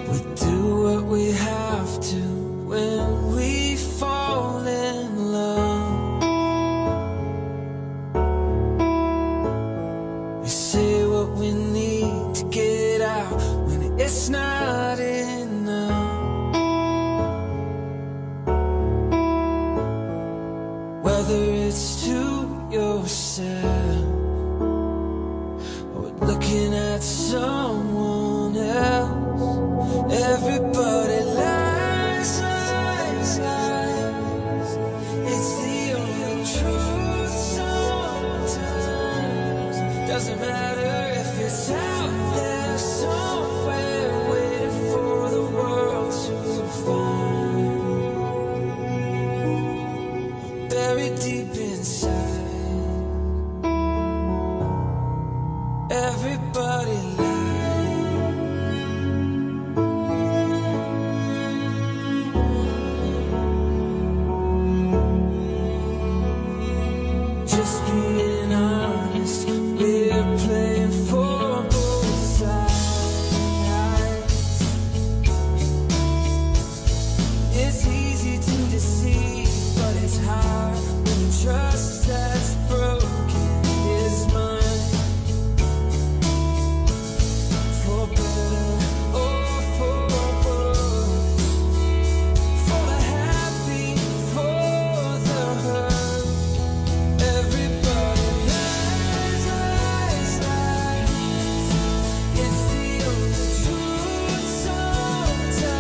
We do what we have to when we fall in love. We say what we need to get out when it's not enough. Whether it's to yourself or looking at someone else, everybody lies, lies, lies. It's the only truth sometimes. Doesn't matter if it's out there somewhere waiting for the world to find. Buried deep inside, everybody lies. Just being honest, we're playing for both sides. It's easy to deceive, but it's hard when the trust that's broken is mine. For better or for worse, for the happy, for the hurt, everybody lies, lies, lies. It's the only truth sometimes.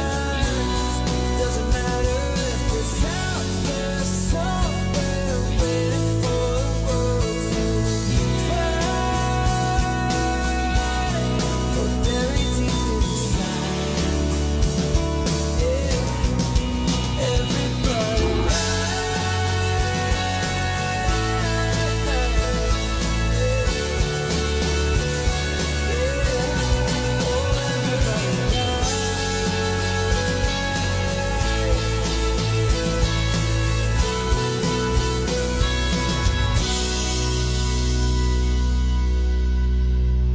Doesn't matter if it's out there somewhere waiting for the world to find. Or buried deep inside, yeah, everybody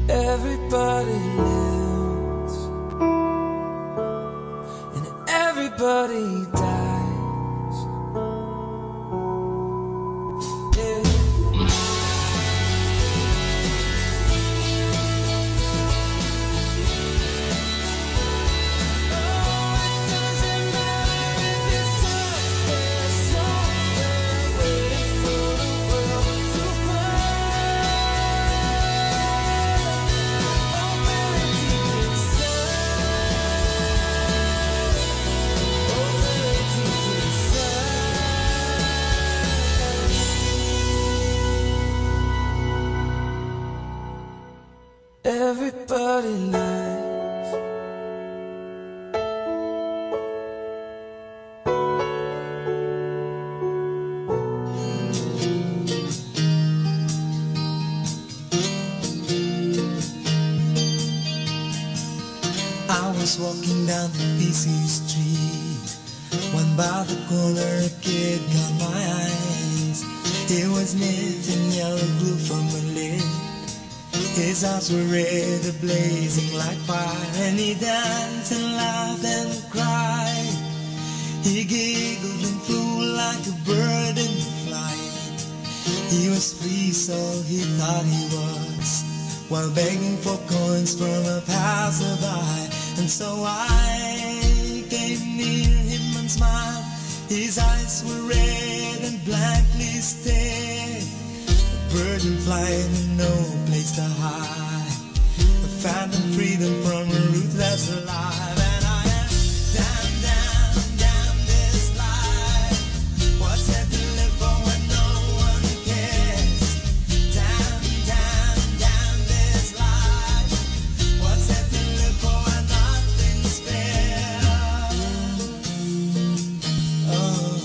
everybody lives and everybody dies. Yeah. Oh, it doesn't matter if it's out there somewhere waiting for the world to find. Oh, buried deep inside. Oh, buried deep inside. Everybody lies. I was walking down the busy street. One by the corner, a kid caught my eyes. He was knit in yellow glue from a lid. His eyes were red, blazing like fire, and he danced and laughed and cried. He giggled and flew like a bird in flight. He was free, so he thought he was, while begging for coins from a passerby. And so I came near him and smiled. His eyes were red and blankly stared. A bird in flight and no place to hide. A phantom freedom from a ruthless life. And I am damn, damn, damn this life. What's there to live for when no one cares? Damn, damn, damn this life. What's there to live for when nothing's fair? Oh.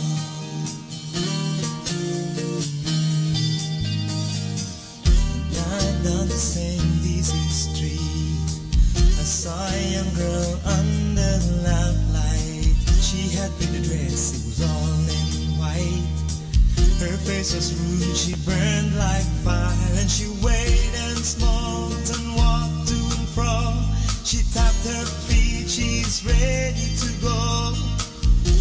Night down the same busy street, I saw a young girl under the lamplight. She had picked a dress, it was all in white. Her face was rude, she burned like fire, and she weighed and smoked and walked to and fro. She tapped her feet, she's is ready to go.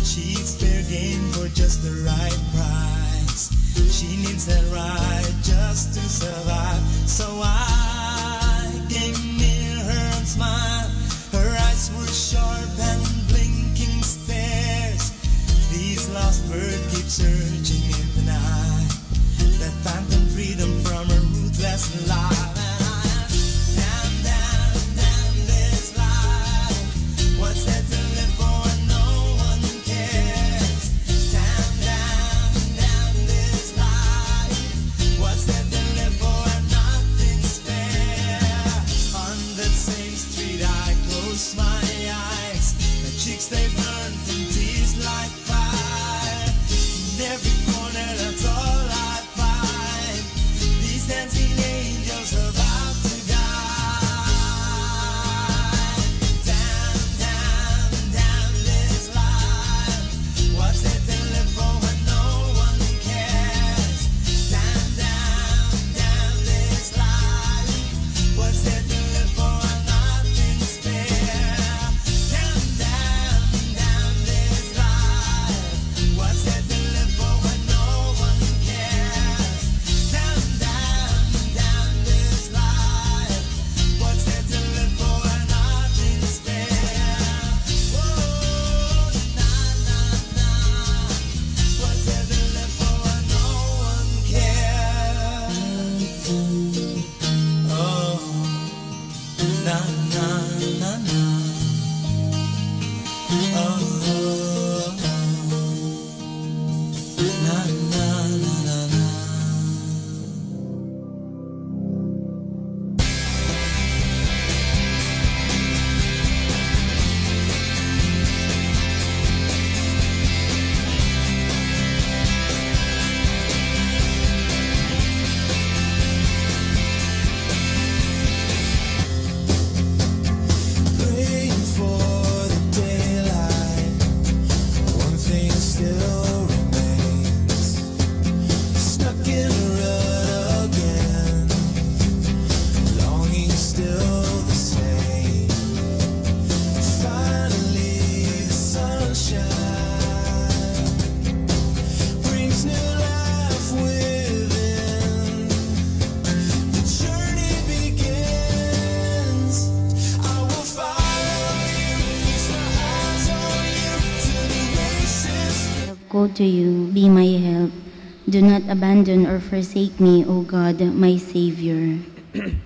She's fair game for just the right price. She needs that ride just to survive. So I came near her and smiled. Her eyes were sharp and blinking stares. These lost birds keep searching in the night. That phantom freedom from a ruthless life. What's there to live for? No one cares. Damn, damn, damn this life. What's there to live for? Nothing's fair. On that same street I close my eyes. The cheeks they burn from tears like fire. In every corner that's all I find. These dancing angels about to die. Go to you, be my help. Do not abandon or forsake me, O God, my Savior. In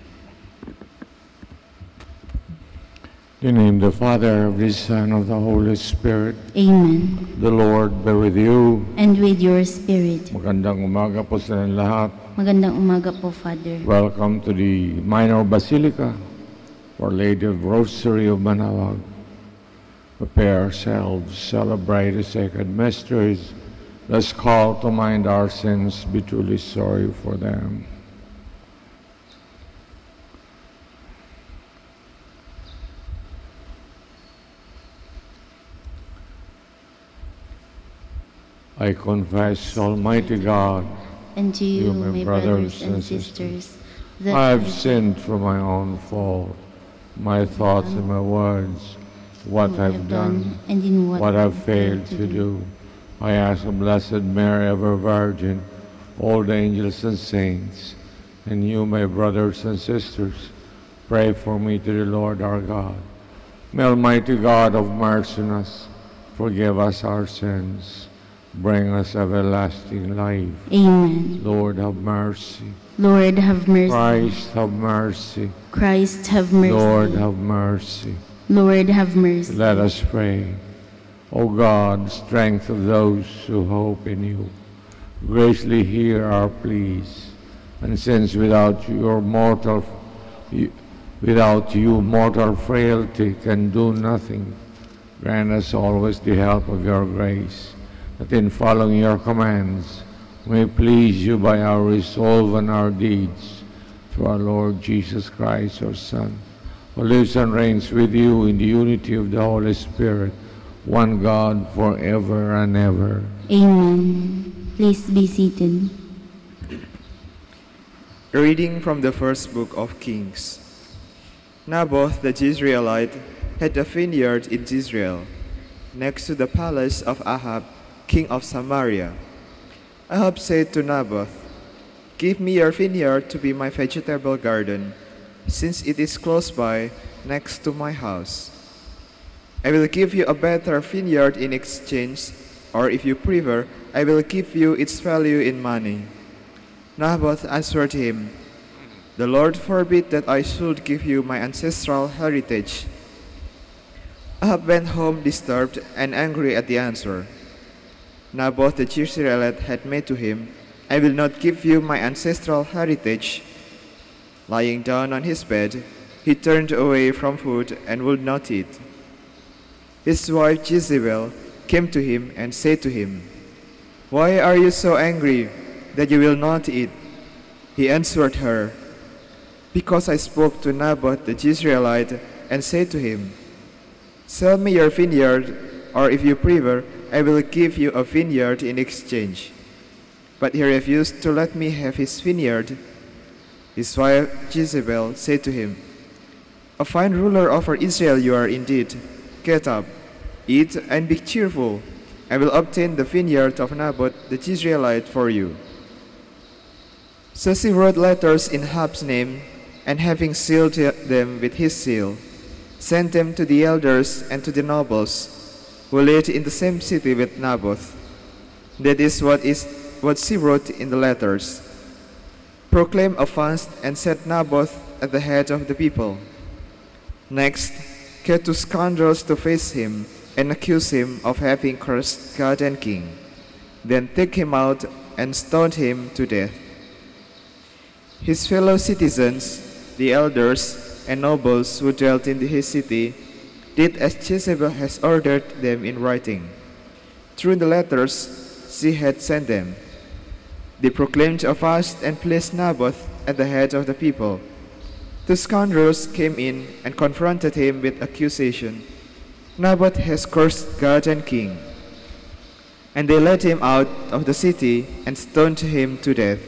the name of the Father, of the Son, of the Holy Spirit. Amen. The Lord be with you. And with your spirit. Magandang umaga po sa inyong lahat. Magandang umaga po, Father. Welcome to the Minor Basilica for Lady of Rosary of Manaoag. Prepare ourselves, celebrate the sacred mysteries. Let's call to mind our sins, be truly sorry for them. I confess, Almighty God, and to you, my my brothers and sisters, that I have sinned for my own fault, my thoughts and my words, what I've done, and in what I've failed to do. I ask the Blessed Mary, ever Virgin, all the angels and saints, and you, my brothers and sisters, pray for me to the Lord our God. May Almighty God have mercy on us, forgive us our sins, bring us everlasting life. Amen. Lord, have mercy. Lord, have mercy. Christ, have mercy. Christ, have mercy. Lord, have mercy. Lord, have mercy. Let us pray. O God, strength of those who hope in you, graciously hear our pleas. And since without you, mortal frailty can do nothing, grant us always the help of your grace, that in following your commands, we please you by our resolve and our deeds, through our Lord Jesus Christ, your Son, who lives and reigns with you in the unity of the Holy Spirit, one God, forever and ever. Amen. Please be seated. A reading from the first book of Kings. Naboth the Jezreelite had a vineyard in Jezreel, next to the palace of Ahab, king of Samaria. Ahab said to Naboth, "Give me your vineyard to be my vegetable garden, since it is close by, next to my house. I will give you a better vineyard in exchange, or if you prefer, I will give you its value in money." Naboth answered him, "The Lord forbid that I should give you my ancestral heritage." Ahab went home disturbed and angry at the answer Naboth the Jezreelite had made to him. "I will not give you my ancestral heritage." Lying down on his bed, he turned away from food and would not eat. His wife Jezebel came to him and said to him, "Why are you so angry that you will not eat?" He answered her, "Because I spoke to Naboth the Jezreelite and said to him, 'Sell me your vineyard, or if you prefer, I will give you a vineyard in exchange.' But he refused to let me have his vineyard." His wife Jezebel said to him, "A fine ruler over Israel you are indeed. Get up, eat, and be cheerful. I will obtain the vineyard of Naboth the Jezreelite for you." So she wrote letters in Ahab's name, and having sealed them with his seal, sent them to the elders and to the nobles who lived in the same city with Naboth. That is what she wrote in the letters. "Proclaim a fast and set Naboth at the head of the people. Next, get 2 scoundrels to face him and accuse him of having cursed God and king. Then take him out and stone him to death." His fellow citizens, the elders and nobles who dwelt in his city, did as Jezebel has ordered them in writing. Through the letters she had sent them, they proclaimed a fast and placed Naboth at the head of the people. 2 scoundrels came in and confronted him with accusation, "Naboth has cursed God and king." And they led him out of the city and stoned him to death.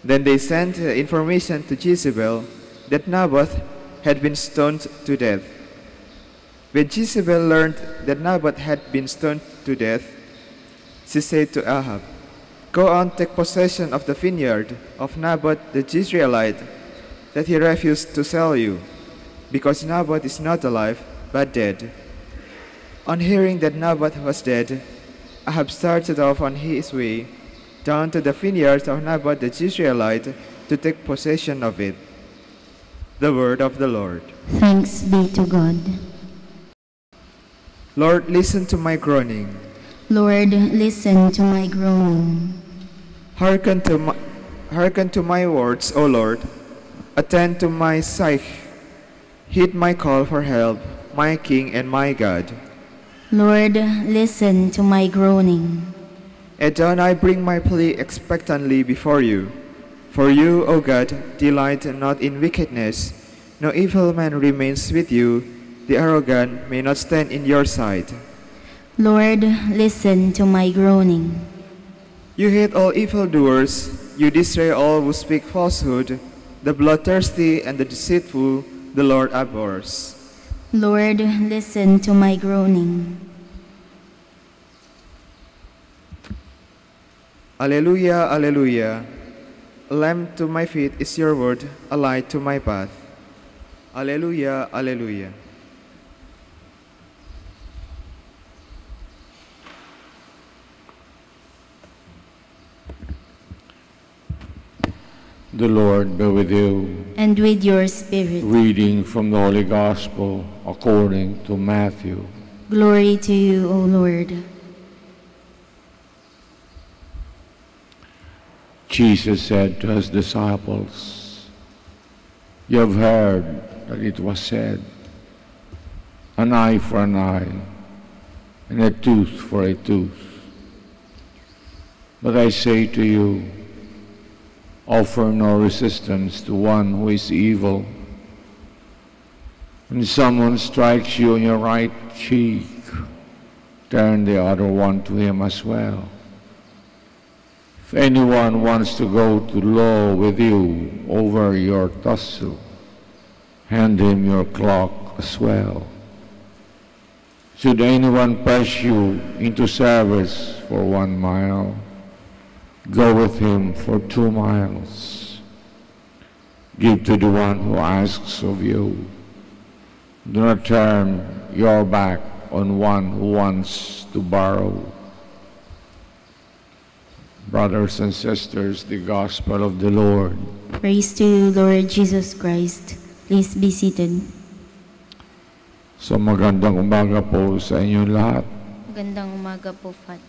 Then they sent information to Jezebel that Naboth had been stoned to death. When Jezebel learned that Naboth had been stoned to death, she said to Ahab, "Go on, take possession of the vineyard of Naboth the Jezreelite that he refused to sell you, because Naboth is not alive, but dead." On hearing that Naboth was dead, Ahab started off on his way down to the vineyard of Naboth the Jezreelite to take possession of it. The word of the Lord. Thanks be to God. Lord, listen to my groaning. Lord, listen to my groaning. Hearken to my words, O Lord. Attend to my sigh. Heed my call for help, my King and my God. Lord, listen to my groaning. At dawn I bring my plea expectantly before you. For you, O God, delight not in wickedness. No evil man remains with you. The arrogant may not stand in your sight. Lord, listen to my groaning. You hate all evildoers. You destroy all who speak falsehood. The bloodthirsty and the deceitful the Lord abhors. Lord, listen to my groaning. Alleluia, alleluia. A lamp to my feet is your word, a light to my path. Alleluia, alleluia. The Lord be with you. And with your spirit. Reading from the Holy Gospel according to Matthew. Glory to you, O Lord. Jesus said to his disciples, "You have heard that it was said, an eye for an eye, and a tooth for a tooth. But I say to you, offer no resistance to one who is evil. When someone strikes you on your right cheek, turn the other one to him as well. If anyone wants to go to law with you over your tussle, hand him your cloak as well. Should anyone press you into service for 1 mile, go with him for 2 miles. Give to the one who asks of you. Do not turn your back on one who wants to borrow. Brothers and sisters, the gospel of the Lord. Praise to you, Lord Jesus Christ. Please be seated. So magandang umaga po sa inyong lahat. Magandang umaga po, Father.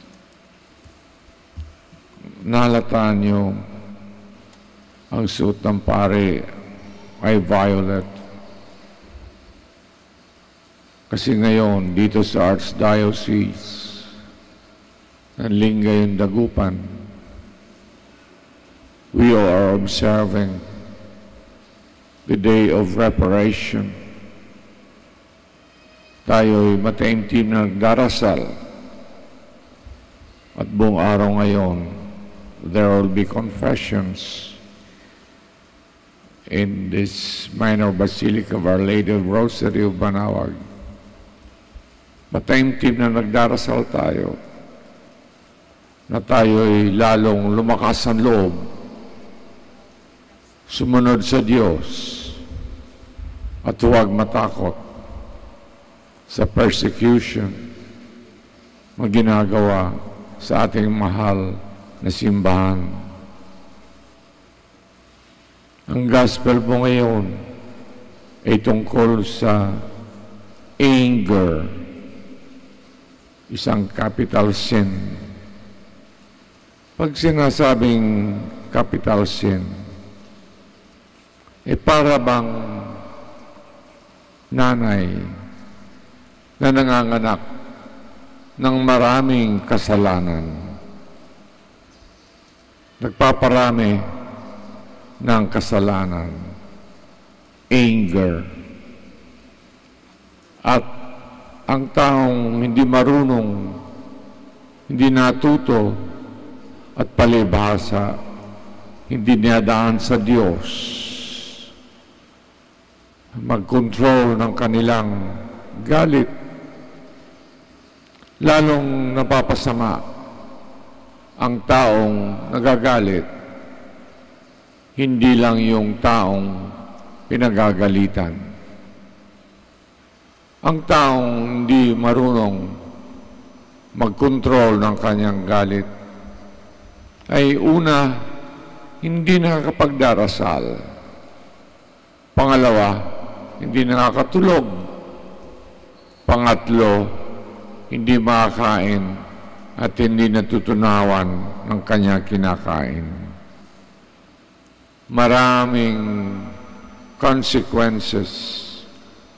Nahalataan niyo ang suot ng pare ay violet. Kasi ngayon, dito sa Archdiocese, ng Lingay yung Dagupan, we are observing the day of reparation. Tayo'y mataimtim na nagdarasal at buong araw ngayon, there will be confessions in this minor basilica of Our Lady of Rosary of Banawag. Mataimtim na nagdarasal tayo na tayo'y lalong lumakas ang loob, sumunod sa Diyos at huwag matakot sa persecution na ginagawa sa ating mahal na simbahan. Ang gospel po ngayon ay tungkol sa anger, isang capital sin. Pag sinasabing capital sin, para bang nanay na nanganganak ng maraming kasalanan, nagpaparami ng kasalanan, anger, at ang taong hindi marunong, hindi natuto at palibhasa, hindi niyadaan sa Diyos, mag-control ng kanilang galit, lalong napapasama ang taong nagagalit, hindi lang yung taong pinagagalitan. Ang taong hindi marunong mag-control ng kanyang galit ay una, hindi nakakapagdarasal. Pangalawa, hindi nakakatulog. Pangatlo, hindi makakain at hindi natutunawan ng kanyang kinakain. Maraming consequences,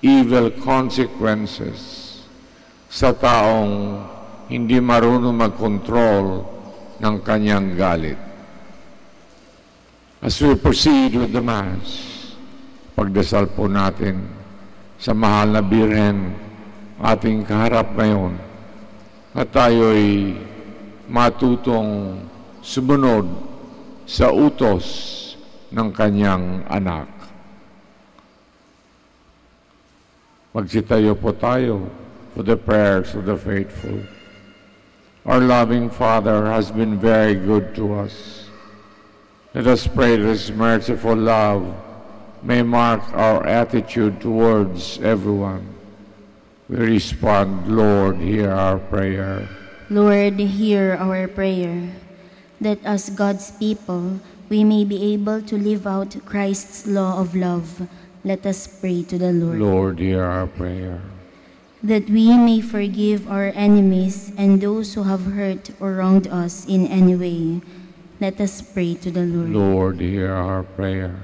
evil consequences sa taong hindi marunong mag-control ng kanyang galit. As we proceed with the Mass, pagdasal po natin sa mahal na Birhen, ating kaharap ngayon, at tayo'y matutong sumunod sa utos ng kanyang anak. Magsitayo po tayo for the prayers of the faithful. Our loving Father has been very good to us. Let us pray that His merciful love may mark our attitude towards everyone. We respond, Lord, hear our prayer. Lord, hear our prayer, that as God's people, we may be able to live out Christ's law of love. Let us pray to the Lord. Lord, hear our prayer. That we may forgive our enemies and those who have hurt or wronged us in any way. Let us pray to the Lord. Lord, hear our prayer.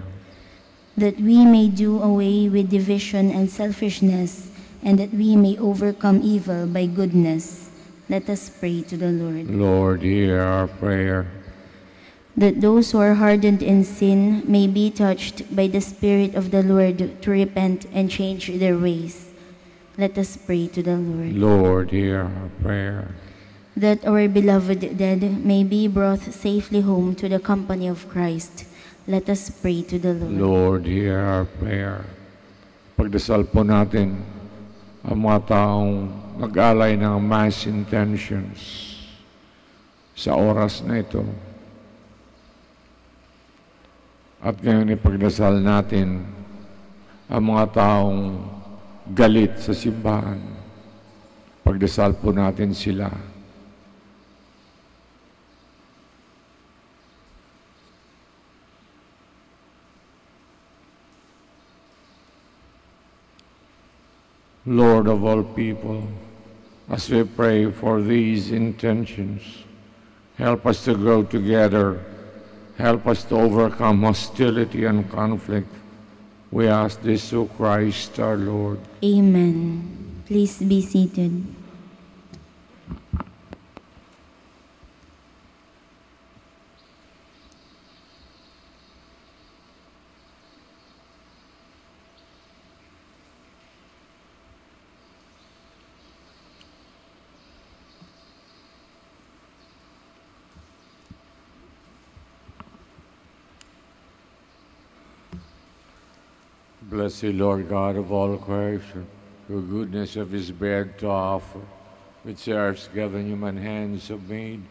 That we may do away with division and selfishness, and that we may overcome evil by goodness. Let us pray to the Lord. Lord, hear our prayer. That those who are hardened in sin may be touched by the Spirit of the Lord to repent and change their ways. Let us pray to the Lord. Lord, hear our prayer. That our beloved dead may be brought safely home to the company of Christ. Let us pray to the Lord. Lord, hear our prayer. Pagdasal po natin ang mga taong nag-alay ng mass intentions sa oras na ito. At ngayon ipagdasal natin ang mga taong galit sa simbahan. Pagdasal po natin sila. Lord of all people, as we pray for these intentions, help us to grow together, help us to overcome hostility and conflict. We ask this through Christ our Lord. Amen. Please be seated. Blessed Lord God of all creation, your goodness of his bread to offer, which earth's given human hands have made,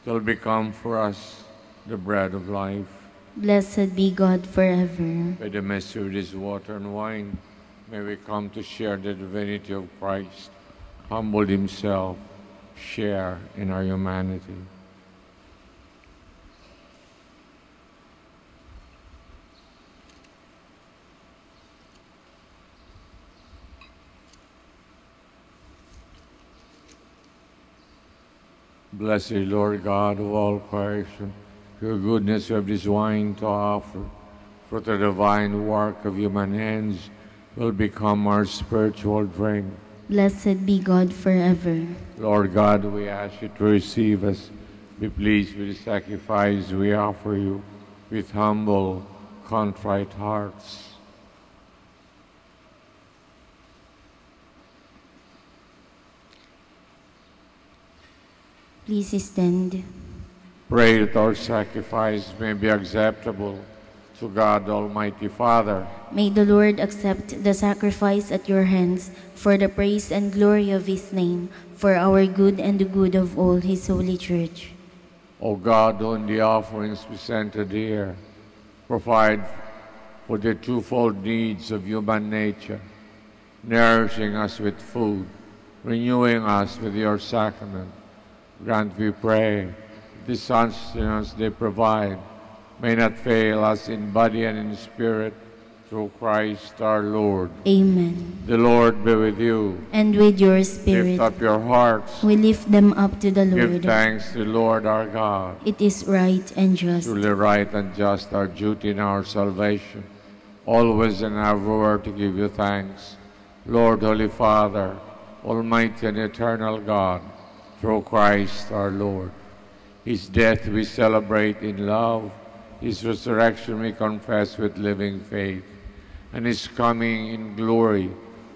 till become for us the bread of life. Blessed be God forever. By the mystery of this water and wine, may we come to share the divinity of Christ, humbled himself, share in our humanity. Blessed Lord God of all creation, your goodness you have this wine to offer, for the divine work of human hands will become our spiritual drink. Blessed be God forever. Lord God, we ask you to receive us. Be pleased with the sacrifice we offer you with humble, contrite hearts. Please stand. Pray that our sacrifice may be acceptable to God Almighty Father. May the Lord accept the sacrifice at your hands for the praise and glory of his name, for our good and the good of all his holy church. O God, who in the offerings presented here, provide for the twofold needs of human nature, nourishing us with food, renewing us with your sacrament. Grant, we pray, the sustenance they provide may not fail us in body and in spirit, through Christ our Lord. Amen. The Lord be with you. And with your spirit. Lift up your hearts. We lift them up to the Lord. Give thanks to the Lord our God. It is right and just. Truly right and just, our duty and our salvation, always and everywhere to give you thanks. Lord, Holy Father, Almighty and eternal God, through Christ our Lord. His death we celebrate in love, his resurrection we confess with living faith, and his coming in glory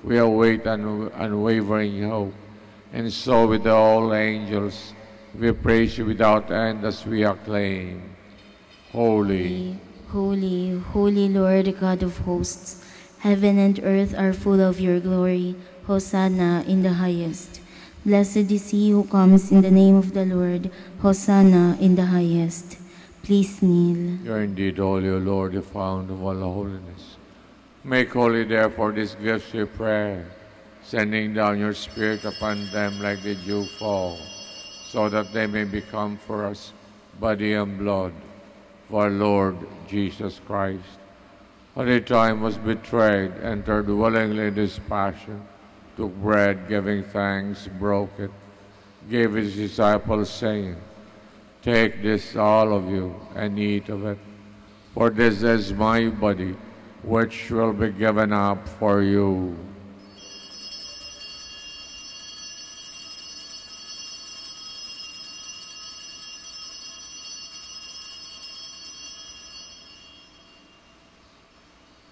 we await unwavering hope. And so with all angels we praise you without end as we acclaim. Holy, holy, holy Lord God of hosts, heaven and earth are full of your glory. Hosanna in the highest. Blessed is he who comes in the name of the Lord. Hosanna in the highest. Please kneel. You are indeed holy, O Lord, the fount of all holiness. Make holy, therefore, these gifts, we pray, sending down your Spirit upon them like the dew fall, so that they may become for us body and blood of our Lord Jesus Christ. At the time was betrayed, entered willingly this passion, took bread, giving thanks, broke it, gave his disciples, saying, Take this, all of you, and eat of it, for this is my body, which will be given up for you.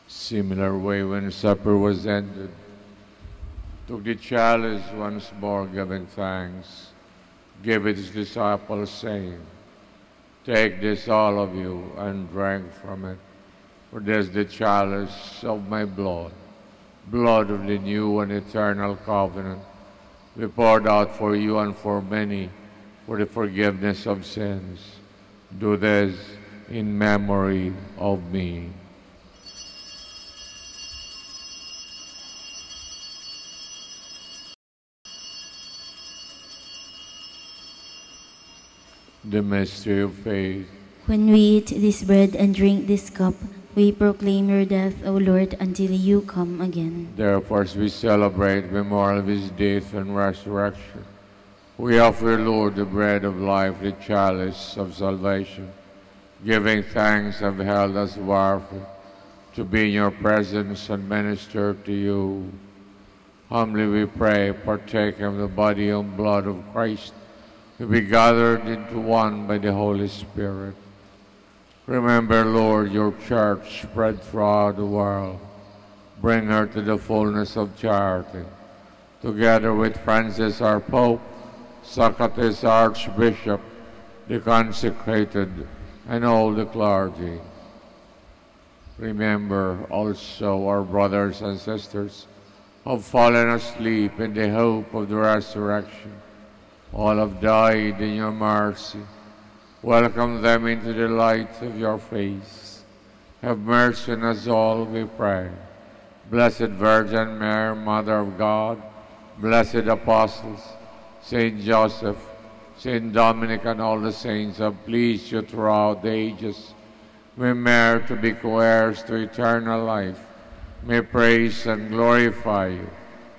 Similar way, when supper was ended, took the chalice once more, giving thanks, gave it to his disciples, saying, Take this, all of you, and drink from it, for this is the chalice of my blood, blood of the new and eternal covenant, be poured out for you and for many for the forgiveness of sins. Do this in memory of me. The mystery of faith. When we eat this bread and drink this cup, we proclaim your death, O Lord, until you come again. Therefore, as we celebrate the memorial of his death and resurrection, we offer, Lord, the bread of life, the chalice of salvation, giving thanks have held us worthy to be in your presence and minister to you. Humbly we pray, partake of the body and blood of Christ, to be gathered into one by the Holy Spirit. Remember, Lord, your church spread throughout the world. Bring her to the fullness of charity. Together with Francis, our Pope, Socrates, Archbishop, the consecrated, and all the clergy. Remember also our brothers and sisters who have fallen asleep in the hope of the resurrection. All have died in your mercy. Welcome them into the light of your face. Have mercy on us all, we pray. Blessed Virgin Mary, Mother of God, blessed apostles, Saint Joseph, Saint Dominic, and all the saints have pleased you throughout the ages. We merit to be co-heirs to eternal life. May praise and glorify you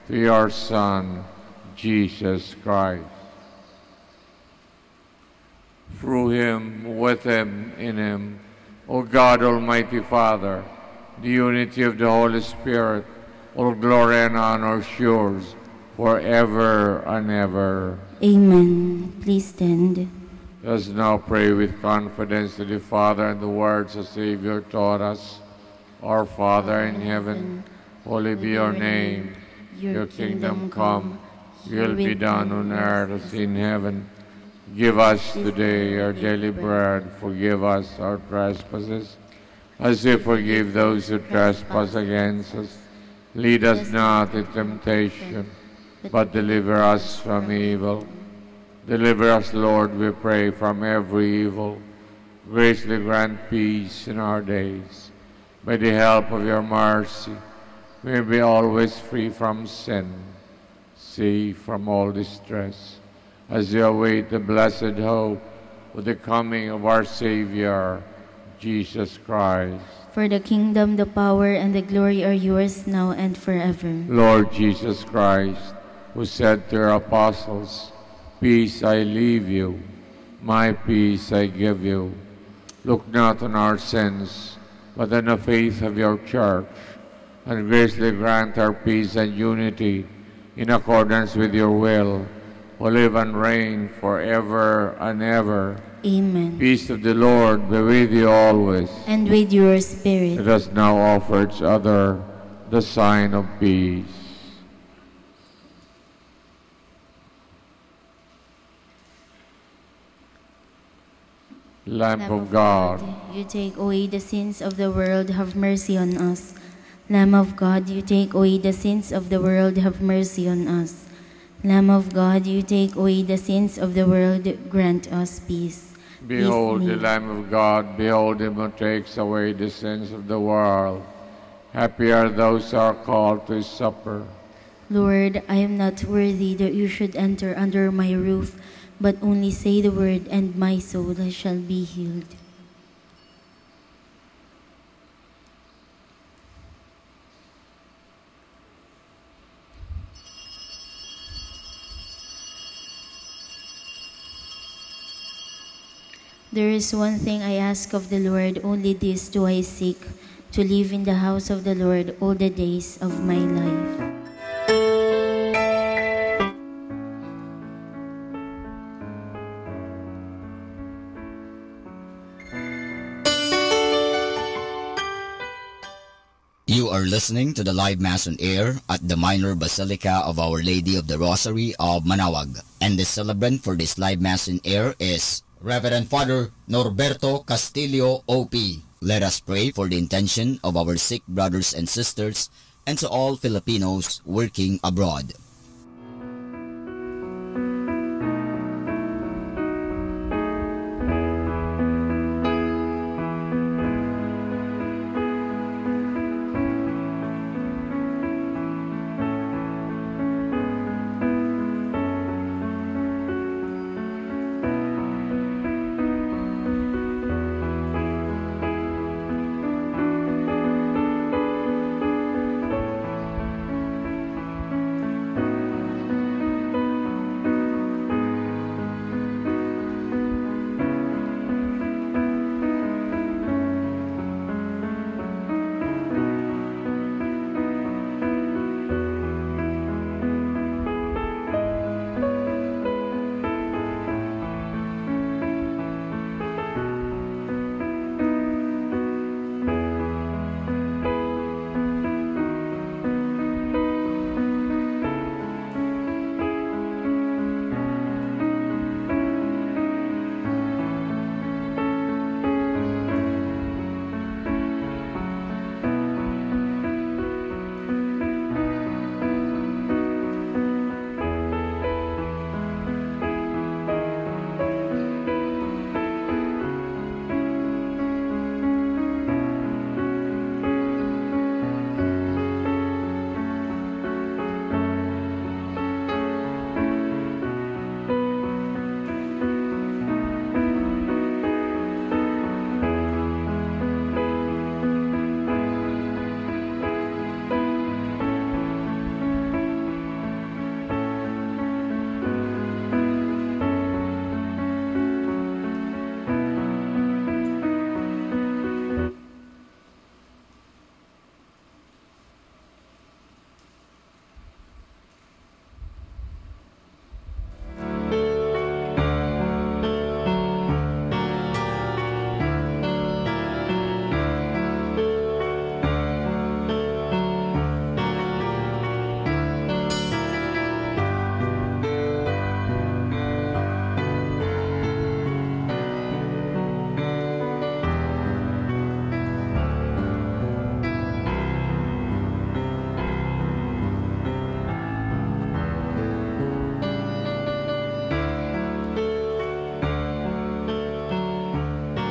through your Son, Jesus Christ. Through him, with him, in him, O God, Almighty Father, the unity of the Holy Spirit, all glory and honor is yours forever and ever. Amen. Please stand. Let us now pray with confidence to the Father and the words the Savior taught us. Our Father in heaven, holy be your name. Your kingdom come, your will be done on earth as in heaven. Give us today our daily bread. Forgive us our trespasses, as we forgive those who trespass against us. Lead us not into temptation, but deliver us from evil. Deliver us, Lord, we pray, from every evil. Graciously grant peace in our days. By the help of your mercy, we may be always free from sin, safe from all distress, as we await the blessed hope of the coming of our Savior, Jesus Christ. For the kingdom, the power, and the glory are yours now and forever. Lord Jesus Christ, who said to your apostles, "Peace I leave you, my peace I give you," look not on our sins, but on the faith of your church, and graciously grant our peace and unity in accordance with your will, who live and reign forever and ever. Amen. Peace of the Lord be with you always. And with your spirit. Let us now offer each other the sign of peace. Lamb of God, you take away the sins of the world, have mercy on us. Lamb of God, you take away the sins of the world, have mercy on us. Lamb of God, you take away the sins of the world, grant us peace. behold the Lamb of God, behold him who takes away the sins of the world. Happy are those who are called to his supper. Lord, I am not worthy that you should enter under my roof, but only say the word, and my soul shall be healed. There is one thing I ask of the Lord, only this do I seek, to live in the house of the Lord all the days of my life. You are listening to the live Mass on air at the Minor Basilica of Our Lady of the Rosary of Manaoag. And the celebrant for this live Mass on air is Reverend Father Norberto Castillo, OP. Let us pray for the intention of our sick brothers and sisters and to all Filipinos working abroad.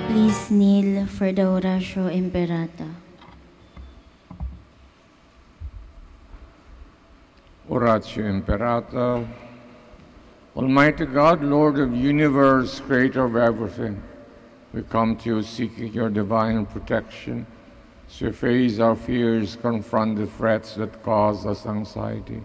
Please kneel for the Oratio Imperata. Oratio Imperata. Almighty God, Lord of the universe, creator of everything, we come to you seeking your divine protection. So you face our fears, confront the threats that cause us anxiety.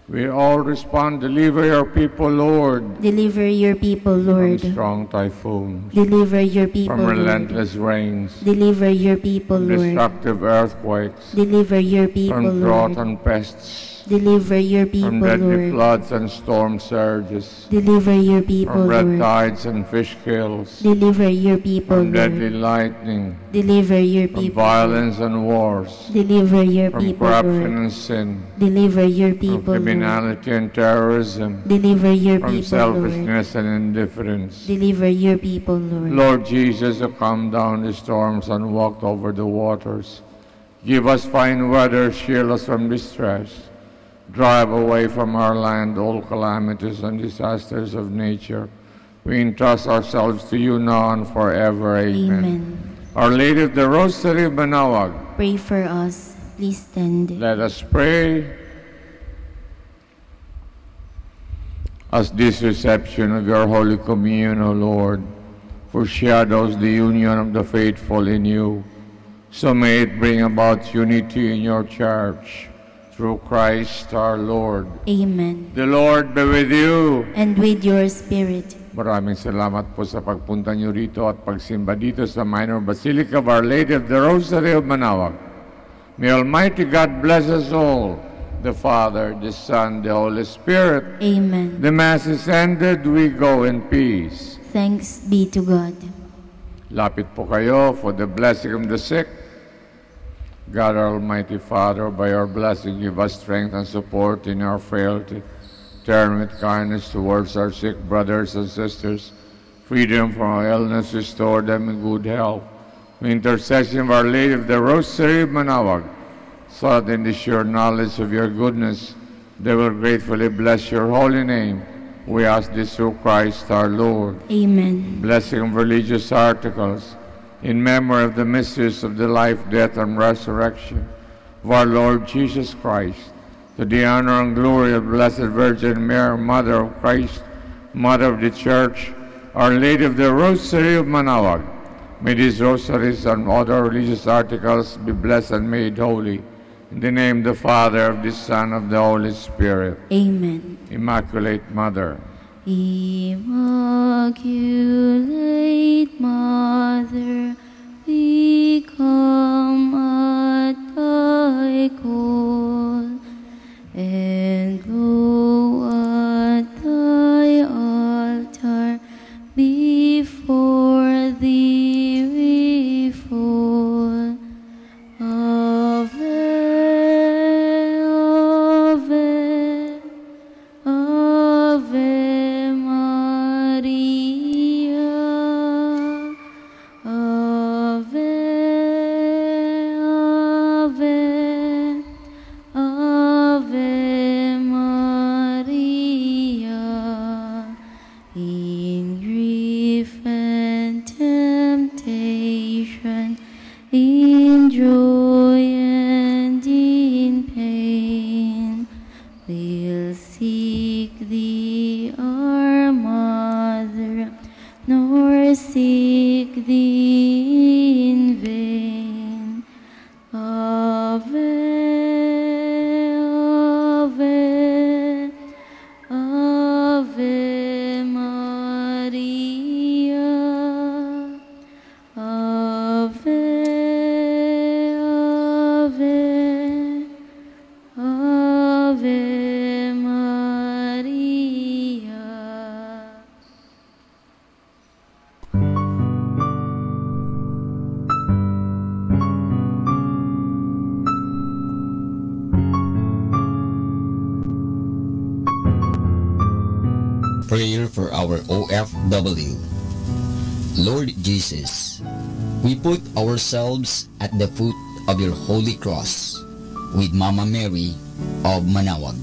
We all respond, deliver your people, Lord. Deliver your people, Lord. From strong typhoons. Deliver your people, From Lord. relentless rains. Deliver your people, Lord. Destructive earthquakes. Deliver your people, From drought Lord. and pests. Deliver your people, From deadly Lord. floods and storm surges. Deliver your people, From red Lord. tides and fish kills. Deliver your people, From deadly Lord. lightning. Deliver your From people, violence and wars. Deliver your From people, corruption Lord. and sin. Deliver your From people, Lord. criminality and terrorism. Deliver your From people, Lord. selfishness and indifference. Deliver your people, Lord. Lord Jesus, who calmed down the storms and walked over the waters, give us fine weather, shield us from distress. Drive away from our land all calamities and disasters of nature. We entrust ourselves to you now and forever. Amen. Amen. Our Lady of the Rosary of Manaoag, Pray for us. Please stand. let us pray. As this reception of your Holy Communion, O Lord, foreshadows the union of the faithful in you, so may it bring about unity in your church. Through Christ our Lord. Amen. The Lord be with you. And with your spirit. Maraming salamat po sa pagpunta niyo rito at pagsimba dito sa Minor Basilica of Our Lady of the Rosary of Manaoag. May Almighty God bless us all, the Father, the Son, the Holy Spirit. Amen. The Mass is ended. We go in peace. Thanks be to God. Lapit po kayo for the blessing of the sick. God, our Almighty Father, by your blessing, give us strength and support in our frailty. Turn with kindness towards our sick brothers and sisters. Freedom from our illness, restore them in good health. With intercession of Our Lady of the Rosary of Manaoag, so that in the sure knowledge of your goodness they will gratefully bless your holy name. We ask this through Christ our Lord. Amen. Blessing of religious articles, in memory of the mysteries of the life, death, and resurrection of our Lord Jesus Christ, to the honor and glory of Blessed Virgin Mary, Mother of Christ, Mother of the Church, Our Lady of the Rosary of Manaoag. May these rosaries and other religious articles be blessed and made holy. In the name of the Father, of the Son, of the Holy Spirit. Amen. Immaculate Mother, Immaculate Mother, we come at thy call, and go at thy altar before thee we fall. Ave, Ave, Ave Maria, Ave, Ave, Ave Maria. In grief and temptation, in joy and in pain, we'll seek thee, our Mother, nor seek thee in vain. Ave, Ave, Ave Maria, Ave, Ave, Ave Maria. Prayer for our OFW. Lord Jesus, we put ourselves at the foot of your holy cross with Mama Mary of Manaoag,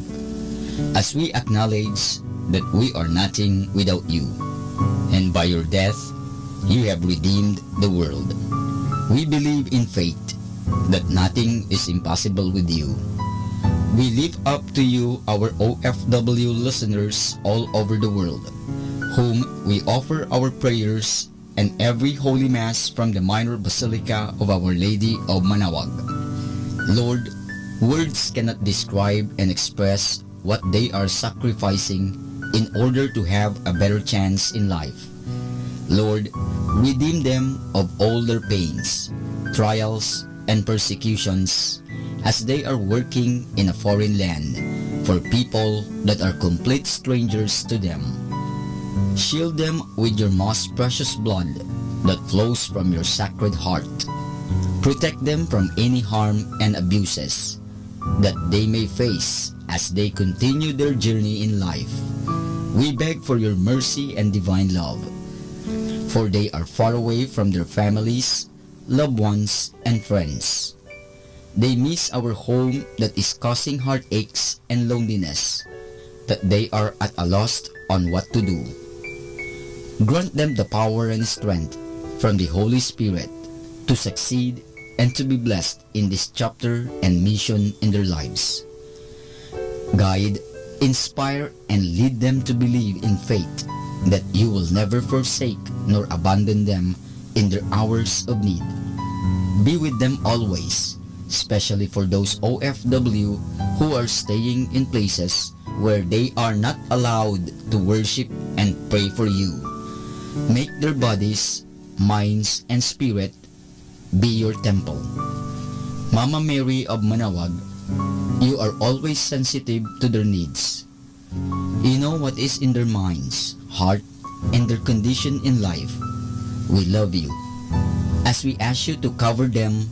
as we acknowledge that we are nothing without you, and by your death you have redeemed the world. We believe in faith that nothing is impossible with you. We lift up to you our OFW listeners all over the world, whom we offer our prayers and every Holy Mass from the Minor Basilica of Our Lady of Manaoag. Lord, words cannot describe and express what they are sacrificing in order to have a better chance in life. Lord, redeem them of all their pains, trials, and persecutions as they are working in a foreign land for people that are complete strangers to them. Shield them with your most precious blood that flows from your sacred heart. Protect them from any harm and abuses that they may face as they continue their journey in life. We beg for your mercy and divine love, for they are far away from their families, loved ones, and friends. They miss our home that is causing heartaches and loneliness, that they are at a loss on what to do. Grant them the power and strength from the Holy Spirit to succeed and to be blessed in this chapter and mission in their lives. Guide, inspire, and lead them to believe in faith that you will never forsake nor abandon them in their hours of need. Be with them always, especially for those OFW who are staying in places where they are not allowed to worship and pray for you. Make their bodies, minds, and spirit be your temple. Mama Mary of Manaoag, you are always sensitive to their needs. You know what is in their minds, heart, and their condition in life. We love you, as we ask you to cover them,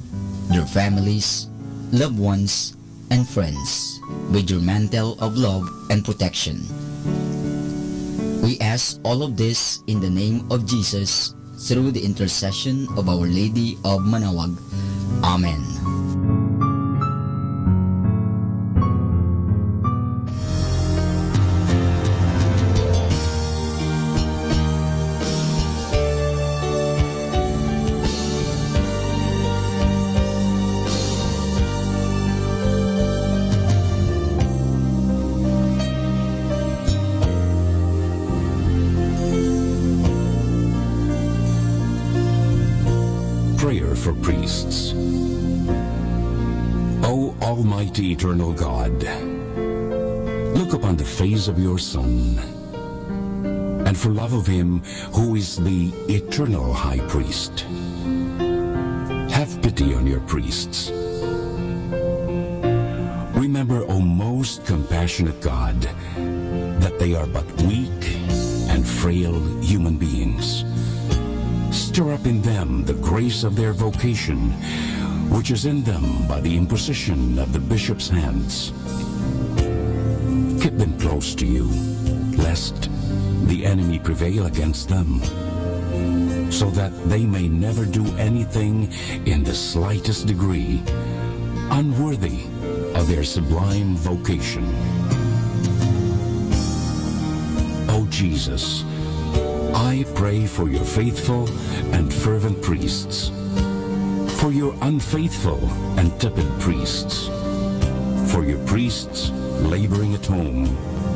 their families, loved ones, and friends with your mantle of love and protection. We ask all of this in the name of Jesus, through the intercession of Our Lady of Manaoag. Amen. for priests. O Almighty Eternal God, look upon the face of your Son, and for love of him who is the eternal High Priest, have pity on your priests. Remember, O most compassionate God, that they are but weak and frail human beings. Stir up in them the grace of their vocation, which is in them by the imposition of the bishop's hands. Keep them close to you, lest the enemy prevail against them, so that they may never do anything in the slightest degree unworthy of their sublime vocation. O Jesus, I pray for your faithful and fervent priests, for your unfaithful and tepid priests, for your priests laboring at home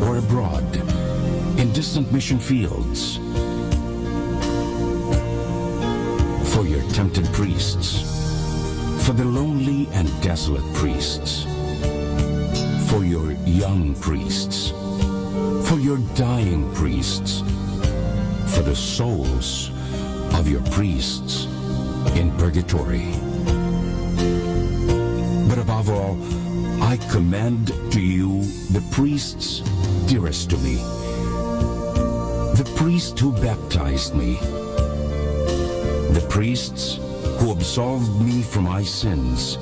or abroad, in distant mission fields, for your tempted priests, for the lonely and desolate priests, for your young priests, for your dying priests, for the souls of your priests in purgatory. But above all, I commend to you the priests dearest to me, the priest who baptized me, the priests who absolved me from my sins,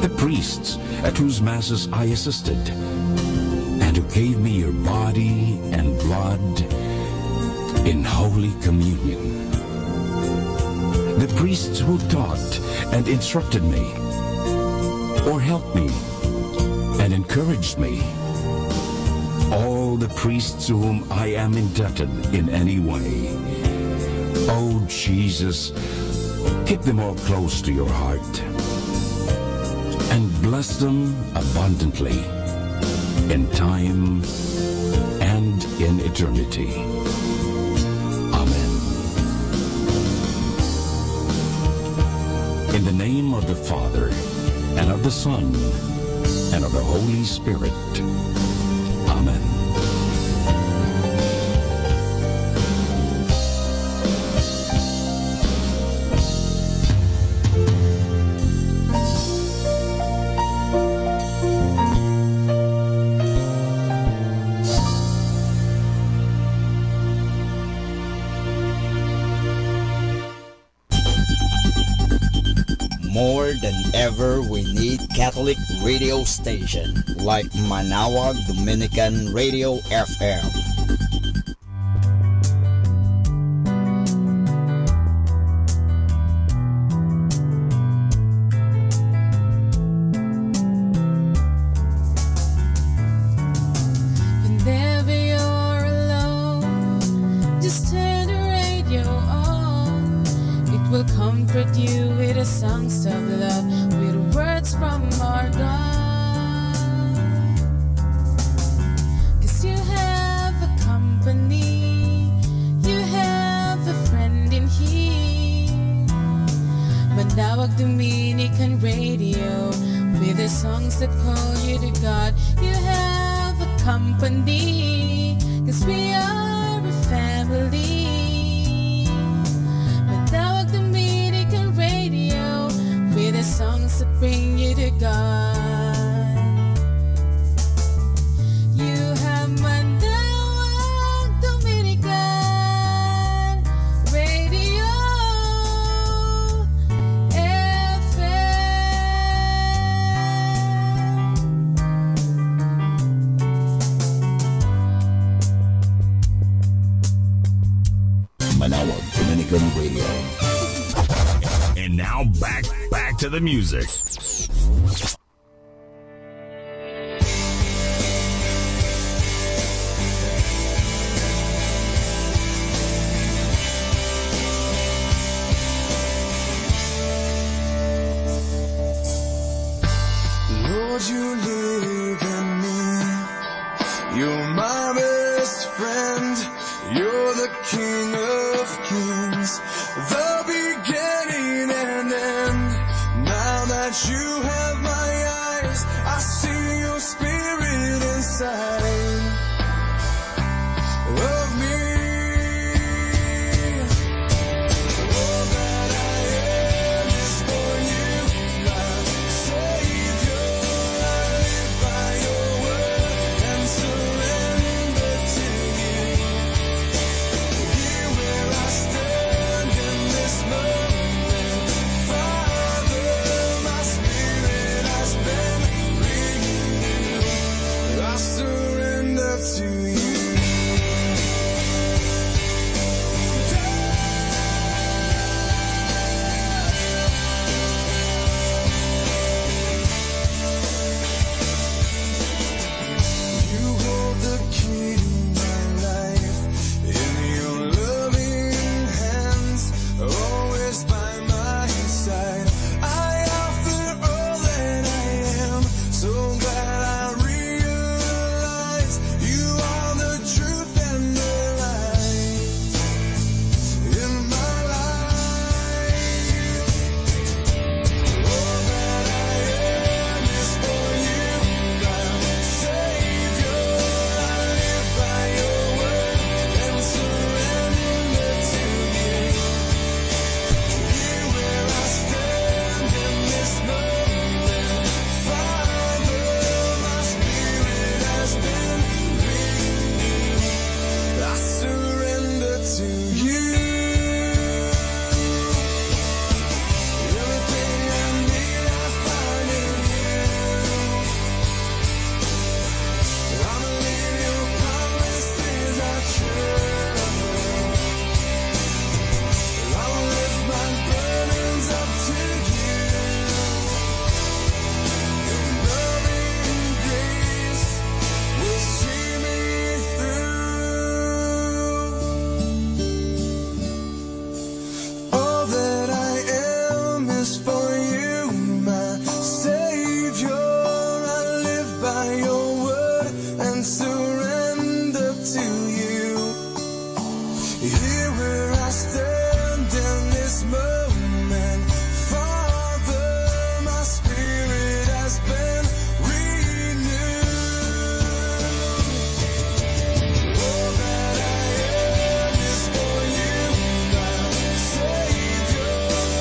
the priests at whose masses I assisted, and who gave me your body and blood in Holy Communion, the priests who taught and instructed me, or helped me and encouraged me, all the priests to whom I am indebted in any way. Oh, Jesus, keep them all close to your heart, and bless them abundantly in time and in eternity. Amen. In the name of the Father, and of the Son, and of the Holy Spirit. Amen. More than ever, we need Catholic radio station like Manaoag Dominican Radio FM. Whenever you're alone, just turn the radio on. It will comfort you with the songs of love, with words from our God. 'Cause you have a company, you have a friend in here. Manaoag Dominican Radio, with the songs that call you to God. You have a company, 'cause we are a family. Manaoag Dominican Radio, with the songs that bring you to God. You have Manaoag Dominican Radio Manaoag Dominican Radio. And now back to the music. Lord, you live in me. You're my best friend. You're the King of Kings, the beginning and You have my eyes, I see your spirit inside of me. All that I am is for you, my Savior. I live by your word and surrender to you. Here where I stand in this moment, Father, my spirit has been renewed. I surrender to you. You hold the key to my life in your loving hands, always by my side. I offer all that I am, so glad I realize you are the truth and the light in my life. All that I am is for you, my Savior. I live by your word and surrender to you. Here where I stand in this moment, Father, my spirit has been renewed. I surrender to you. Everything I need, I find in you. I believe your promises are true. I will lift my burdens up to you. Your loving grace will see me through. All that I am is for you, my Savior. I live by your word and surrender to you. Here where I stand in this moment, Father, my spirit has been renewed. All that I am is for you, my Savior.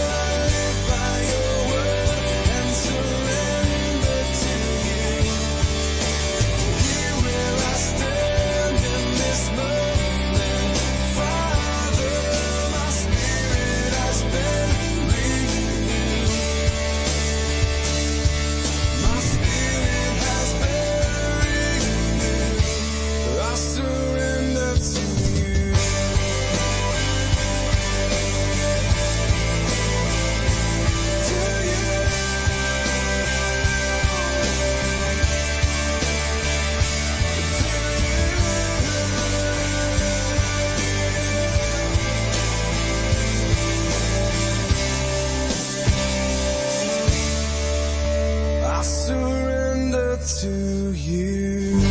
I live by your word and surrender to you. Here where I stand in this moment, Father, my spirit has been renewed. My spirit has been renewed. I surrender to you. To you. I surrender to you.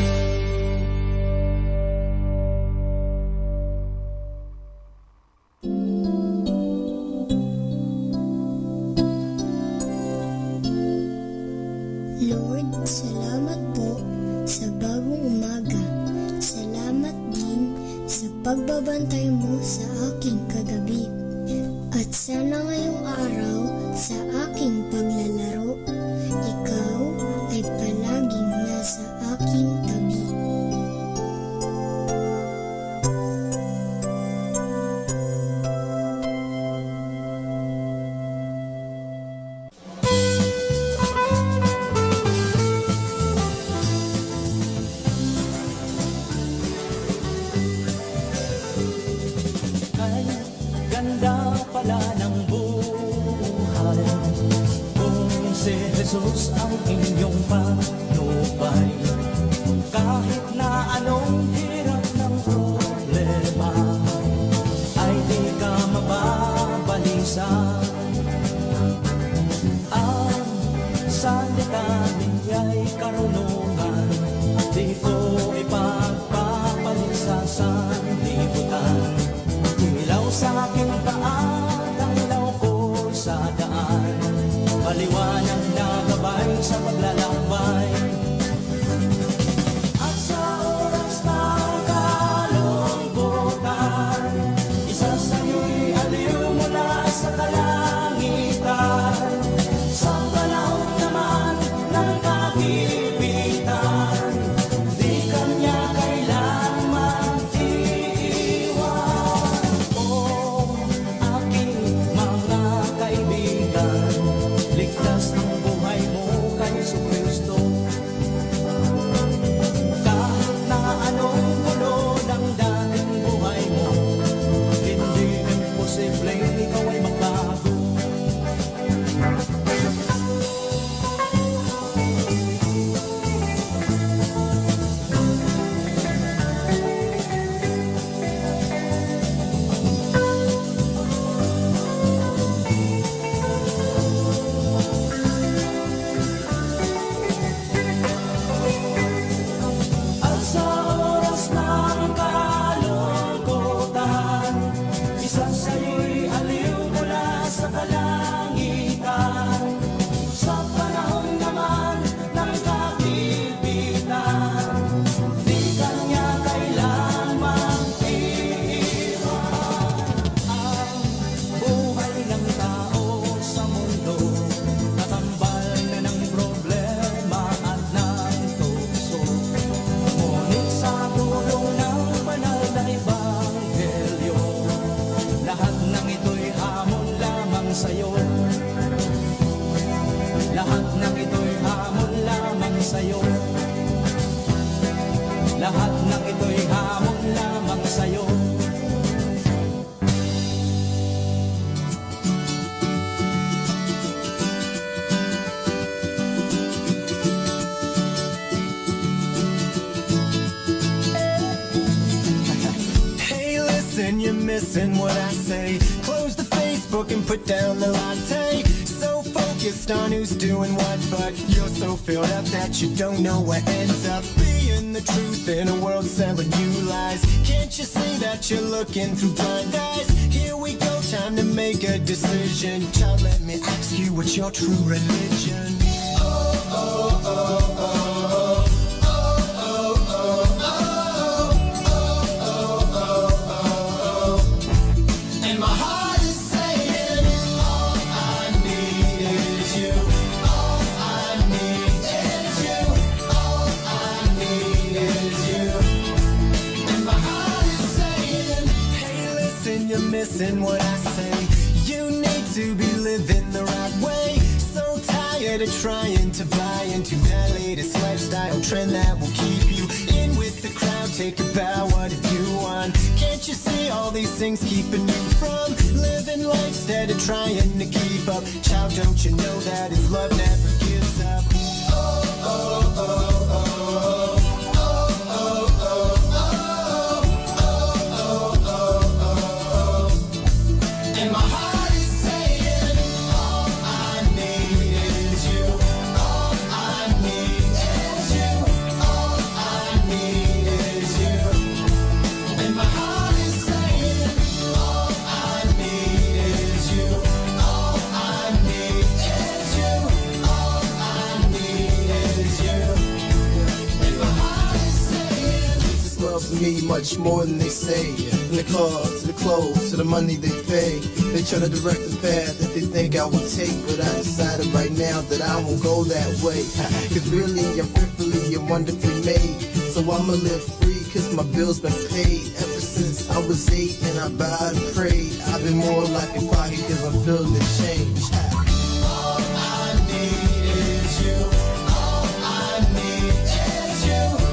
Lord, salamat po sa bagong umaga. Salamat din sa pagbabantay mo sa aking kagabi. At sana ngayong araw sa aking paglalaro, ikaw ay palaging nasa aking tabi. Ay, ganda pala ng buhay kung si Jesus ang inyong patnubay. Kahit na anong hirap ng problema ay di ka mababalisa. Ang salita niya'y karunungan, di ko ipagpapalit sa sanlibutan. Ilaw sa aking paan, ang ilaw ko sa daan, paliwanag na listen what I say. Close the Facebook and put down the latte. So focused on who's doing what, but you're so filled up that you don't know what ends up being the truth in a world selling you lies. Can't you see that you're looking through blind eyes? Here we go, time to make a decision. Child, let me ask you, what's your true religion? Oh, oh, oh, oh. Missing what I say. You need to be living the right way. So tired of trying to buy into that latest lifestyle trend that will keep you in with the crowd. Take a bow, what if you want? Can't you see all these things keeping you from living life instead of trying to keep up? Child, don't you know that his love never gives up? Oh, oh, oh, oh. Me much more than they say. From the cars, to the clothes, to the money they pay. They try to direct the path that they think I would take, but I decided right now that I won't go that way. Cause really I'm fearfully and wonderfully made. So I'ma live free cause my bills been paid. Ever since I was 8 and I bowed and prayed, I've been more like a pocket cause I'm feeling the change. All I need is you. All I need is you.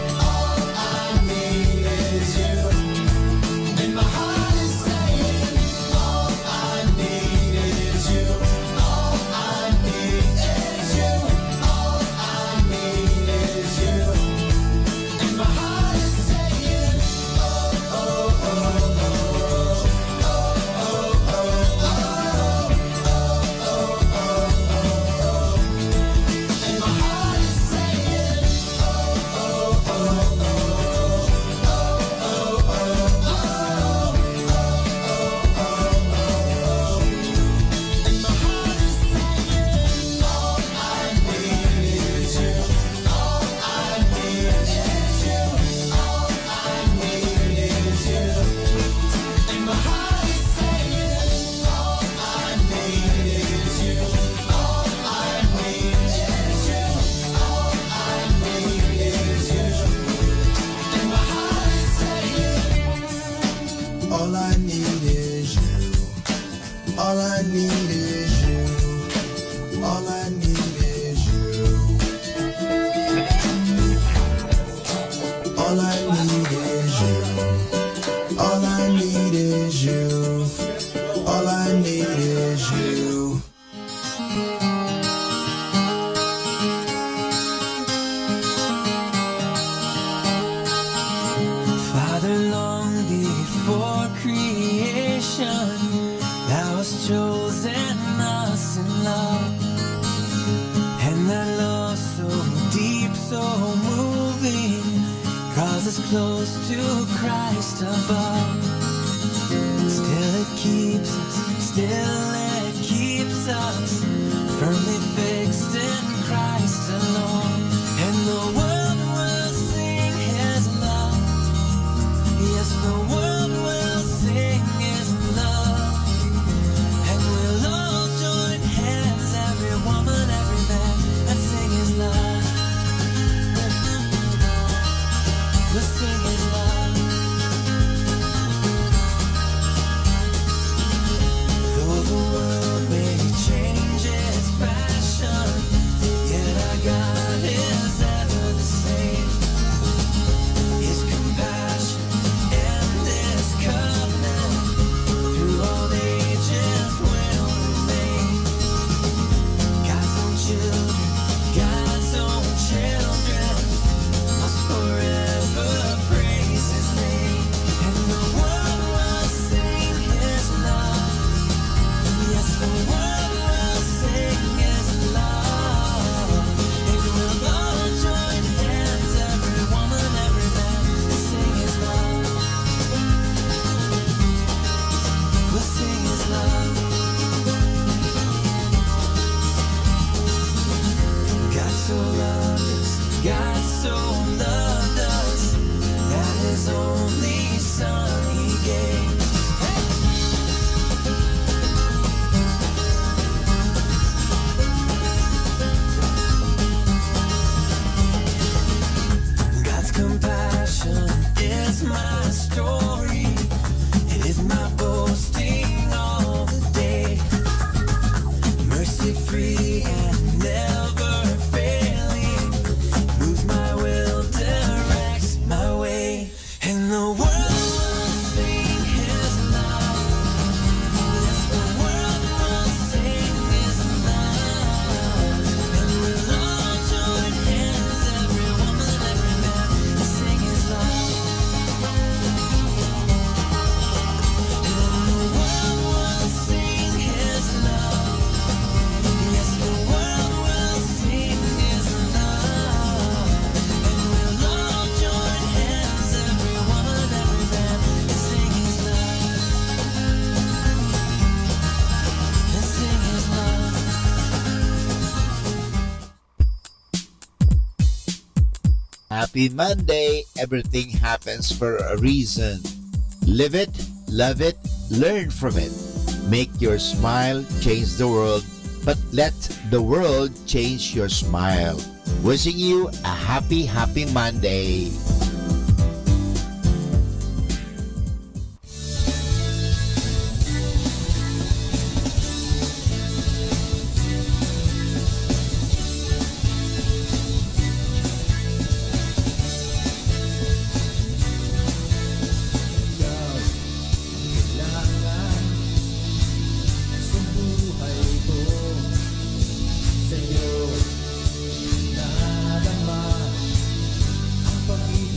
Though the world may change its fashion, my story. It is my boasting all the day. Mercy free and never failing, moves my will, directs my way. And the world will sing His love. Yes, the world will sing His love. And we'll all join hands, every woman and every man, to sing His love. And the world will sing His love. Yes, the world will sing His love. And we'll all join hands, every woman and every man, to sing His love. And sing His love. Happy Monday! Everything happens for a reason. Live it, love it, learn from it. Make your smile change the world, but let the world change your smile. Wishing you a happy Monday! Kailangan sa buhay ko, sa'yo nadama ang pag-ibig.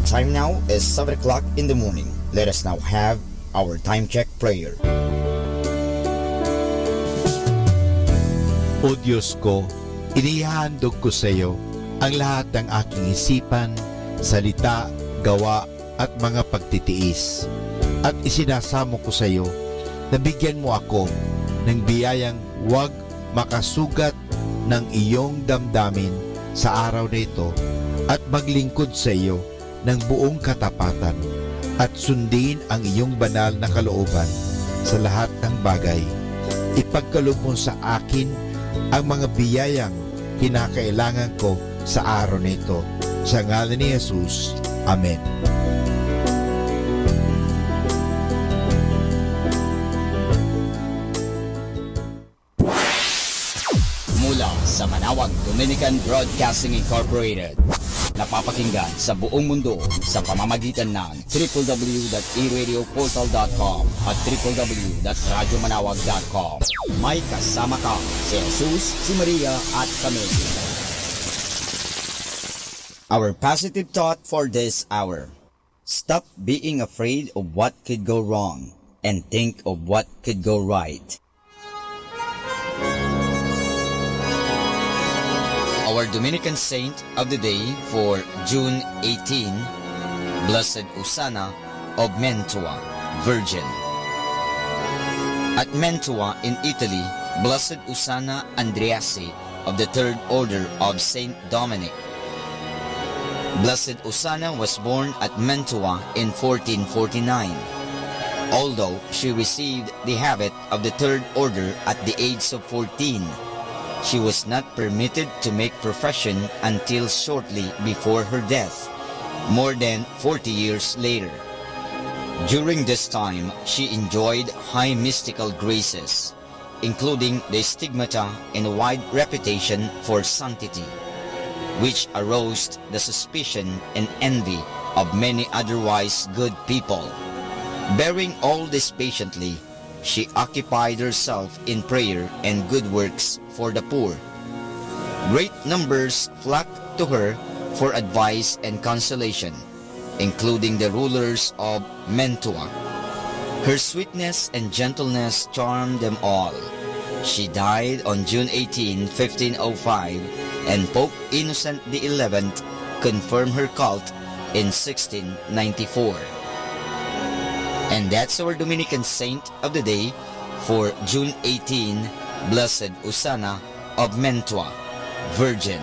time now is 7 o'clock in the morning. Let us now have our time check prayer. O Diyos ko, inihandog ko sa iyo ang lahat ng aking isipan, salita, gawa at mga pagtitiis. At isinasamo ko sa iyo na bigyan mo ako ng biyayang huwag makasugat ng iyong damdamin sa araw na ito at maglingkod sa iyo ng buong katapatan at sundin ang iyong banal na kalooban sa lahat ng bagay. Ipagkaloob mo sa akin ang mga biyayang kinakailangan ko sa araw na ito. Sa ngalan ni Jesus. Amen. Mula sa Manawag Dominican Broadcasting Incorporated, napapakinggan sa buong mundo sa pamamagitan ng www.eradioportal.com at www.radyomanawag.com. May kasama ka si Jesus, si Maria at kami. Our positive thought for this hour: stop being afraid of what could go wrong and think of what could go right. Our Dominican Saint of the Day for June 18, Blessed Usana of Mantua, Virgin. At Mantua in Italy, Blessed Usana Andreassi of the Third Order of Saint Dominic. Blessed Usana was born at Mantua in 1449. Although she received the habit of the Third Order at the age of 14, she was not permitted to make profession until shortly before her death, more than 40 years later. During this time, she enjoyed high mystical graces, including the stigmata and a wide reputation for sanctity, which aroused the suspicion and envy of many otherwise good people. Bearing all this patiently, she occupied herself in prayer and good works for the poor. Great numbers flocked to her for advice and consolation, including the rulers of Mantua. Her sweetness and gentleness charmed them all. She died on June 18, 1505, and Pope Innocent XI confirmed her cult in 1694. And that's our Dominican Saint of the Day for June 18, Blessed Usana of Mantua, Virgin.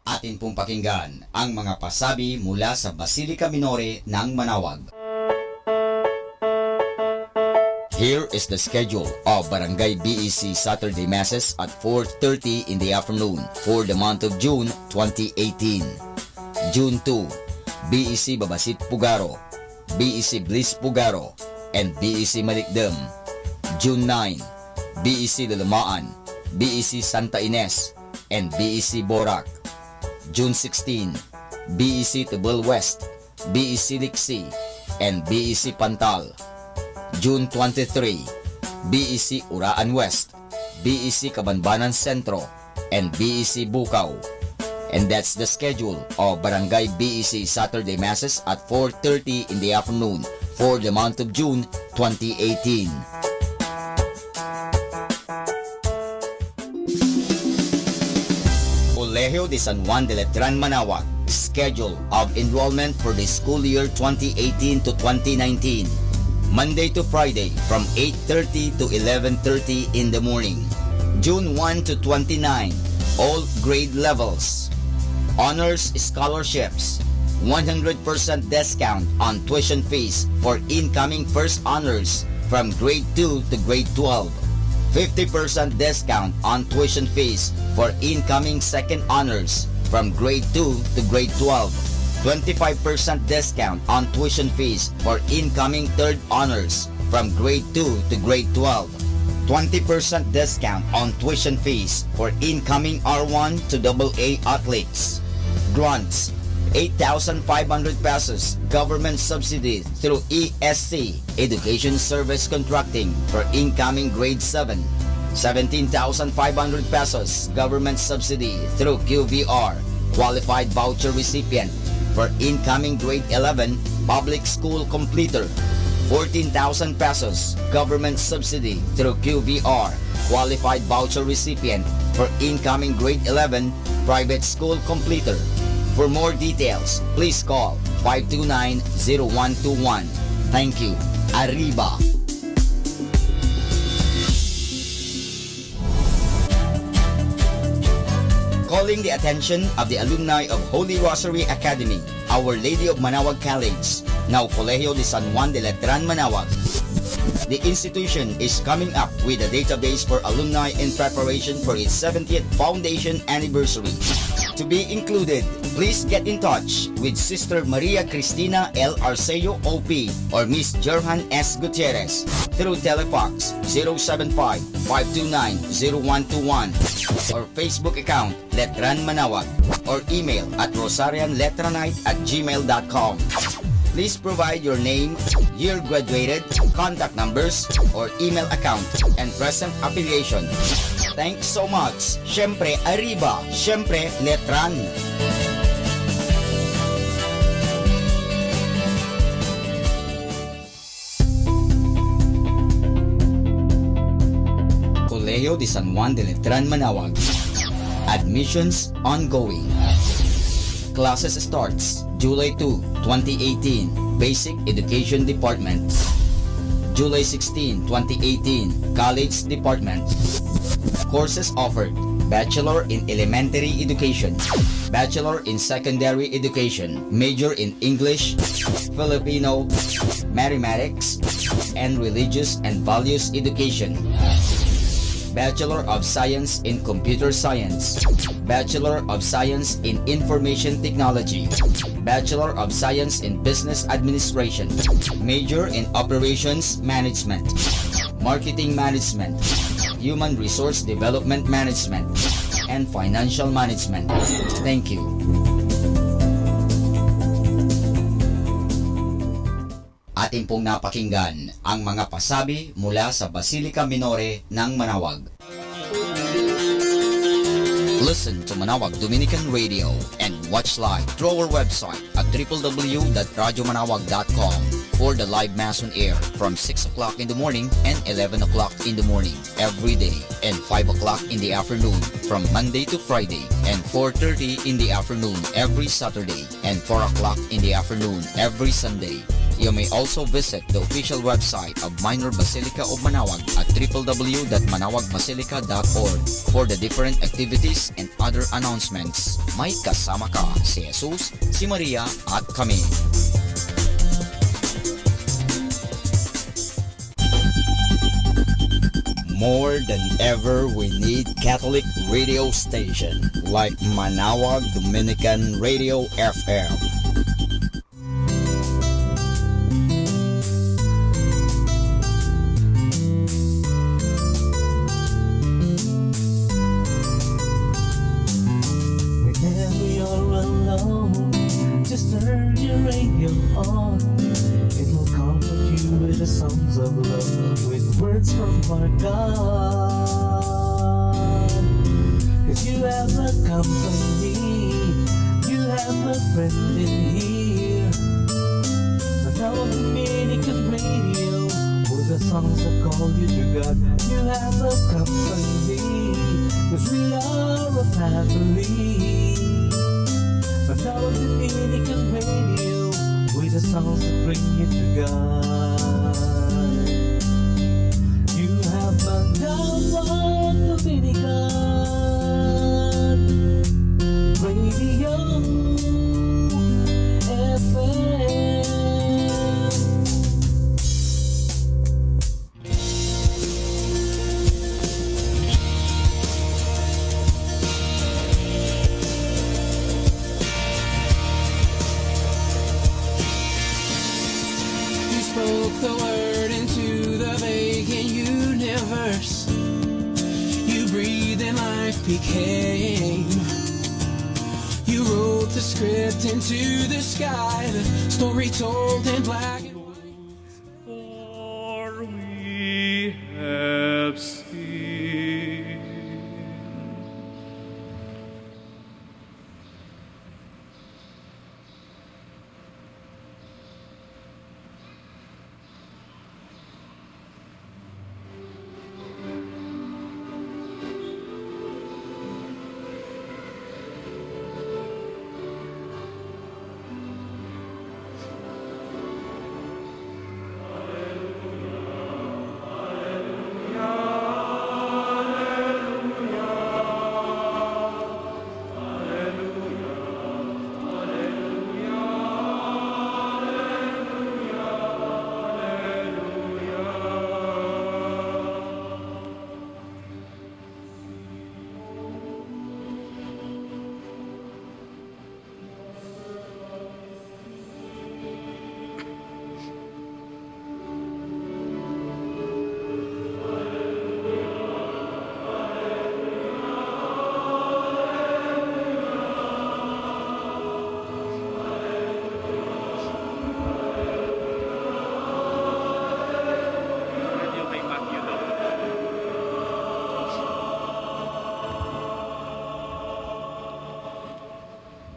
Atin pong pakinggan ang mga pasabi mula sa Basilica Minore ng Manawag. Here is the schedule of Barangay BEC Saturday Masses at 4:30 in the afternoon for the month of June 2018. June 2, BEC Babasit Pugaro, BEC Bliss Pugaro, and BEC Malikdem. June 9, BEC Lalamaan, BEC Santa Ines, and BEC Borac. June 16, BEC Tubal West, BEC Liksi, and BEC Pantal. June 23, BEC Uraan West, BEC Kabanbanan Sentro, and BEC Bukaw. And that's the schedule of Barangay BEC Saturday Masses at 4:30 in the afternoon for the month of June 2018. Colegio de San Juan de Letran Manawag, schedule of enrollment for the school year 2018 to 2019. Monday to Friday from 8:30 to 11:30 in the morning. June 1 to 29, all grade levels. Honors scholarships, 100% discount on tuition fees for incoming first honors from grade 2 to grade 12. 50% discount on tuition fees for incoming second honors from grade 2 to grade 12. 25% discount on tuition fees for incoming third honors from grade 2 to grade 12. 20% discount on tuition fees for incoming R1 to AA athletes. Grants, 8,500 pesos government subsidy through ESC, Education Service Contracting, for incoming grade 7. 17,500 pesos government subsidy through QVR, qualified voucher recipient. For incoming grade 11 public school completer, 14,000 pesos government subsidy through QVR, qualified voucher recipient. For incoming grade 11 private school completer. For more details, please call 529-0121. Thank you. Arriba! Calling the attention of the alumni of Holy Rosary Academy, Our Lady of Manaoag College, now Colegio de San Juan de Letran, Manaoag. The institution is coming up with a database for alumni in preparation for its 70th foundation anniversary. To be included, please get in touch with Sister Maria Cristina L. Arceo OP or Miss Jerhan S. Gutierrez through Telefax 075-529-0121 or Facebook account Letran Manaoag or email at rosarianletranite@gmail.com. Please provide your name, year graduated, contact numbers, or email account, and present affiliation. Thanks so much. Syempre, Arriba. Syempre, Letran. Colegio de San Juan de Letran, Manaoag. Admissions ongoing. Classes starts July 2, 2018, Basic Education Department. July 16, 2018, College Department. Courses offered: Bachelor in Elementary Education, Bachelor in Secondary Education, Major in English, Filipino, Mathematics, and Religious and Values Education. Bachelor of Science in Computer Science, Bachelor of Science in Information Technology, Bachelor of Science in Business Administration, Major in Operations Management, Marketing Management, Human Resource Development Management, and Financial Management. Thank you. Atin pong napakinggan ang mga pasabi mula sa Basilica Minore ng Manaoag. Listen to Manaoag Dominican Radio and watch live through our website at www.radyomanawag.com for the live Mass on air from 6 o'clock in the morning and 11 o'clock in the morning every day, and 5 o'clock in the afternoon from Monday to Friday, and 4:30 in the afternoon every Saturday, and 4 o'clock in the afternoon every Sunday. You may also visit the official website of Minor Basilica of Manaoag at www.manawagmasilica.org for the different activities and other announcements. May kasama ka si Jesus, si Maria at kami. More than ever, we need Catholic radio station like Manaoag Dominican Radio FM.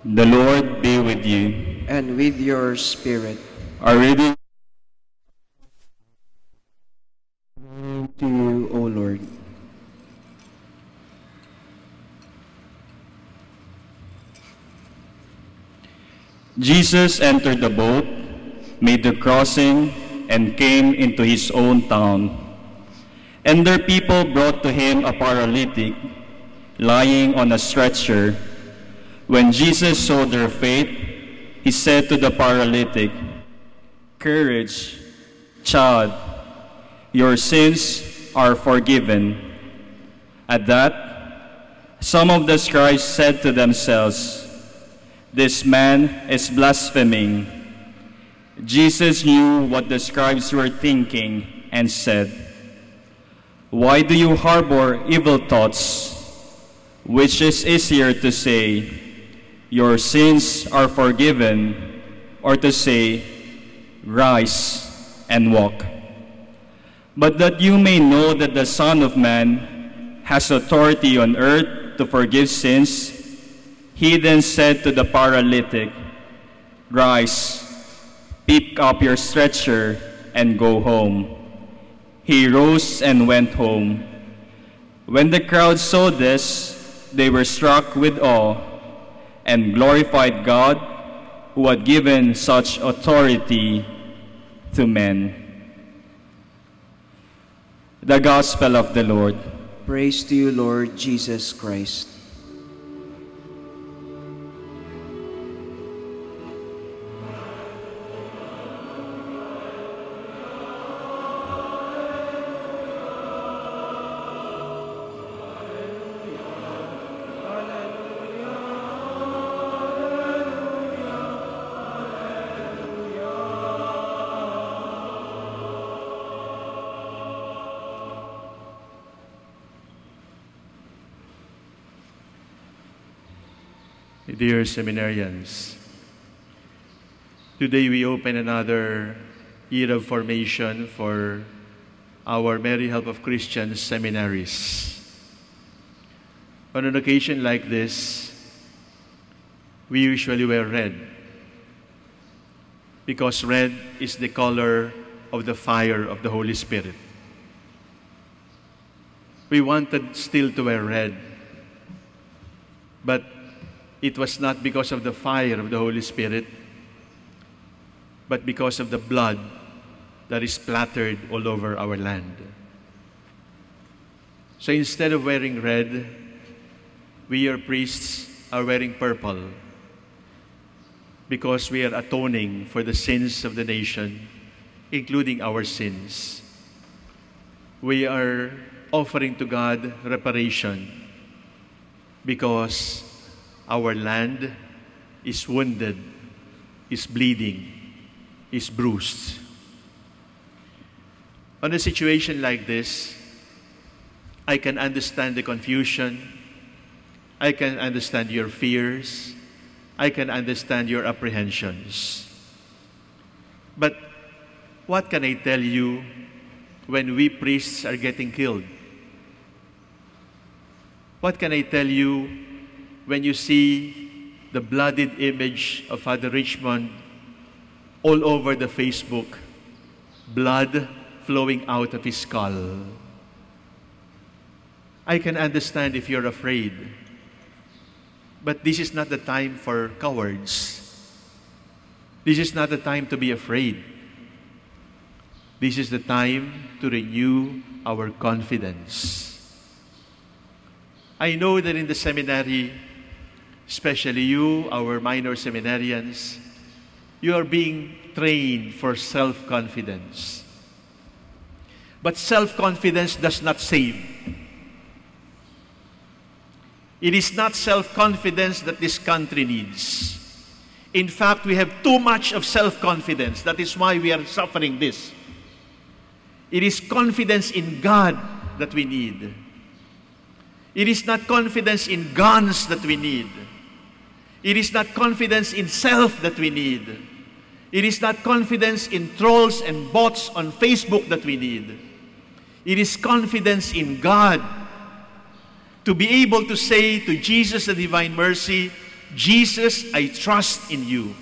The Lord be with you. And with your spirit. Our reading to you, O Lord. Jesus entered the boat, made the crossing, and came into his own town. And their people brought to him a paralytic, lying on a stretcher. When Jesus saw their faith, he said to the paralytic, "Courage, child, your sins are forgiven." At that, some of the scribes said to themselves, "This man is blaspheming." Jesus knew what the scribes were thinking and said, "Why do you harbor evil thoughts? Which is easier to say, 'Your sins are forgiven,' or to say, 'Rise and walk'? But that you may know that the Son of Man has authority on earth to forgive sins," he then said to the paralytic, "Rise, pick up your stretcher, and go home." He rose and went home. When the crowd saw this, they were struck with awe and glorified God, who had given such authority to men. The Gospel of the Lord. Praise to you, Lord Jesus Christ. Dear seminarians, today we open another year of formation for our Mary Help of Christians seminaries. On an occasion like this, we usually wear red because red is the color of the fire of the Holy Spirit. We wanted still to wear red, but it was not because of the fire of the Holy Spirit, but because of the blood that is splattered all over our land. So instead of wearing red, we, your priests, are wearing purple because we are atoning for the sins of the nation, including our sins. We are offering to God reparation because our land is wounded, is bleeding, is bruised. On a situation like this, I can understand the confusion, I can understand your fears, I can understand your apprehensions. But what can I tell you when we priests are getting killed? What can I tell you when you see the bloodied image of Father Richmond all over the Facebook, blood flowing out of his skull? I can understand if you're afraid, but this is not the time for cowards. This is not the time to be afraid. This is the time to renew our confidence. I know that in the seminary, especially you, our minor seminarians, you are being trained for self-confidence. But self-confidence does not save. It is not self-confidence that this country needs. In fact, we have too much of self-confidence. That is why we are suffering this. It is confidence in God that we need. It is not confidence in guns that we need. It is not confidence in self that we need. It is not confidence in trolls and bots on Facebook that we need. It is confidence in God to be able to say to Jesus, the Divine Mercy, Jesus, I trust in you.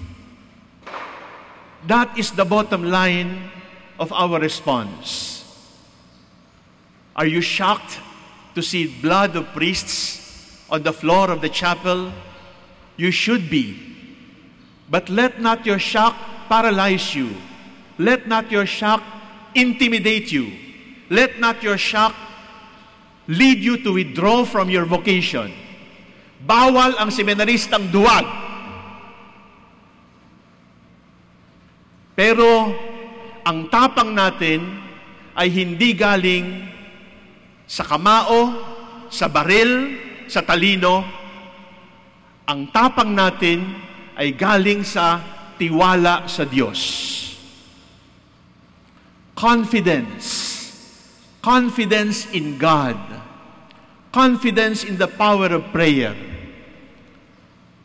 That is the bottom line of our response. Are you shocked to see blood of priests on the floor of the chapel? You should be. But let not your shock paralyze you. Let not your shock intimidate you. Let not your shock lead you to withdraw from your vocation. Bawal ang seminaristang duwag. Pero ang tapang natin ay hindi galing sa kamao, sa baril, sa talino. Ang tapang natin ay galing sa tiwala sa Diyos. Confidence. Confidence in God. Confidence in the power of prayer.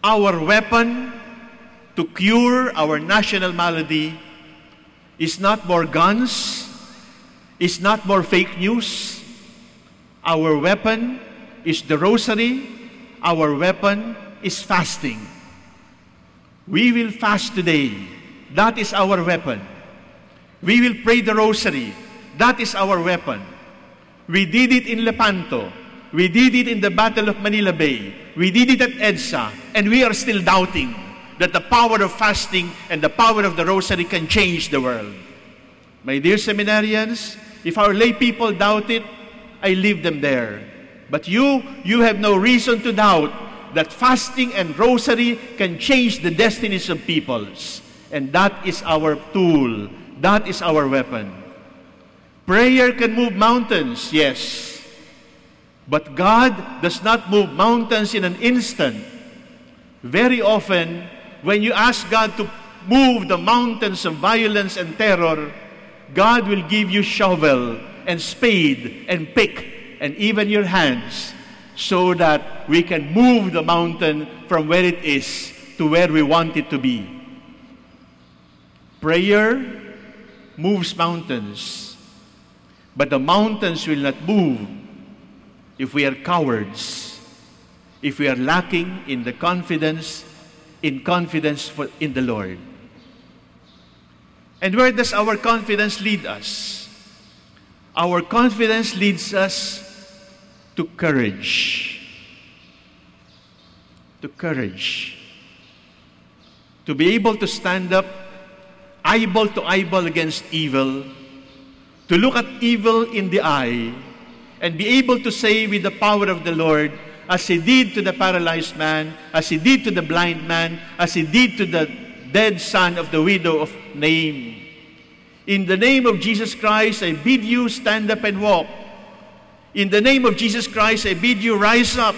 Our weapon to cure our national malady is not more guns, is not more fake news. Our weapon is the rosary. Our weapon is fasting. We will fast today. That is our weapon. We will pray the rosary. That is our weapon. We did it in Lepanto. We did it in the Battle of Manila Bay. We did it at EDSA. And we are still doubting that the power of fasting and the power of the rosary can change the world. My dear seminarians, if our lay people doubt it, I leave them there. But you have no reason to doubt that fasting and rosary can change the destinies of peoples. And that is our tool. That is our weapon. Prayer can move mountains, yes. But God does not move mountains in an instant. Very often, when you ask God to move the mountains of violence and terror, God will give you shovel and spade and pick and even your hands so that we can move the mountain from where it is to where we want it to be. Prayer moves mountains, but the mountains will not move if we are cowards, if we are lacking in the confidence in the Lord. And where does our confidence lead us? Our confidence leads us to courage. To courage. To be able to stand up eyeball to eyeball against evil, to look at evil in the eye, and be able to say with the power of the Lord, as He did to the paralyzed man, as He did to the blind man, as He did to the dead son of the widow of Nain. In the name of Jesus Christ, I bid you stand up and walk. In the name of Jesus Christ, I bid you rise up.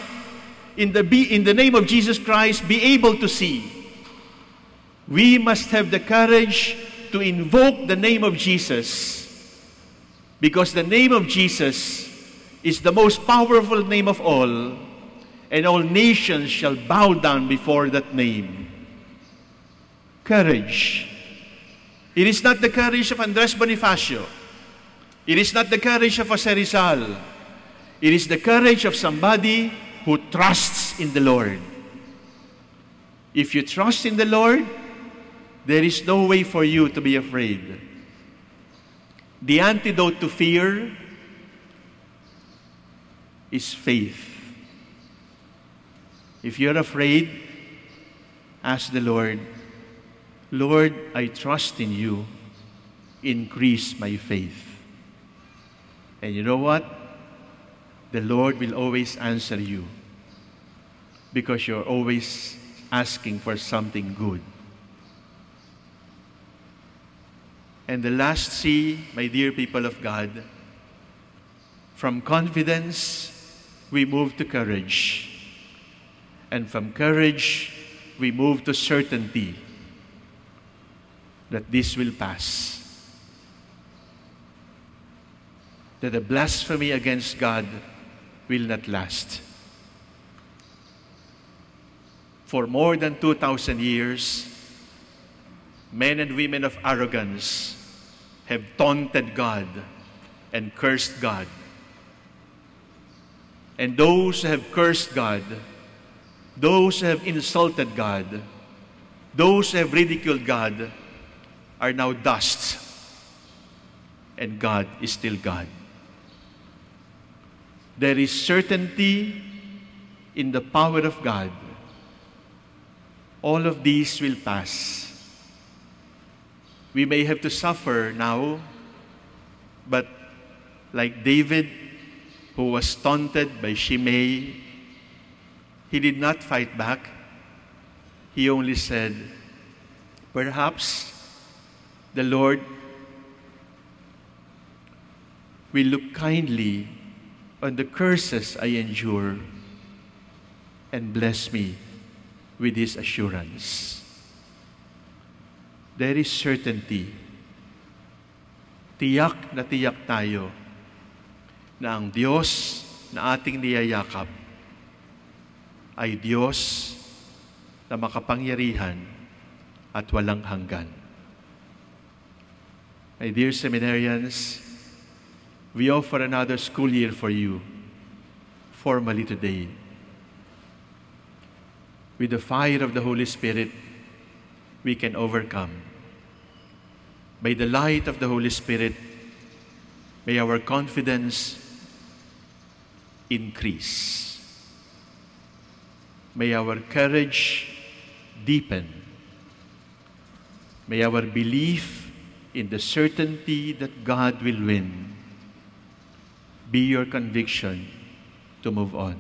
In the name of Jesus Christ, be able to see. We must have the courage to invoke the name of Jesus, because the name of Jesus is the most powerful name of all, and all nations shall bow down before that name. Courage. It is not the courage of Andres Bonifacio. It is not the courage of Jose Rizal. It is the courage of somebody who trusts in the Lord. If you trust in the Lord, there is no way for you to be afraid. The antidote to fear is faith. If you're afraid, ask the Lord, Lord, I trust in you. Increase my faith. And you know what? The Lord will always answer you, because you're always asking for something good. And the last C, my dear people of God, from confidence, we move to courage. And from courage, we move to certainty that this will pass. That the blasphemy against God will not last. For more than 2,000 years, men and women of arrogance have taunted God and cursed God. And those who have cursed God those who have insulted God, those who have ridiculed God, are now dust, and God is still God. There is certainty in the power of God. All of these will pass. We may have to suffer now, but like David, who was taunted by Shimei, he did not fight back. He only said, perhaps the Lord will look kindly on the curses I endure and bless me with His assurance. There is certainty. Tiyak na tiyak tayo na ang Diyos na ating niyayakap ay Diyos na makapangyarihan at walang hanggan. My dear seminarians, we offer another school year for you, formally today. With the fire of the Holy Spirit, we can overcome. By the light of the Holy Spirit, may our confidence increase. May our courage deepen. May our belief in the certainty that God will win be your conviction to move on.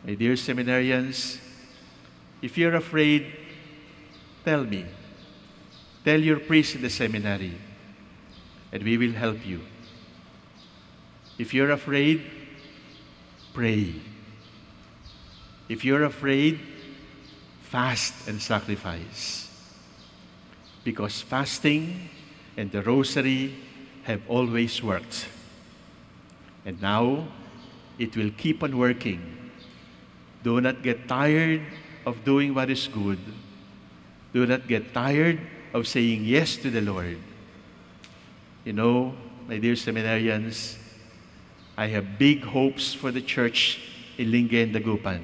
My dear seminarians, if you're afraid, tell me. Tell your priest in the seminary, and we will help you. If you're afraid, pray. If you're afraid, fast and sacrifice. Because fasting and the rosary have always worked. And now, it will keep on working. Do not get tired of doing what is good. Do not get tired of saying yes to the Lord. You know, my dear seminarians, I have big hopes for the church in Lingayen, Dagupan.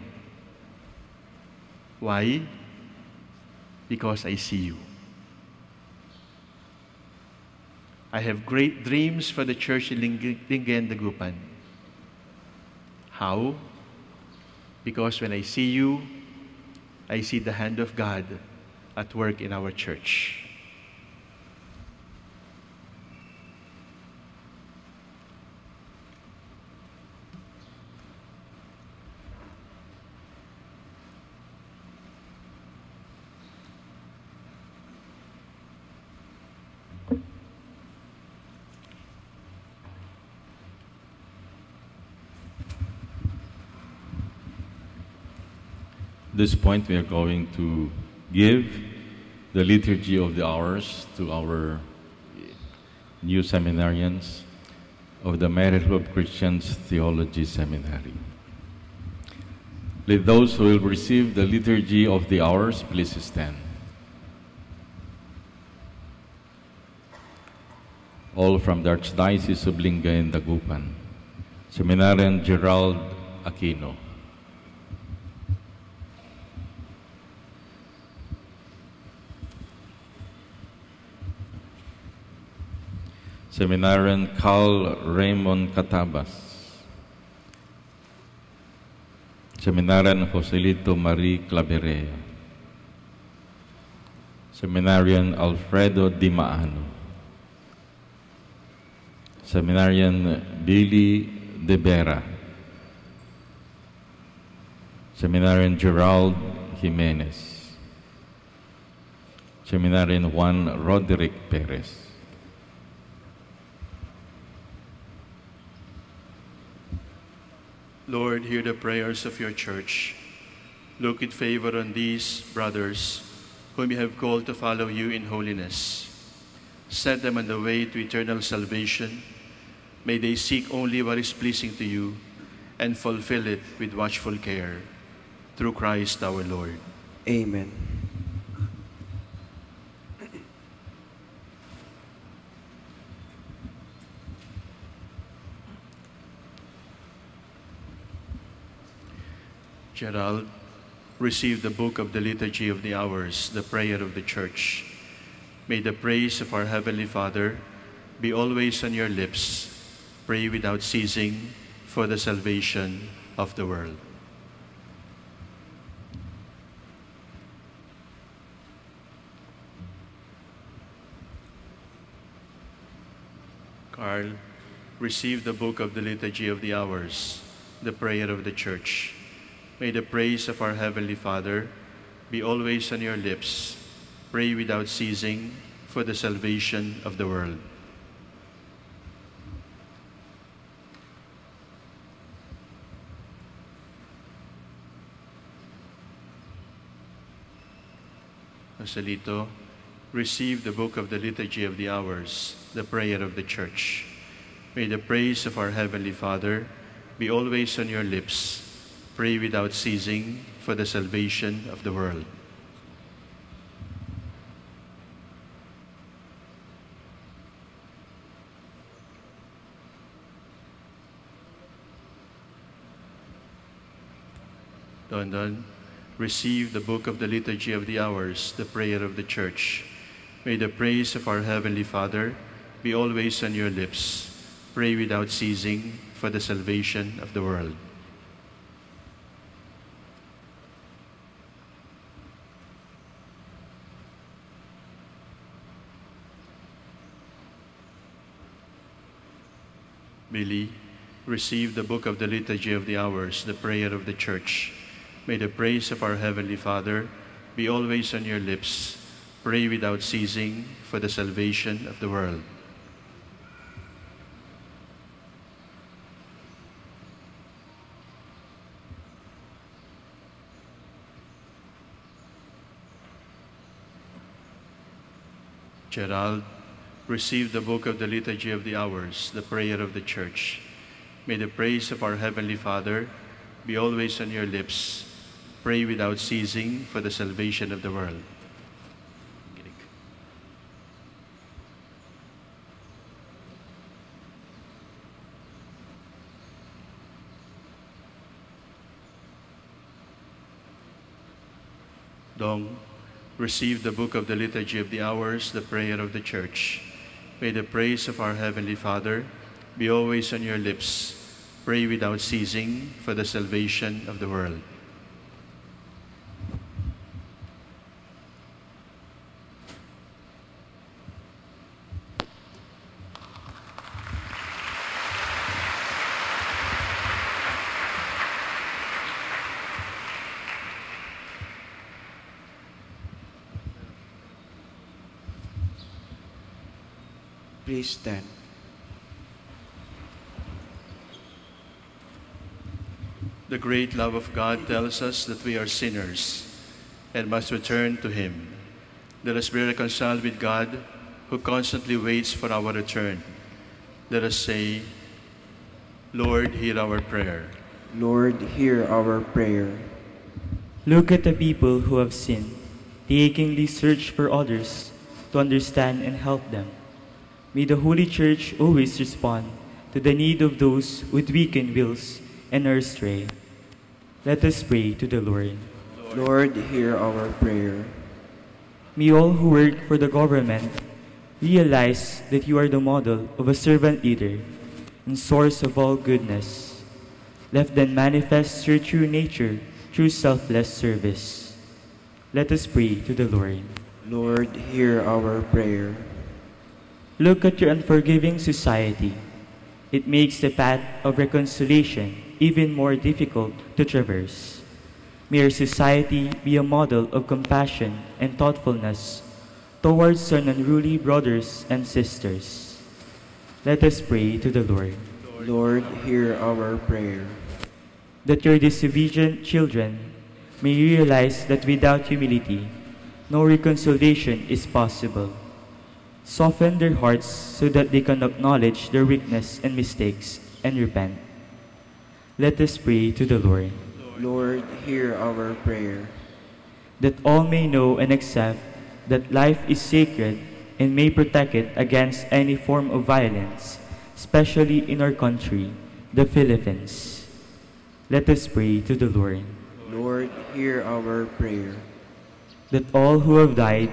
Why? Because I see you. I have great dreams for the church in Lingayen, Dagupan. How? Because when I see you, I see the hand of God at work in our church. At this point, we are going to give the Liturgy of the Hours to our new seminarians of the Mary of Christians Theology Seminary. Let those who will receive the Liturgy of the Hours please stand. All from the Archdiocese of Lingayen, Dagupan. Seminarian Gerald Aquino. Seminarian Carl Raymond Catabas. Seminarian Joselito Marie Claverea. Seminarian Alfredo Di Maano. Seminarian Billy De Vera. Seminarian Gerald Jimenez. Seminarian Juan Roderick Perez. Lord, hear the prayers of your church. Look with favor on these brothers whom you have called to follow you in holiness. Set them on the way to eternal salvation. May they seek only what is pleasing to you and fulfill it with watchful care. Through Christ our Lord. Amen. Gerald, receive the book of the Liturgy of the Hours, the prayer of the Church. May the praise of our Heavenly Father be always on your lips. Pray without ceasing for the salvation of the world. Carl, receive the book of the Liturgy of the Hours, the prayer of the Church. May the praise of our Heavenly Father be always on your lips. Pray without ceasing for the salvation of the world. Joselito, receive the book of the Liturgy of the Hours, the prayer of the Church. May the praise of our Heavenly Father be always on your lips. Pray without ceasing for the salvation of the world. Don, receive the book of the Liturgy of the Hours, the prayer of the Church. May the praise of our Heavenly Father be always on your lips. Pray without ceasing for the salvation of the world. Billy, receive the book of the Liturgy of the Hours, the prayer of the Church. May the praise of our Heavenly Father be always on your lips. Pray without ceasing for the salvation of the world. Gerald, receive the book of the Liturgy of the Hours, the prayer of the Church. May the praise of our Heavenly Father be always on your lips. Pray without ceasing for the salvation of the world. Dong, receive the book of the Liturgy of the Hours, the prayer of the Church. May the praise of our Heavenly Father be always on your lips. Pray without ceasing for the salvation of the world. Please stand. The great love of God tells us that we are sinners and must return to Him. Let us be reconciled with God, who constantly waits for our return. Let us say, Lord, hear our prayer. Lord, hear our prayer. Look at the people who have sinned. They achingly search for others to understand and help them. May the Holy Church always respond to the need of those with weakened wills and are astray. Let us pray to the Lord. Lord, hear our prayer. May all who work for the government realize that you are the model of a servant leader and source of all goodness. Let them manifest your true nature through selfless service. Let us pray to the Lord. Lord, hear our prayer. Look at your unforgiving society. It makes the path of reconciliation even more difficult to traverse. May our society be a model of compassion and thoughtfulness towards our unruly brothers and sisters. Let us pray to the Lord. Lord, hear our prayer. That your disobedient children may realize that without humility, no reconciliation is possible. Soften their hearts so that they can acknowledge their weakness and mistakes and repent. Let us pray to the Lord. Lord, hear our prayer. That all may know and accept that life is sacred and may protect it against any form of violence, especially in our country, the Philippines. Let us pray to the Lord. Lord, hear our prayer. That all who have died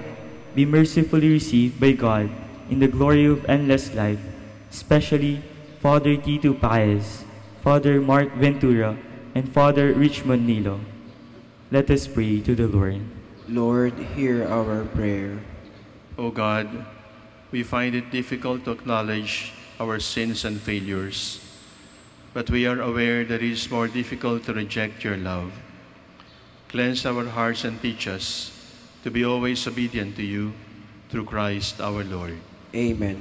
be mercifully received by God in the glory of endless life, especially Father Tito Paez, Father Mark Ventura, and Father Richmond Nilo. Let us pray to the Lord. Lord, hear our prayer. O God, we find it difficult to acknowledge our sins and failures, but we are aware that it is more difficult to reject your love. Cleanse our hearts and teach us to be always obedient to you through Christ our Lord. Amen.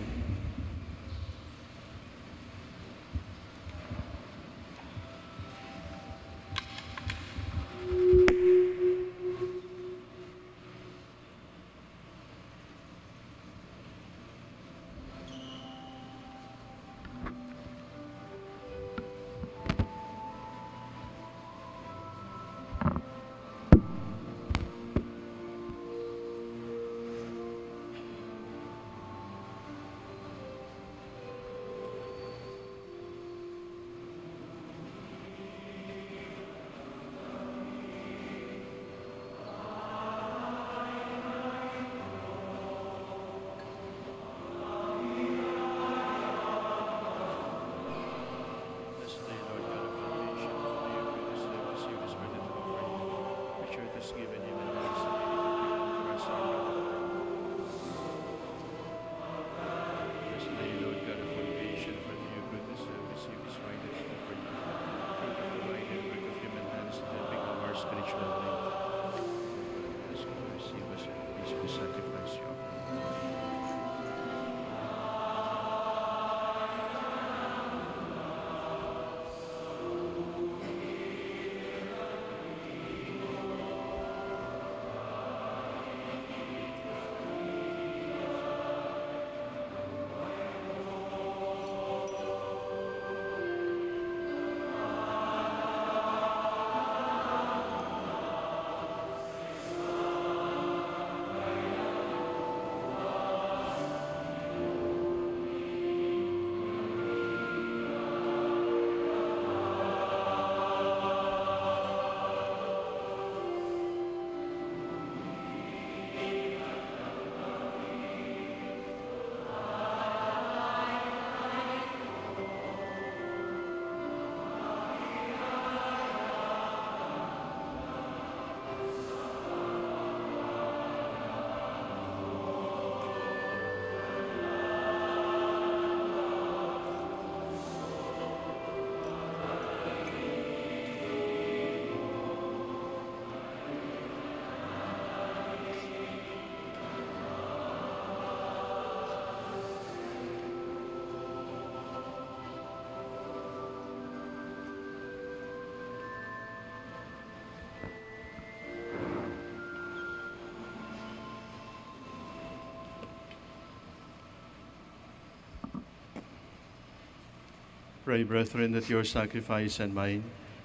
Pray, brethren, that your sacrifice and mine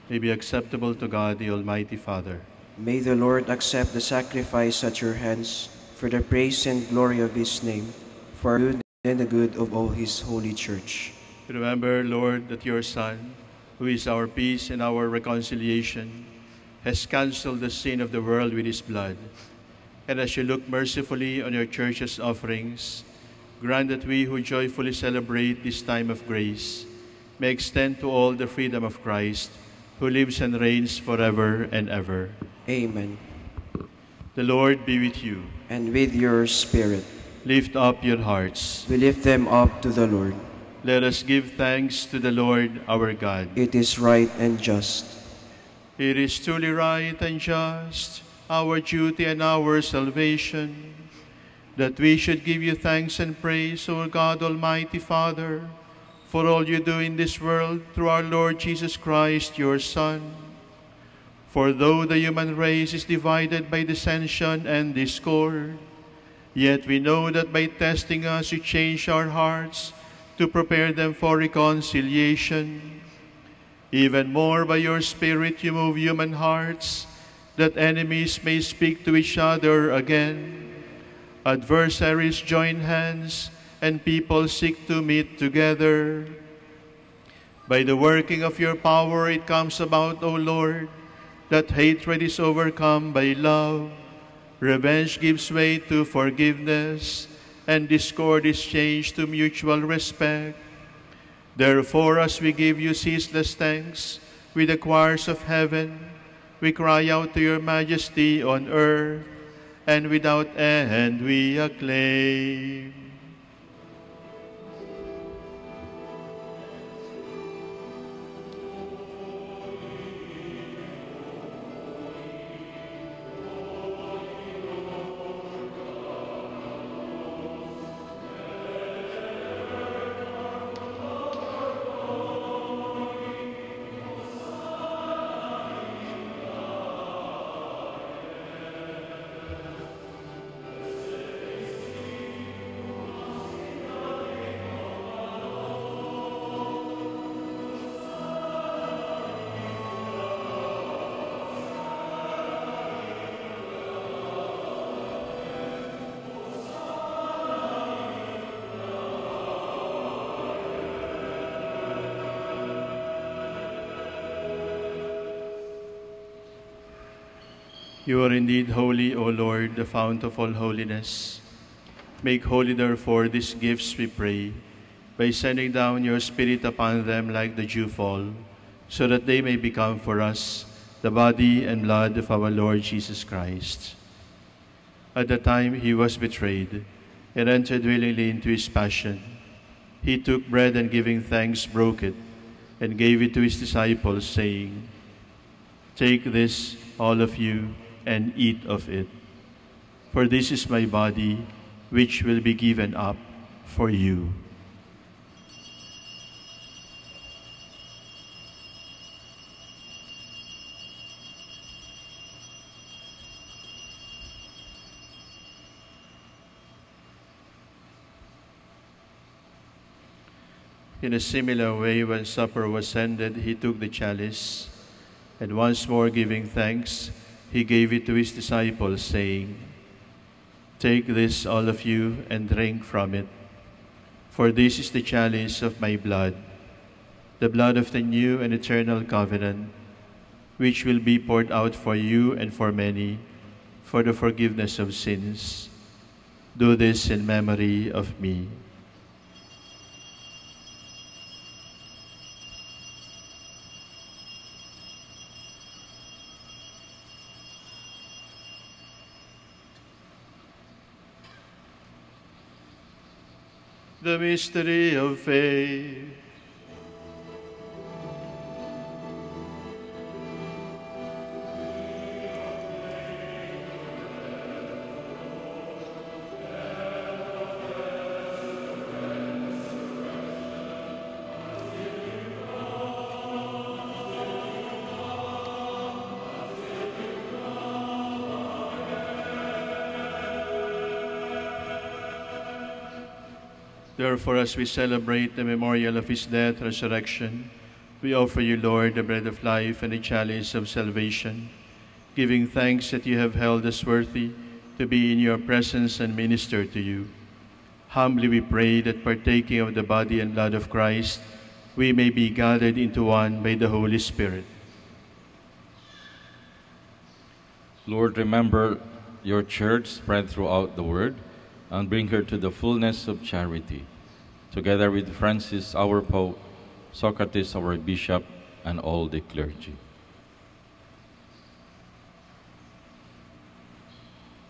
may be acceptable to God, the Almighty Father. May the Lord accept the sacrifice at your hands for the praise and glory of his name, for our good and the good of all his holy church. Remember, Lord, that your Son, who is our peace and our reconciliation, has canceled the sin of the world with his blood. And as you look mercifully on your church's offerings, grant that we who joyfully celebrate this time of grace may extend to all the freedom of Christ, who lives and reigns forever and ever. Amen. The Lord be with you. And with your spirit. Lift up your hearts. We lift them up to the Lord. Let us give thanks to the Lord our God. It is right and just. It is truly right and just, our duty and our salvation, that we should give you thanks and praise, O God, Almighty Father, for all you do in this world through our Lord Jesus Christ, your Son. For though the human race is divided by dissension and discord, yet we know that by testing us you change our hearts to prepare them for reconciliation. Even more by your Spirit you move human hearts, that enemies may speak to each other again. Adversaries join hands, and people seek to meet together. By the working of your power it comes about, O Lord, that hatred is overcome by love, revenge gives way to forgiveness, and discord is changed to mutual respect. Therefore, as we give you ceaseless thanks with the choirs of heaven, we cry out to your majesty on earth, and without end we acclaim. You are indeed holy, O Lord, the fount of all holiness. Make holy, therefore, these gifts, we pray, by sending down your Spirit upon them like the dewfall, so that they may become for us the body and blood of our Lord Jesus Christ. At the time he was betrayed and entered willingly into his passion, he took bread and giving thanks, broke it, and gave it to his disciples, saying, "Take this, all of you, and eat of it. For this is my body, which will be given up for you." In a similar way, when supper was ended, he took the chalice, and once more giving thanks, he gave it to his disciples, saying, "Take this, all of you, and drink from it. For this is the chalice of my blood, the blood of the new and eternal covenant, which will be poured out for you and for many, for the forgiveness of sins. Do this in memory of me." The mystery of faith. Therefore, as we celebrate the memorial of his death and resurrection, we offer you, Lord, the bread of life and the chalice of salvation, giving thanks that you have held us worthy to be in your presence and minister to you. Humbly we pray that, partaking of the body and blood of Christ, we may be gathered into one by the Holy Spirit. Lord, remember your church spread throughout the world, and bring her to the fullness of charity, together with Francis, our Pope, Socrates, our Bishop, and all the clergy.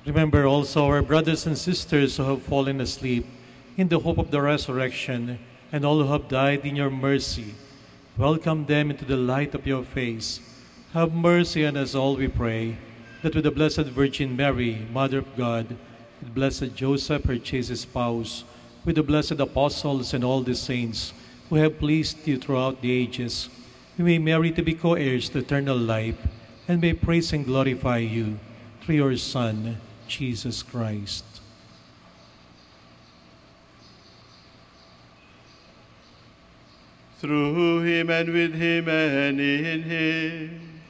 Remember also our brothers and sisters who have fallen asleep in the hope of the resurrection, and all who have died in your mercy. Welcome them into the light of your face. Have mercy on us all, we pray, that with the Blessed Virgin Mary, Mother of God, with blessed Joseph, her chaste spouse, with the blessed apostles and all the saints who have pleased you throughout the ages, we may merit to be co-heirs to eternal life, and may praise and glorify you through your Son, Jesus Christ. Through him and with him and in him,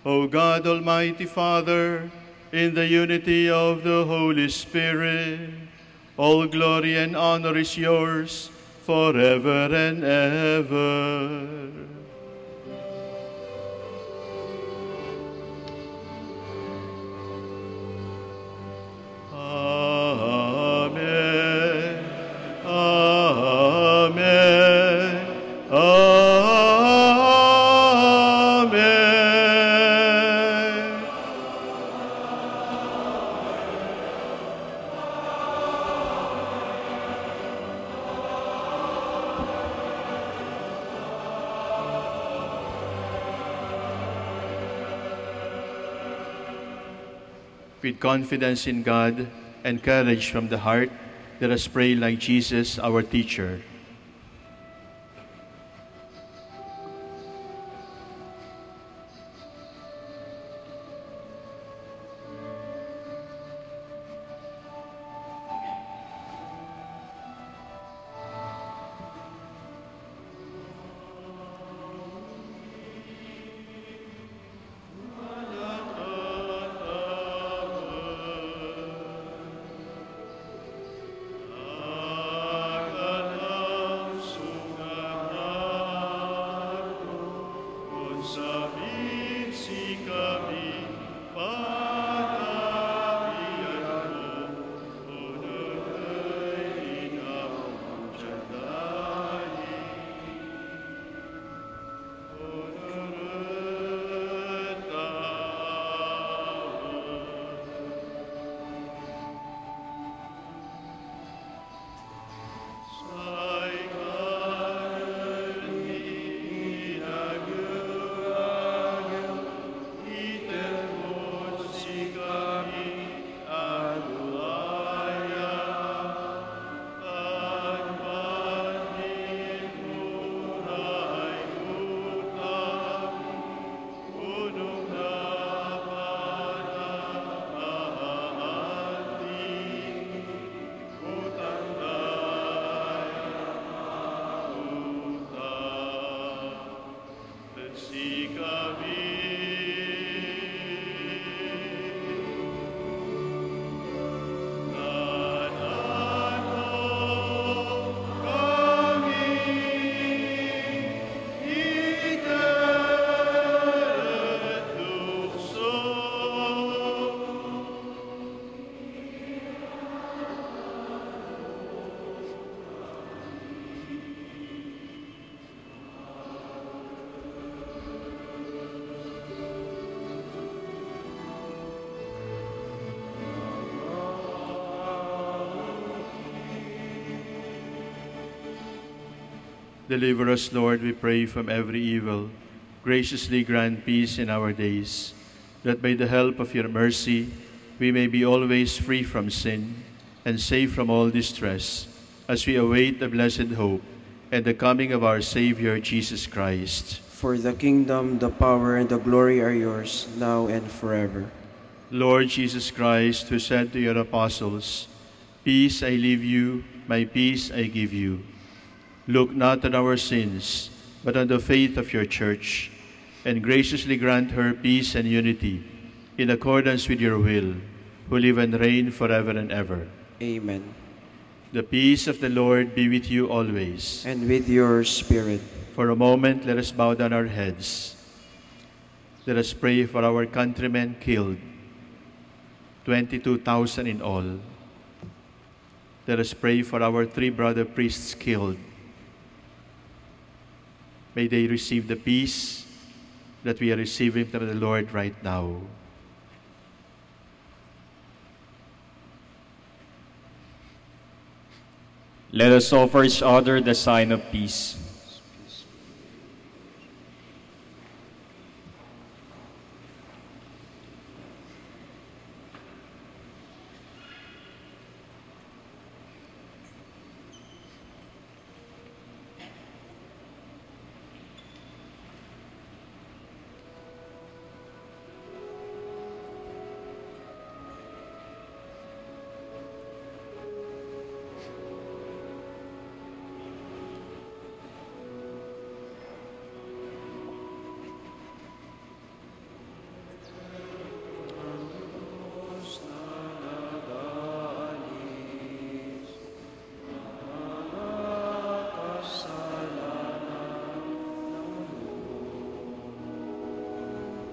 O God, Almighty Father, in the unity of the Holy Spirit, all glory and honor is yours forever and ever. With confidence in God and courage from the heart, let us pray like Jesus, our teacher. Deliver us, Lord, we pray, from every evil. Graciously grant peace in our days, that by the help of your mercy we may be always free from sin and safe from all distress, as we await the blessed hope and the coming of our Savior, Jesus Christ. For the kingdom, the power, and the glory are yours, now and forever. Lord Jesus Christ, who said to your apostles, "Peace I leave you, my peace I give you," look not on our sins, but on the faith of your church, and graciously grant her peace and unity, in accordance with your will, who live and reign forever and ever. Amen. The peace of the Lord be with you always. And with your spirit. For a moment, let us bow down our heads. Let us pray for our countrymen killed, 22,000 in all. Let us pray for our 3 brother priests killed. May they receive the peace that we are receiving from the Lord right now. Let us offer each other the sign of peace.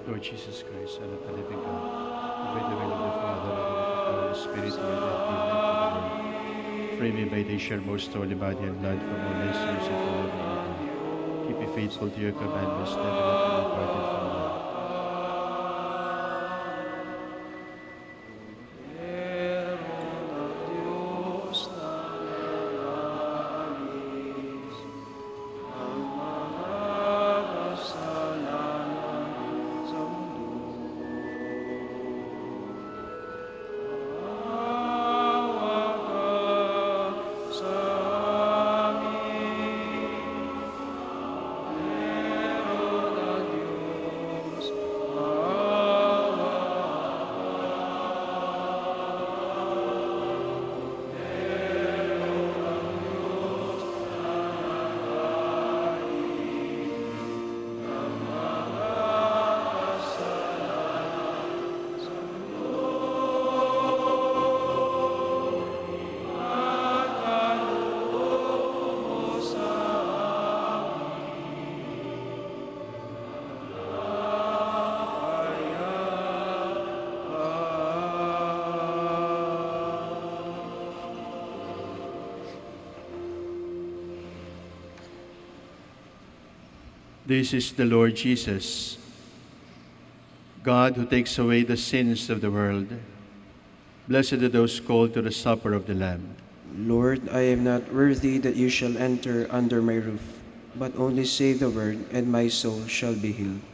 Lord Jesus Christ, Son of the living God, by the will of the Father, and of the Holy Spirit, you have given to free me by the share most holy body and blood from all my sins and from every evil. Keep me faithful to your commandments, never let me depart from you. This is the Lord Jesus, God who takes away the sins of the world. Blessed are those called to the supper of the Lamb. Lord, I am not worthy that you shall enter under my roof, but only say the word, and my soul shall be healed.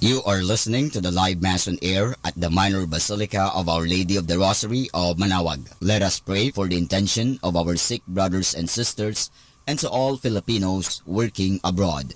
You are listening to the live Mass on air at the Minor Basilica of Our Lady of the Rosary of Manaoag. Let us pray for the intention of our sick brothers and sisters and to all Filipinos working abroad.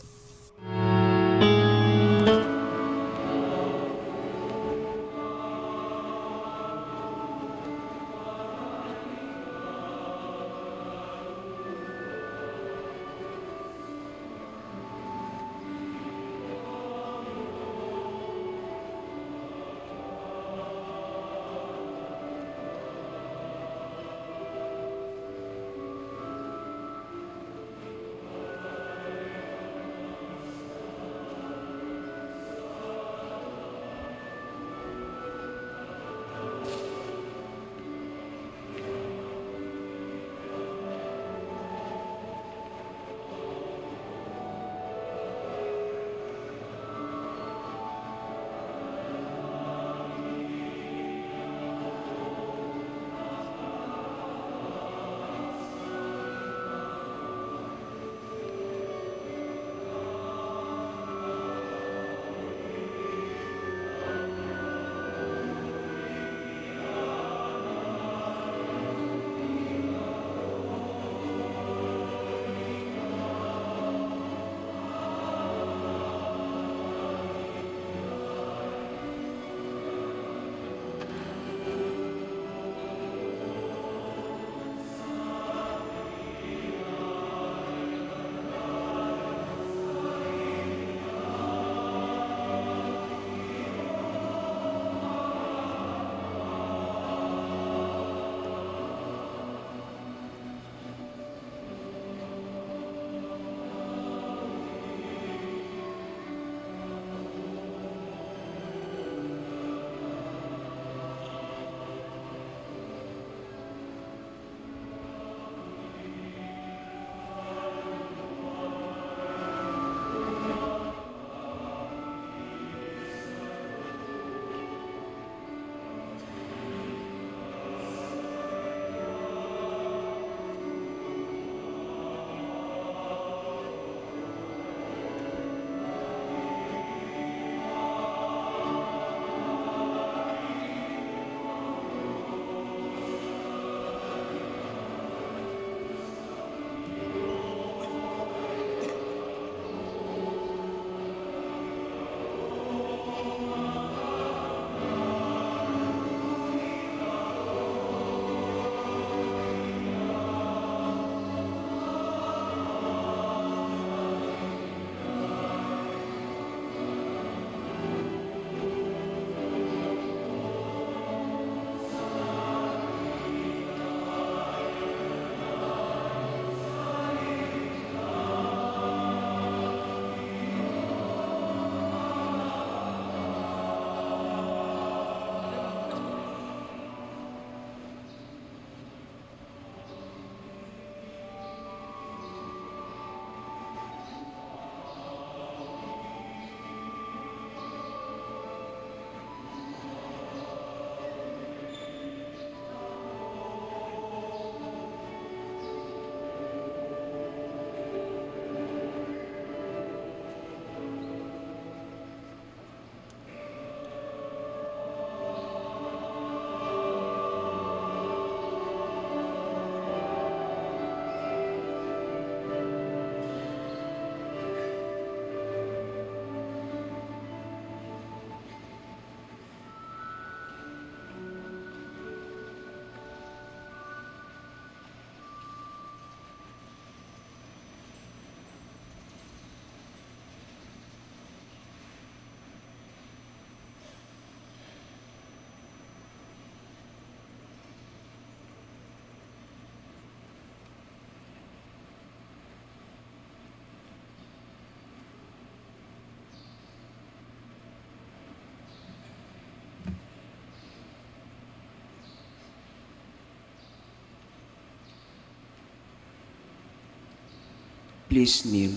Please kneel.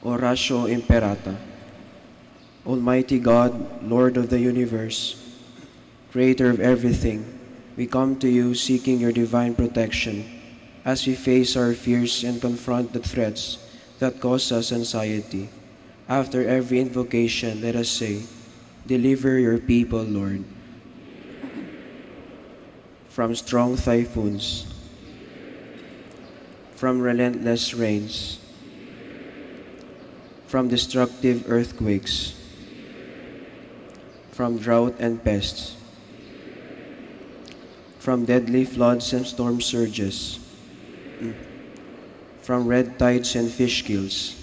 Oratio Imperata. Almighty God, Lord of the universe, Creator of everything, we come to you seeking your divine protection as we face our fears and confront the threats that cause us anxiety. After every invocation, let us say, deliver your people, Lord, from strong typhoons, from relentless rains, from destructive earthquakes, from drought and pests, from deadly floods and storm surges, from red tides and fish kills,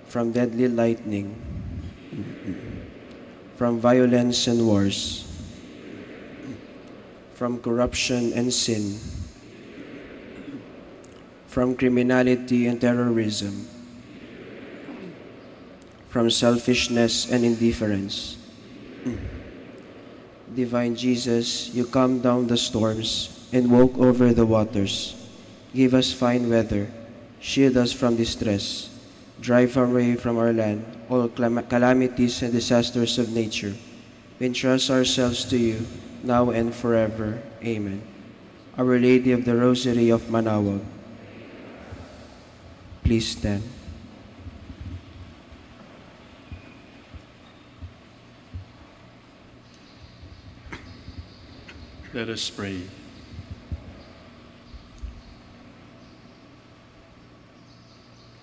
from deadly lightning, from violence and wars, from corruption and sin, from criminality and terrorism, from selfishness and indifference. Divine Jesus, you calmed down the storms and woke over the waters. Give us fine weather, shield us from distress, drive away from our land all calamities and disasters of nature. We entrust ourselves to you, now and forever. Amen. Our Lady of the Rosary of Manaoag, please stand. Let us pray.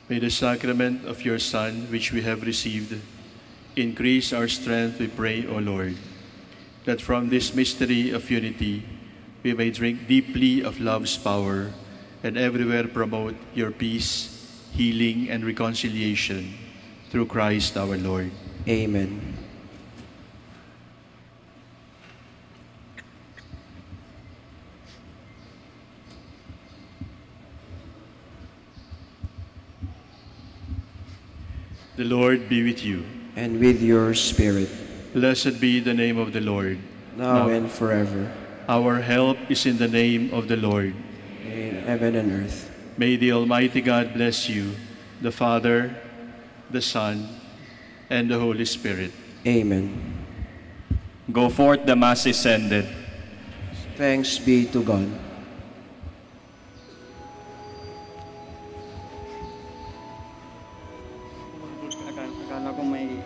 May the sacrament of your Son, which we have received, increase our strength, we pray, O Lord, that from this mystery of unity we may drink deeply of love's power and everywhere promote your peace, healing, and reconciliation through Christ our Lord. Amen. The Lord be with you. And with your spirit. Blessed be the name of the Lord. Now and forever. Our help is in the name of the Lord. In heaven and earth. May the Almighty God bless you, the Father, the Son, and the Holy Spirit. Amen. Go forth, the Mass is ended. Thanks be to God. Akala ko may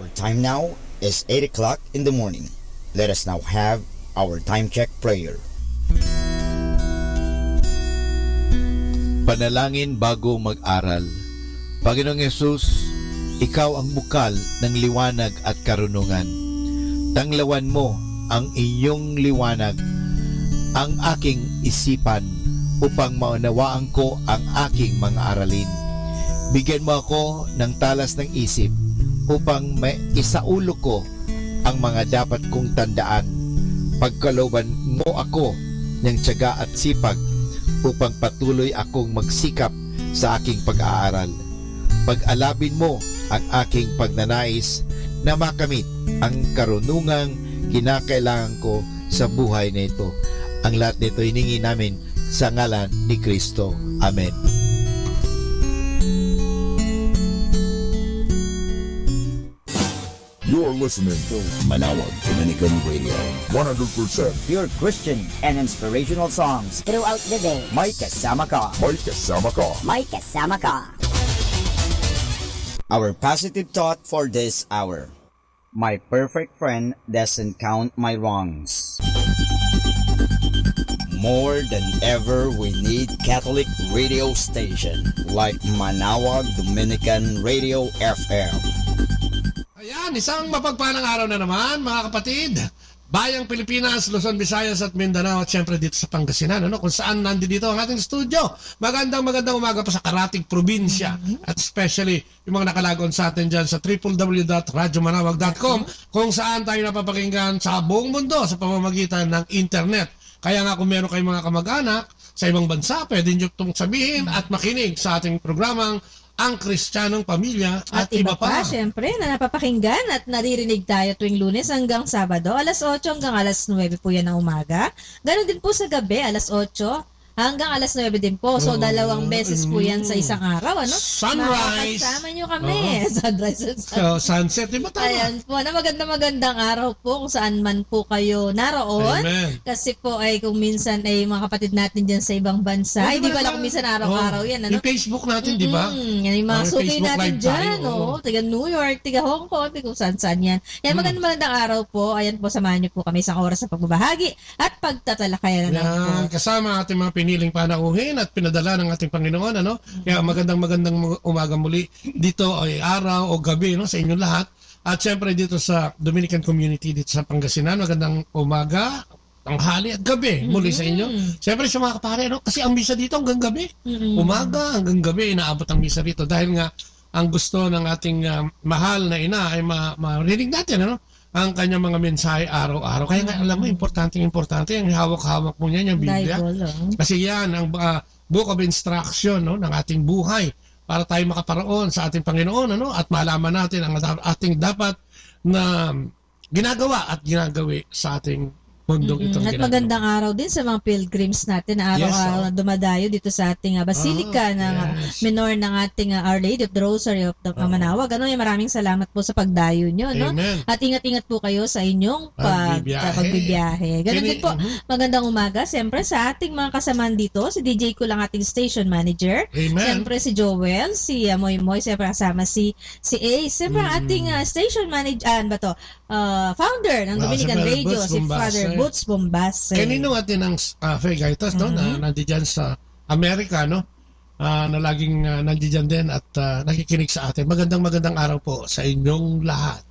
Our time now is 8 o'clock in the morning. Let us now have our time check prayer. Panalangin bago mag-aral. Panginoong Yesus, Ikaw ang bukal ng liwanag at karunungan. Tanglawan mo ang iyong liwanag, ang aking isipan, upang maunawaan ko ang aking mga aralin. Bigyan mo ako ng talas ng isip upang maisaulo ko ang mga dapat kong tandaan. Pagkalooban mo ako ng tiyaga at sipag upang patuloy akong magsikap sa aking pag-aaral. Pag-alabin mo ang aking pagnanais na makamit ang karunungang kinakailangan ko sa buhay na ito. Ang lahat nito hiningi namin sa ngalan ni Kristo. Amen. You're listening to Manawag Dominican Radio. 100% pure Christian and inspirational songs throughout the day. May kasama ka. May kasama ka. May kasama ka. Our positive thought for this hour. My perfect friend doesn't count my wrongs. More than ever, we need Catholic radio station like Manawag Dominican Radio FM. Ayan, isang mapagpalang araw na naman, mga kapatid. Bayang Pilipinas, Luzon, Visayas at Mindanao at syempre dito sa Pangasinan, kung saan nandito ang ating studio. Magandang umaga pa sa karatig probinsya at especially yung mga nakalagon sa atin dyan sa www.radyomanawag.com kung saan tayo napapakinggan sa buong mundo sa pamamagitan ng internet. Kaya nga kung meron kayong mga kamag-anak sa ibang bansa, pwede nyo itong sabihin at makinig sa ating programang Ang Kristiyanong Pamilya at iba pa. Siyempre, na napapakinggan at naririnig tayo tuwing Lunes hanggang Sabado, alas 8 hanggang alas 9 po yan ng umaga. Ganon din po sa gabi, alas 8 hanggang alas 9 din po. So, dalawang beses po yan sa isang araw, Sunrise! Makakasama nyo kami. Sunrise and sunset, di ba tama? Ayan po, na magandang araw po kung saan man po kayo naroon. Amen. Kasi po ay kung minsan ay mga kapatid natin dyan sa ibang bansa, hindi ba lang kung minsan araw-araw yan, Yung Facebook natin, di ba? Yan yung mga suki natin dyan, tiga New York, tiga Hong Kong, tiga kung saan yan. Yan, magandang araw po. Ayan po, samahan niyo po kami isang oras sa pagbabahagi at pagtatalakayan na po. Kasama ating mga piniling panauhin at pinadala ng ating Panginoon, Kaya magandang umaga muli. Dito ay araw o gabi, sa inyong lahat. At syempre dito sa Dominican community dito sa Pangasinan, magandang umaga, tanghali at gabi muli sa inyo. Syempre sa mga kapare, kasi ang misa dito hanggang gabi. Umaga hanggang gabi inaabot ang misa dito dahil nga ang gusto ng ating mahal na ina ay marinig natin, ang kanyang mga mensahe araw-araw. Kaya nga, alam mo, importante yung hawak-hawak mo niyan, yung Biblia. Kasi yan, ang book of instruction ng ating buhay para tayo makaparoon sa ating Panginoon, at malaman natin ang ating dapat na ginagawa at ginagawi sa ating mundong itong At magandang araw din sa mga pilgrims natin na araw-araw na dumadayo dito sa ating basilika ng minor ng ating Our Lady of the Rosary of the Manawag. Maraming salamat po sa pagdayo nyo. At ingat-ingat po kayo sa inyong pagbibiyahe. Ganun din po, magandang umaga. Siyempre sa ating mga kasamaan dito, si DJ ko lang ating station manager. Siyempre si Joel, si Moy, siyempre kasama si Ace. Siyempre ating station manager, founder ng Dominican Radio, si Father Boots Bombas. Kanino natin ang Fegaitas, na nandiyan sa Amerika, na laging nandiyan din at nakikinig sa atin. Magandang araw po sa inyong lahat.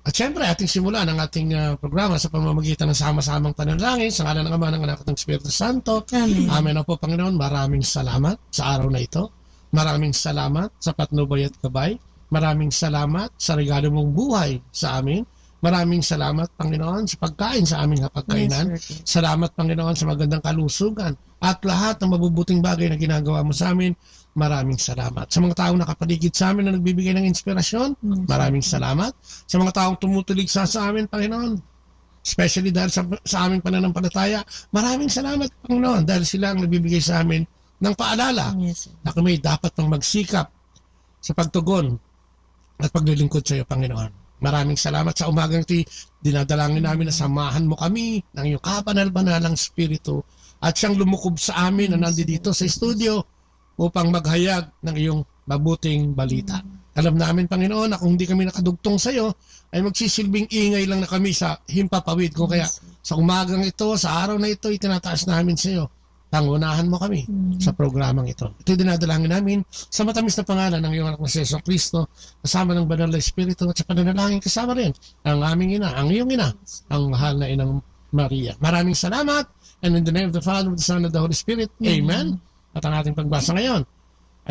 At syempre, ating simulan ang ating programa sa pamamagitan ng sama-samang panalangin sa ngalan ng Ama, ng Anak at ng Espiritu Santo. Amen na po, Panginoon. Maraming salamat sa araw na ito. Maraming salamat sa patnubay at gabay. Maraming salamat sa regalo mong buhay sa amin. Maraming salamat, Panginoon, sa pagkain sa aming hapagkainan. Salamat, Panginoon, sa magandang kalusugan at lahat ng mabubuting bagay na ginagawa mo sa amin. Maraming salamat. Sa mga taong nakapaligid sa amin na nagbibigay ng inspirasyon, maraming salamat. Sa mga taong tumutulig sa amin, Panginoon, especially dahil sa aming pananampalataya, maraming salamat, Panginoon, dahil sila ang nagbibigay sa amin ng paalala na kami dapat pang magsikap sa pagtugon at paglilingkod sa iyo, Panginoon. Maraming salamat sa umagang ito. Dinadalangin namin na samahan mo kami ng iyong kabanal-banalang spirito at siyang lumukob sa amin na nandito sa studio upang maghayag ng iyong mabuting balita. Alam namin, Panginoon, na kung hindi kami nakadugtong sa iyo, ay magsisilbing ingay lang na kami sa himpapawid. Kung kaya sa umagang ito, sa araw na ito, itinataas namin sa iyo. Pangunahan mo kami sa programang ito. Ito'y dinadalangin namin sa matamis na pangalan ng iyong anak na si Yesu Cristo, kasama ng banal na Espiritu at sa pananalangin kasama rin ang aming ina, ang iyong ina, ang mahal na inang Maria. Maraming salamat, and in the name of the Father, of the Son, and the Holy Spirit, Amen. At ang ating pagbasa ngayon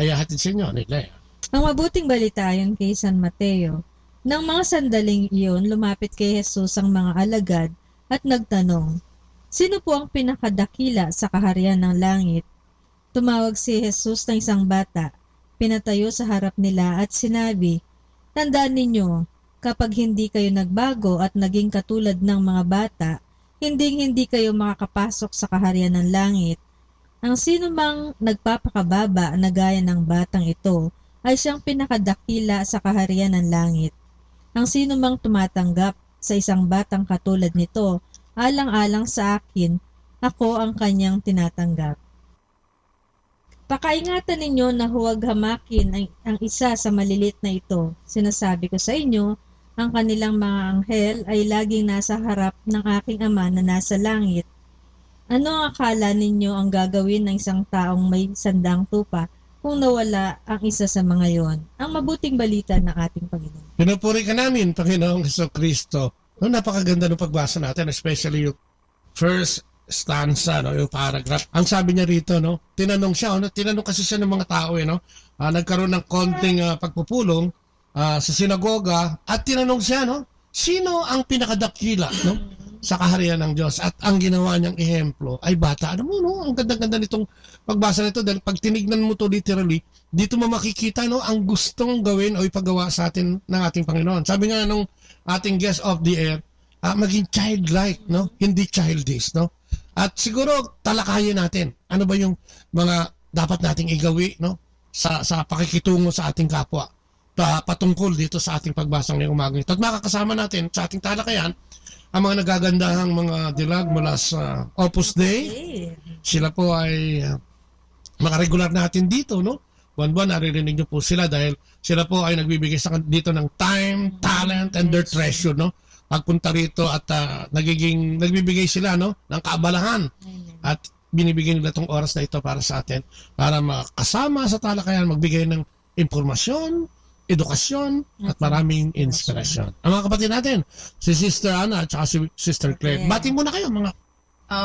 ay hatid sa inyo ni Lea. Ang mabuting balita ayon kay San Mateo. Nang mga sandaling iyon, lumapit kay Jesus ang mga alagad at nagtanong, "Sino po ang pinakadakila sa kaharian ng langit?" Tumawag si Jesus ng isang bata, pinatayo sa harap nila at sinabi, "Tandaan ninyo, kapag hindi kayo nagbago at naging katulad ng mga bata, hindi kayo makakapasok sa kaharian ng langit. Ang sino mang nagpapakababa na gaya ng batang ito ay siyang pinakadakila sa kaharian ng langit. Ang sino mang tumatanggap sa isang batang katulad nito, alang-alang sa akin, ako ang kanyang tinatanggap." Pakaingatan ninyo na huwag hamakin ang isa sa malilit na ito. Sinasabi ko sa inyo, ang kanilang mga anghel ay laging nasa harap ng aking Ama na nasa langit. Ano ang akala ninyo ang gagawin ng isang taong may sandang tupa kung nawala ang isa sa mga yon? Ang mabuting balita ng ating Panginoon. Pinupuri ka namin, Panginoong Hesus Kristo. No, napakaganda ng pagbasa natin, especially yung first stanza, no, yung paragraph. Ang sabi niya rito, no, tinanong siya, no, tinanong kasi siya ng mga tao, no, nagkaroon ng konting pagpupulong sa sinagoga at tinanong siya, no, sino ang pinakadakila, no, sa kaharian ng Diyos, at ang ginawa niyang ehemplo ay bata. Ano mo, no, ang ganda-ganda nitong pagbasa nito dahil pag tinignan mo to literally, dito mo makikita, no, ang gustong gawin o ipagawa sa atin ng ating Panginoon. Sabi nga nung ating guest of the air, maging childlike, no, hindi childish, no. At siguro talakayin natin ano ba yung mga dapat nating igawi, no, sa pakikitungo sa ating kapwa patungkol dito sa ating pagbasa ngayong umaga ito. At makakasama natin sa ating talakayan ang mga nagagandahang mga dilag mula sa Opus Dei. Sila po ay mga regular natin dito, no. Buwan-buwan naririnig niyo po sila dahil sila po ay nagbibigay sa dito ng time, talent, and their treasure, no. Pagpunta rito at nagbibigay sila, no, ng kaabalahan at binibigyan nila itong oras na ito para sa atin para makasama sa talakayan, magbigay ng impormasyon, edukasyon at maraming inspirasyon. Ang mga kapatid natin, si Sister Ana at saka si Sister Claire. Bating muna kayo mga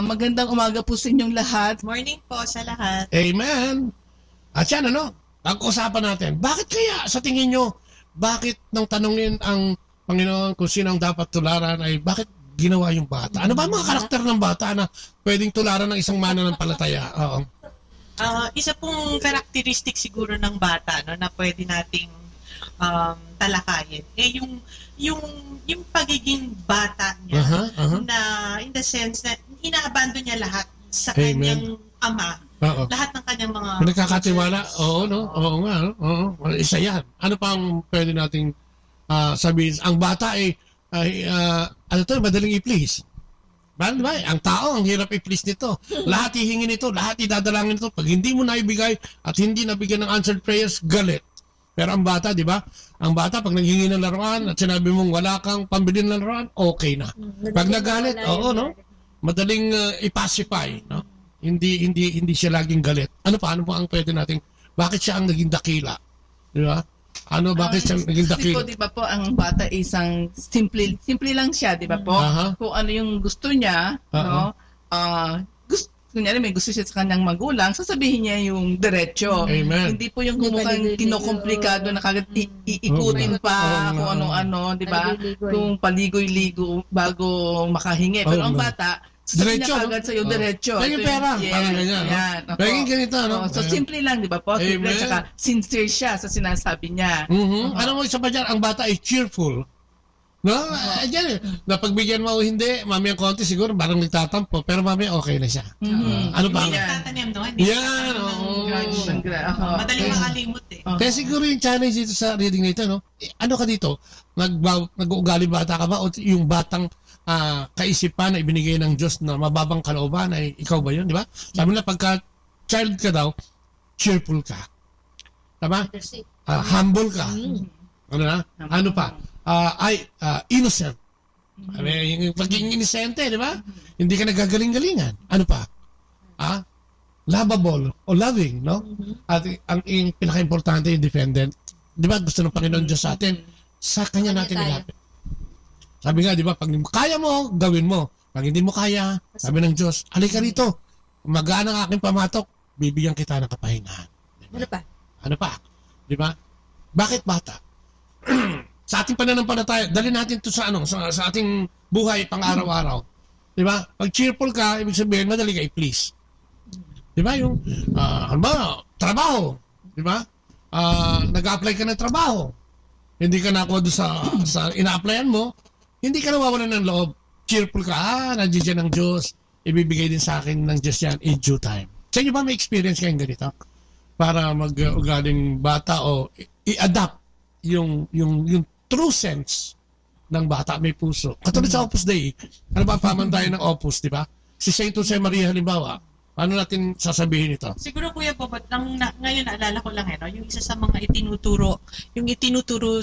magandang umaga po sa inyong lahat. Morning po sa lahat. Amen. At yan, ano, pag-usapan natin, bakit kaya sa tingin nyo, bakit nang tanungin ang Panginoon kung sino ang dapat tularan ay bakit ginawa yung bata? Ano ba ang mga karakter ng bata na pwedeng tularan ng isang mananampalataya? Oo. Isa pong karakteristik siguro ng bata, no, na pwede nating talakayin yung pagiging bata niya, na in the sense na inaabandon niya lahat sa kanyang ama. Lahat ng kanyang mga nagkakatiwala. Oo, no? Oo nga, no? Oo. Isa yan. Ano pa ang pwede nating sabihin? Ang bata ay ano to, madaling i-please. Diba? Ang tao, ang hirap i-please nito. Lahat hihingin nito, lahat idadalangin nito. Pag hindi mo naibigay at hindi nabigyan ng answered prayers, galit. Pero ang bata, di ba? Ang bata, pag naghingi ng laruan at sinabi mong wala kang pambili ng laruan, okay na. Pag nagalit, oo, no? Madaling i-pacify, no? Hindi siya laging galit. Ano po ang pwede nating, bakit siya ang naging dakila? Di ba? Ano, bakit siya naging dakila? Di ba po, ang bata isang simple lang siya, di ba po? Kung ano yung gusto niya, no? Kunyari may gusto siya sa kanyang magulang, sasabihin niya yung diretso. Amen. Hindi po yung mukhang kinokomplikado na kagad iikutin pa kung ano-ano, di ba? Kung paligoy-ligo bago makahingi. Pero ang bata, sasabihin niya kagad sa'yo diretso. Paging pera, parang ganyan. Paging ganito, no? So simple lang, di ba po? Simple, tsaka sincere siya sa sinasabi niya. Ano mo isa pa dyan, ang bata ay cheerful. No? Diyan, napagbigyan mo o hindi, mamaya konti siguro parang nagtatampo, pero mamaya okay na siya. Ano ba? Hindi nagtatanim, no? Yan, Madaling makalimot eh. Kaya siguro yung challenge dito sa reading na ito, no? Ano ka dito? Nag-uugali bata ka ba? O yung batang kaisipan na ibinigay ng Diyos na mababang kalooban ay ikaw ba yun, di ba? Sabi na pagka child ka daw, cheerful ka. Tama? Humble ka. Ano na? Ano pa? Innocent. Yung pagiging inosente, di ba? Hindi ka nagagaling-galingan. Ano pa? Lovable o loving, no? At ang pinaka-importante, independent. Di ba? Gusto ng Panginoon Diyos sa atin. Sa Kanya natin ilapit. Sabi nga, di ba? Pag kaya mo, gawin mo. Pag hindi mo kaya, sabi ng Diyos, halika rito. Magaan ang aking pamatok, bibigyan kita ng kapahingahan. Diba? Ano pa? Di ba? Bakit bata? Sa ating pananampalataya, dali natin ito sa ating buhay pang-araw-araw. Di ba? Pag cheerful ka, ibig sabihin, madali ka i-please. Di ba? Yung, trabaho. Di ba? Nag-apply ka ng trabaho. Hindi ka nakuha doon sa ina-applyan mo, hindi ka nawawalan ng loob. Cheerful ka, nandiyan dyan ng Diyos. Ibibigay din sa akin ng Diyos yan in due time. Sa inyo ba may experience kayong ganito? Para mag-ugaling bata o i-adapt yung true sense ng bata, may puso. Katulad sa Opus Dei, ano ba pamantayan ng Opus, di ba? Si Saint Jose Maria halimbawa, paano natin sasabihin ito? Siguro Kuya Bobot, ngayon naalala ko lang yung isa sa mga itinuturo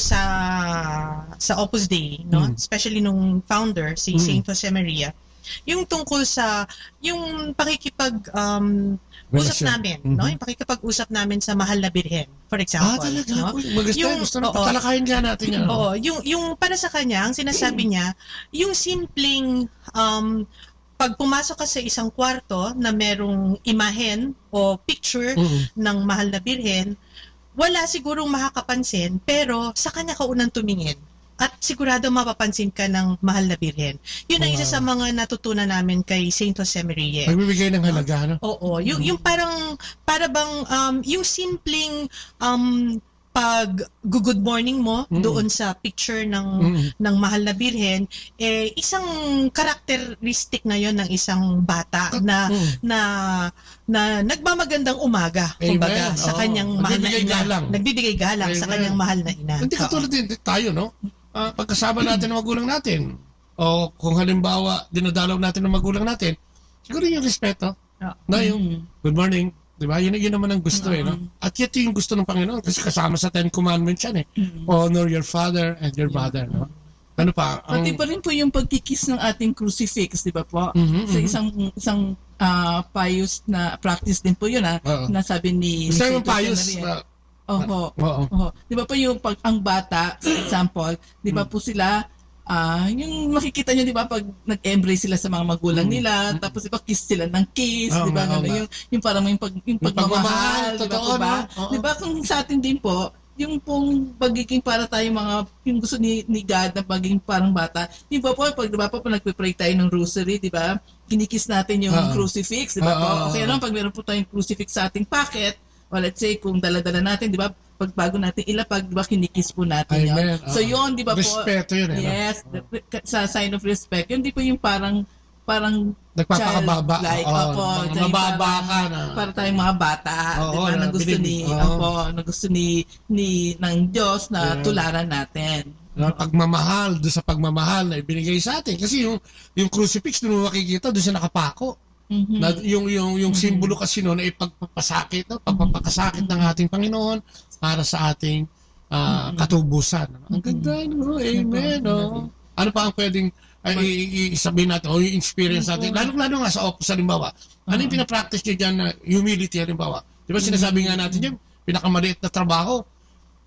sa Opus Dei, no? Especially nung founder, si Saint Jose Maria, yung tungkol sa yung usap namin, no? Yung pakikipag-usap namin sa Mahal na Birhen, for example. Talaga? No? Gusto na patalakayin nga natin yan. Oo, yung para sa kanya, ang sinasabi niya, yung simpleng pag pumasok ka sa isang kwarto na merong imahen o picture ng Mahal na Birhen, wala sigurong makakapansin, pero sa kanya ka unang tumingin. At sigurado mapapansin ka ng Mahal na Birhen. Yun ang isa sa mga natutunan namin kay Saint Jose Maria. Magbibigay ng halaga, no? Oo. Yung para bang, yung simpleng pag good morning mo doon sa picture ng Mahal na Birhen, isang characteristic na yon ng isang bata na nagmamagandang umaga, kumbaga, sa kanyang mahal na ina. Nagbibigay galang sa kanyang mahal na ina. Hindi katulad din tayo, no? Pagkasama natin ng magulang natin, o kung halimbawa dinadalaw natin ng magulang natin, siguro yung respeto, na yung good morning, di ba? Yun naman ang gusto, no? At yun yung gusto ng Panginoon kasi kasama sa Ten Commandments yan, Honor your father and your mother, no? Ano pa? Pati pa rin po yung pagkikis ng ating crucifix, di ba po? Sa isang pious na practice din po yun, na sabi ni Gusto yung pious Di ba po yung ang bata, for example, di ba po sila, yung makikita nyo, di ba, pag nag-embrace sila sa mga magulang nila, tapos di ba, kiss sila ng kiss, di ba, yung parang yung pagmamahal, di ba po ba? Di ba, kung sa atin din po, yung pong pagiging para tayo yung gusto ni God na pagiging parang bata, di ba po, pag nagpe-pray tayo ng rosary, di ba, kinikiss natin yung crucifix, di ba po? Okay, pag meron po tayong crucifix sa ating pocket, well, let's say, kung dala-dala natin, di ba, pag bago natin ilapag, di ba, kinikis po natin yun. So, yun, di ba po? Respeto yun, yes, sa sign of respect. Yun, di po yung parang nagpapakababa. Like, mababa ka na. Para tayong mga bata, di ba, na gusto ng Diyos na tularan natin. Pagmamahal, doon sa pagmamahal na ibinigay sa atin. Kasi yung crucifix, doon mo makikita, doon siya nakapako. Na yung simbolo kasi noon ay pagpapasakit, pagpapakasakit ng ating Panginoon para sa ating katubusan. Ang ganda, no? Amen, no? Ano pa ang pwedeng isabihin natin o yung experience natin? Lalo nga sa Opus, halimbawa. Ano yung pinapractice nyo dyan na humility, halimbawa? Di ba sinasabi nga natin yung pinakamaliit na trabaho,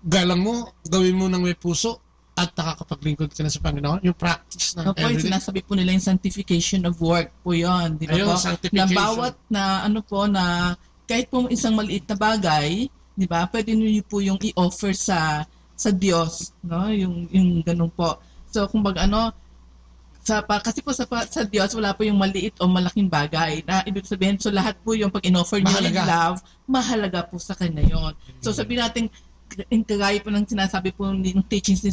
galang mo, gawin mo ng may puso, at nakakapaglingkod ka na sa Panginoon, yung practice ng everyday. Sinasabi po nila yung sanctification of work po yun, di ba po? Na bawat na kahit po isang maliit na bagay, di ba, pwede niyo po yung i-offer sa Diyos, no? Yung ganun po. So, kumbaga kasi po sa Diyos, wala po yung maliit o malaking bagay. Na ibig sabihin, so lahat po yung pag in-offer niyo yung love, mahalaga po sa Kanya yun. So, sabi natin, kagaya po ng sinasabi po ng teachings ni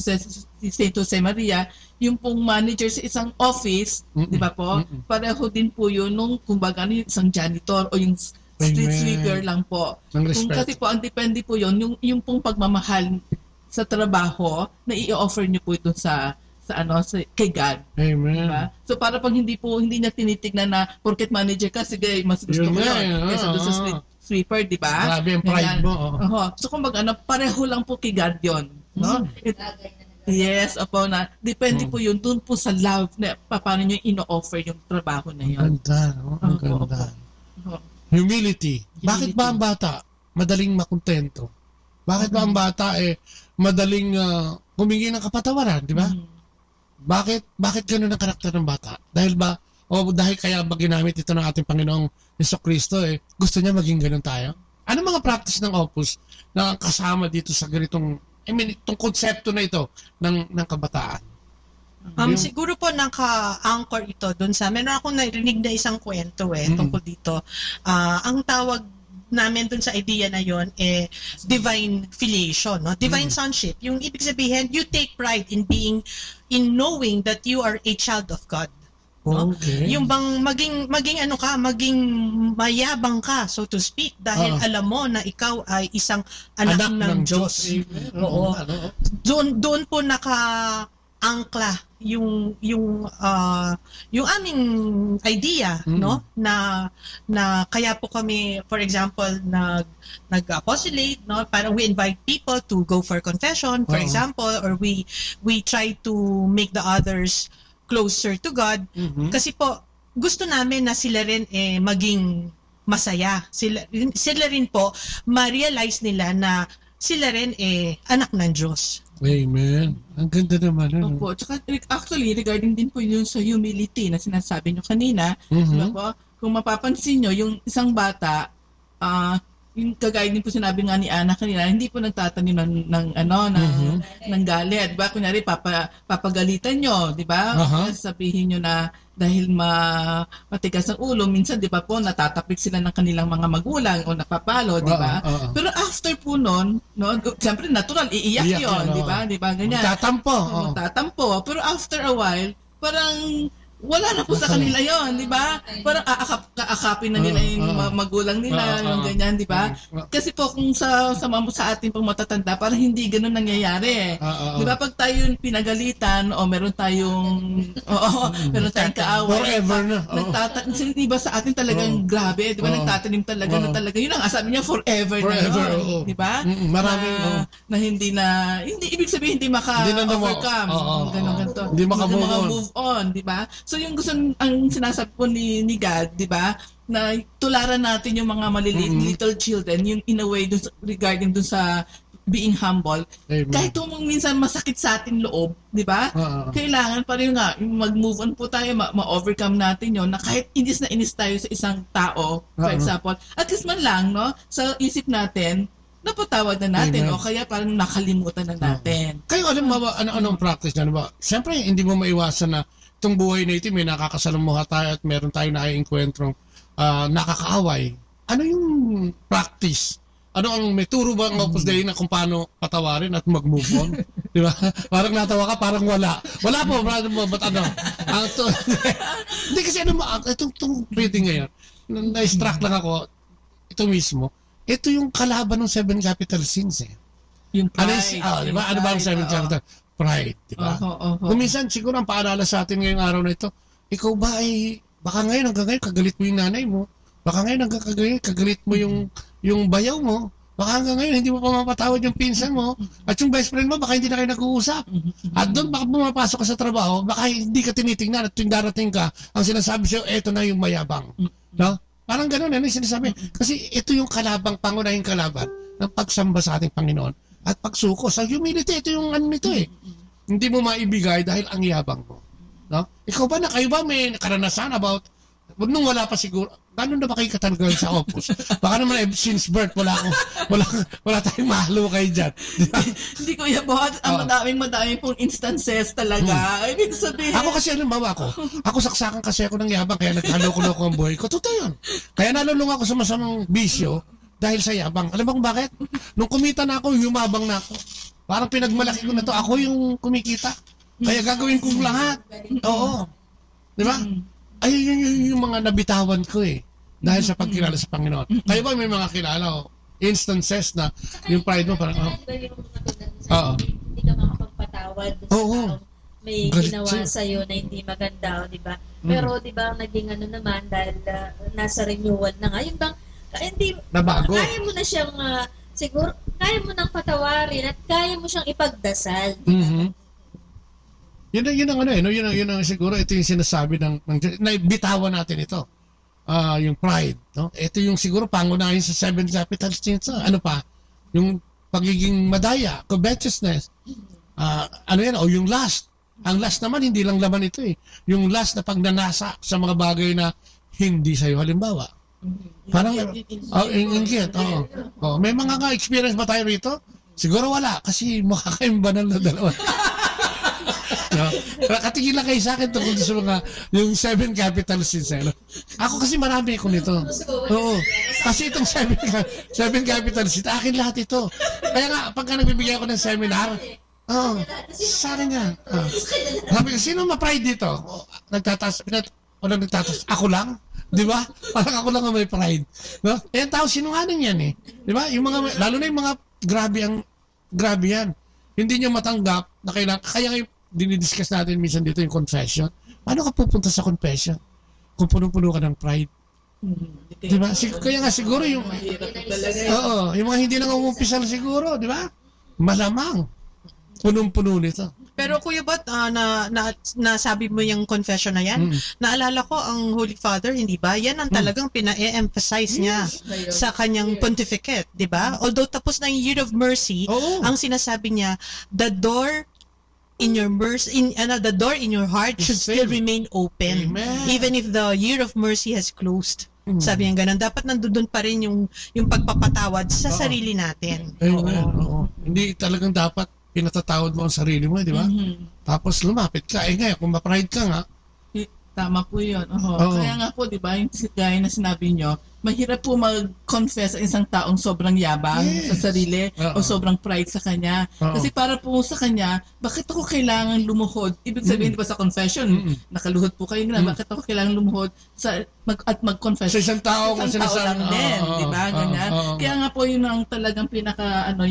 Saint Jose Maria, yung pong manager sa isang office, di ba po? Pareho din po yun nung kumbaga isang janitor o yung street sweeper lang po. Kasi po ang depende po yun, yung pong pagmamahal sa trabaho na i-offer niyo po ito kay God. Amen. Diba? So para pag hindi niya tinitignan na porket manager ka, sige, mas gusto mo yun. Kaysa doon sa sweeper, di ba? Grabe ang pride mo. So kumbaga, pareho lang po kay God yun. No? Yes, opo na. Depende po yun dun po sa love na paano nyo ino-offer yung trabaho na yun. Ang ganda. Humility. Bakit ba ang bata madaling makontento? Bakit ba ang bata madaling humingi ng kapatawaran, di ba? Bakit gano'n ang karakter ng bata? Dahil kaya ba ginamit ito ng ating Panginoong Jesucristo gusto niya maging gano'n tayo? Ano mga practice ng Opus na kasama dito sa ganitong itong konsepto na ito ng kabataan? Siguro po naka-anchor ito doon sa meron akong narinig na isang kwento tungkol dito. Ang tawag namin dun sa idea na yon divine filiation, no? Divine sonship. Yung ibig sabihin, you take pride in knowing that you are a child of God. No? Okay. Yung bang maging mayabang ka, so to speak, dahil alam mo na ikaw ay isang anak ng Diyos. Oo. Doon po naka-angkla yung aming idea, no, na kaya po kami, for example, nag-apostolate, no, parang we invite people to go for confession, for example, or we try to make the others closer to God, kasi po gusto namin na sila rin maging masaya, sila rin po ma-realize nila na sila rin anak ng Diyos. Amen. Ang ganda naman. Opo. Tsaka actually, regarding din po yun sa humility na sinasabi nyo kanina, diba, kung mapapansin nyo, yung isang bata, yung kagaya din po sinabi nga ni Ana kanina, hindi po nagtatanim ng galit. Diba? Kunyari, papagalitan nyo, di ba? Sabihin nyo na dahil matigas ang ulo, minsan, di ba po, natatapik sila ng kanilang mga magulang o napapalo, di ba? Pero after po nun, no, siyempre natural, iiyak yun, di ba? Di ba? Ganyan. Tatampo. Pero after a while, parang wala na po sa kanila yon, di ba? Parang aakapin na nila yung magulang nila, yung ganyan, di ba? Kasi po kung sa ating pong matatanda, parang hindi ganun nangyayari. Di ba? Pag tayo pinagalitan o meron tayong kaaway, forever na. Di ba sa atin talagang grabe, di ba? Nagtatanim talaga na talaga. Yun ang sabi niya, forever na yun. Di ba? Maraming na hindi ibig sabihin hindi maka-overcome. Ganun. Hindi maka-move on, di ba? So yung gusto ang sinasabi po ni God, 'di ba? Na tularan natin yung mga maliliit little children, yung in a way regarding dun sa being humble. Amen. Kahit kung minsan masakit sa ating loob, 'di ba? Kailangan pa rin nga mag-move on po tayo, ma-overcome natin 'yon na kahit inis na inis tayo sa isang tao, for example, at least man lang, no, sa isip natin napatawad na natin. Amen. O kaya parang nakalimutan na natin. Kayo alam mo ba anong practice na ba? Siyempre hindi mo maiwasan na itong buhay na ito, may nakakasalamuha tayo at meron tayong naiengkwentrong nakakaaway. Ano yung practice? Ano ang may turo ba ang Opus Dei na kung paano patawarin at mag-move on? Di ba? Parang natawa ka, parang wala. Wala po, ba't ano? Hindi kasi itong reading ngayon, na-struck lang ako, ito mismo, ito yung kalaban ng 7 capital sins Yung pride. Di ba? Ano ba ang 7 capital? Pride, di ba? Kung minsan, siguro ang paalala sa atin ngayong araw na ito, ikaw ba baka ngayon hanggang ngayon kagalit mo yung nanay mo, baka ngayon hanggang kagalit mo yung bayaw mo, baka hanggang ngayon hindi mo pa mapatawad yung pinsan mo, at yung best friend mo, baka hindi na kayo nag-uusap. At doon, baka pumapasok ka sa trabaho, baka hindi ka tinitingnan at tuwing darating ka, ang sinasabi sa'yo, eto na yung mayabang. No? Parang gano'n, yung sinasabi. Kasi ito yung pangunahing kalaban ng pagsamba sa ating Panginoon. At pagsuko sa humility, ito yung nito Hindi mo maibigay dahil ang yabang mo. No? Ikaw ba kayo ba may karanasan about, nung wala pa siguro, gano'n na ba kayo katanggal sa Opus? Baka naman since birth, wala tayong mahalukay dyan. Hindi ko yabat, ang madaming pong instances talaga. Ibig sabihin. Ako kasi, ako saksakan kasi ako ng yabang, kaya naghaloko-loko ang buhay ko. Totoo yun. Kaya nalulung ako sa masamang bisyo, dahil sa yabang. Alam mo kung bakit? Nung kumita na ako, yumabang na ako. Parang pinagmalaki ko na to. Ako yung kumikita. Kaya gagawin kong lahat. Oo. Di ba? Ay, yung mga nabitawan ko dahil sa pagkilala sa Panginoon. Kayo ba may mga kilala instances na yung pride mo parang hindi ka makapagpatawad sa may ginawa sa'yo na hindi maganda, di ba? Pero di ba naging naman dahil nasa renewal na nga. Yung bang hindi, Nabago. kaya mo na siyang, siguro, kaya mo nang patawarin at kaya mo siyang ipagdasal. Yun ang ano no? Yun ang siguro ito yung sinasabi ng bitawan natin ito. Yung pride, no? Ito yung siguro pangunahin sa 7 capital sins. Ano pa? Yung pagiging madaya, covetousness. Ano yan? O yung lust. Ang lust naman hindi lang laman ito eh. Yung lust na pagnanasa sa mga bagay na hindi sa'yo, halimbawa. Parang inggit. May mga experience ba tayo rito? Siguro wala kasi mukha kayong banal na dalawa. No? Katingin lang kayo sa akin tungkol sa mga yung 7 capital sins. No? Ako kasi marami ko nito. Oo. Kasi itong 7 capital sins, akin lahat ito. Kaya nga, pagka nagbibigay ako ng seminar, sa akin nga. Sabi ko, sino ma-pride dito? Nagtataas, walang nagtataas. Ako lang? Di ba? Parang ako lang ang may pride. No? Eh, ang tao, sinungaling yan eh. Di ba? Yung mga, lalo na yung mga grabe yan. Hindi nyo matanggap na kailangan, kaya ngayon, dinidiscuss natin minsan dito yung confession. Paano ka pupunta sa confession kung puno-puno ka ng pride? Di ba? Kaya nga siguro yung yung mga hindi lang umumpisal siguro, di ba? Malamang punong-puno nito. Pero Kuya Bot, nasabi mo yung confession na yan, naalala ko ang Holy Father, hindi ba? Yan ang talagang pina-emphasize niya sa kanyang pontificate, di ba? Although tapos na yung Year of Mercy, ang sinasabi niya, the door in your mercy, the door in your heart should still remain open. Amen. Even if the Year of Mercy has closed. Sabi niya ganun, dapat nandun pa rin yung pagpapatawad sa sarili natin. Oo. Hindi talagang dapat pinatatawad mo ang sarili mo, di ba? Tapos lumapit ka. Ngayon, kung ma-pride ka nga. Tama po yun. Kaya nga po, di ba, yung gaya na sinabi nyo, mahirap po mag-confess ang isang taong sobrang yabang sa sarili o sobrang pride sa kanya. Kasi para po sa kanya, bakit ako kailangan lumuhod? Ibig sabihin, di ba sa confession, nakaluhod po kayo na, bakit ako kailangan lumuhod at mag-confess? Sa isang tao lang din, di ba? Ganyan. Kaya nga po yun ang talagang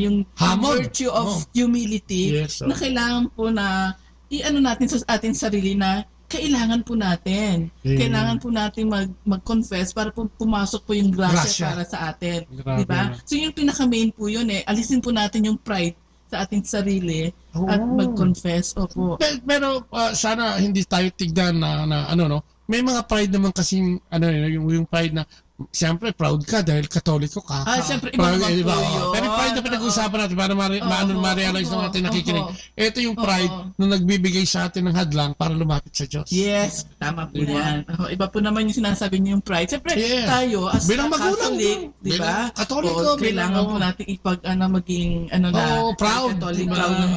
yung virtue of humility na kailangan po na i-ano natin sa ating sarili na kailangan po natin. Kailangan po natin mag-confess para po pumasok po yung grasya para sa atin. Di ba? So yung pinaka-main po yun alisin po natin yung pride sa ating sarili at mag-confess. Opo. Pero sana hindi tayo tignan na may mga pride naman kasing yung pride na siyempre proud ka dahil Katoliko ka. Siyempre iba naman po yun. Pero pride na pinag-uusapan natin para ma-realize ng ating nakikinig. Ito yung pride na nagbibigay sa atin ng hadlang para lumapit sa Diyos. Yes, tama po yan. Iba po naman yung sinasabi niyo yung pride. Siyempre tayo as bilang magulang, Catholic, di ba? Katoliko, kailangan po natin maging proud. Catholic, proud ng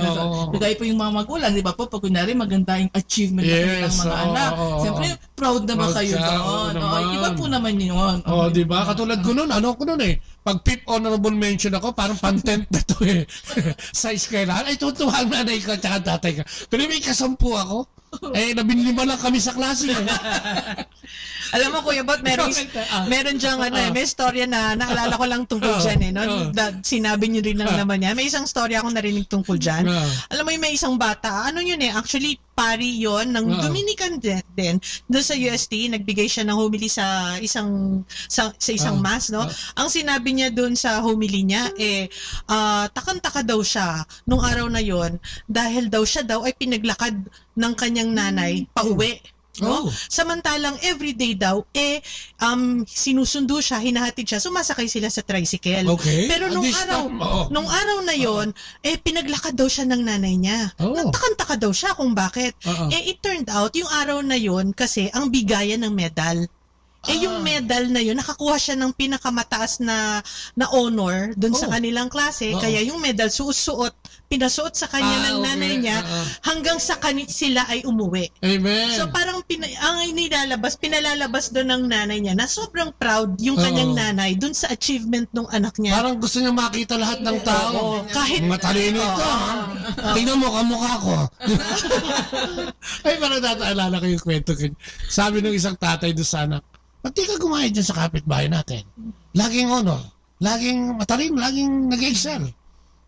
Kaya po yung mga magulang, di ba po, pag kunyari maganda yung achievement ng kanilang mga anak. Siyempre, proud naman kayo doon. Iba po naman yun. Di ba? Katulad ko noon, pag 5th honorable mention ako, parang pan-10th na to size kailangan. Ay, tutuwa ang nanay ko at tatay ko. Pero may kasampu ako. Nabinlima lang kami sa klase. Alam mo, Kuya Bot, meron diyang may storya na naalala ko lang tungkol dyan sinabi niyo rin lang naman yan. May isang storya akong narinig tungkol dyan. Alam mo yung may isang bata, actually pari yon ng Dominican din doon sa UST, nagbigay siya ng homily sa isang mass, no? Ang sinabi niya doon sa homily niya takang-taka daw siya nung araw na yon dahil siya ay pinaglakad ng kanyang nanay pauwi. No? Samantalang everyday daw sinusundo siya, hinahatid siya, sumasakay sila sa tricycle. Pero nung araw na yon pinaglakad daw siya ng nanay niya. Nagtakang-taka daw siya kung bakit. It turned out yung araw na yon kasi ang bigayan ng medal. Yung medal na yun, nakakuha siya ng pinakamataas na honor doon sa kanilang klase. Kaya yung medal pinasuot sa kanya ng nanay niya hanggang sa sila ay umuwi. Amen. So parang pinalalabas doon ng nanay niya na sobrang proud yung kanyang nanay doon sa achievement ng anak niya. Parang gusto niya makita lahat ng tao. Kahit matalino ito. Tingnan mo kamukha ko. Ay, parang nataalala ko yung kwento. Sabi ng isang tatay doon sa anak, ba't di ka gumaya dyan sa kapitbahay natin? Laging honor, laging matalino, laging nag-excel.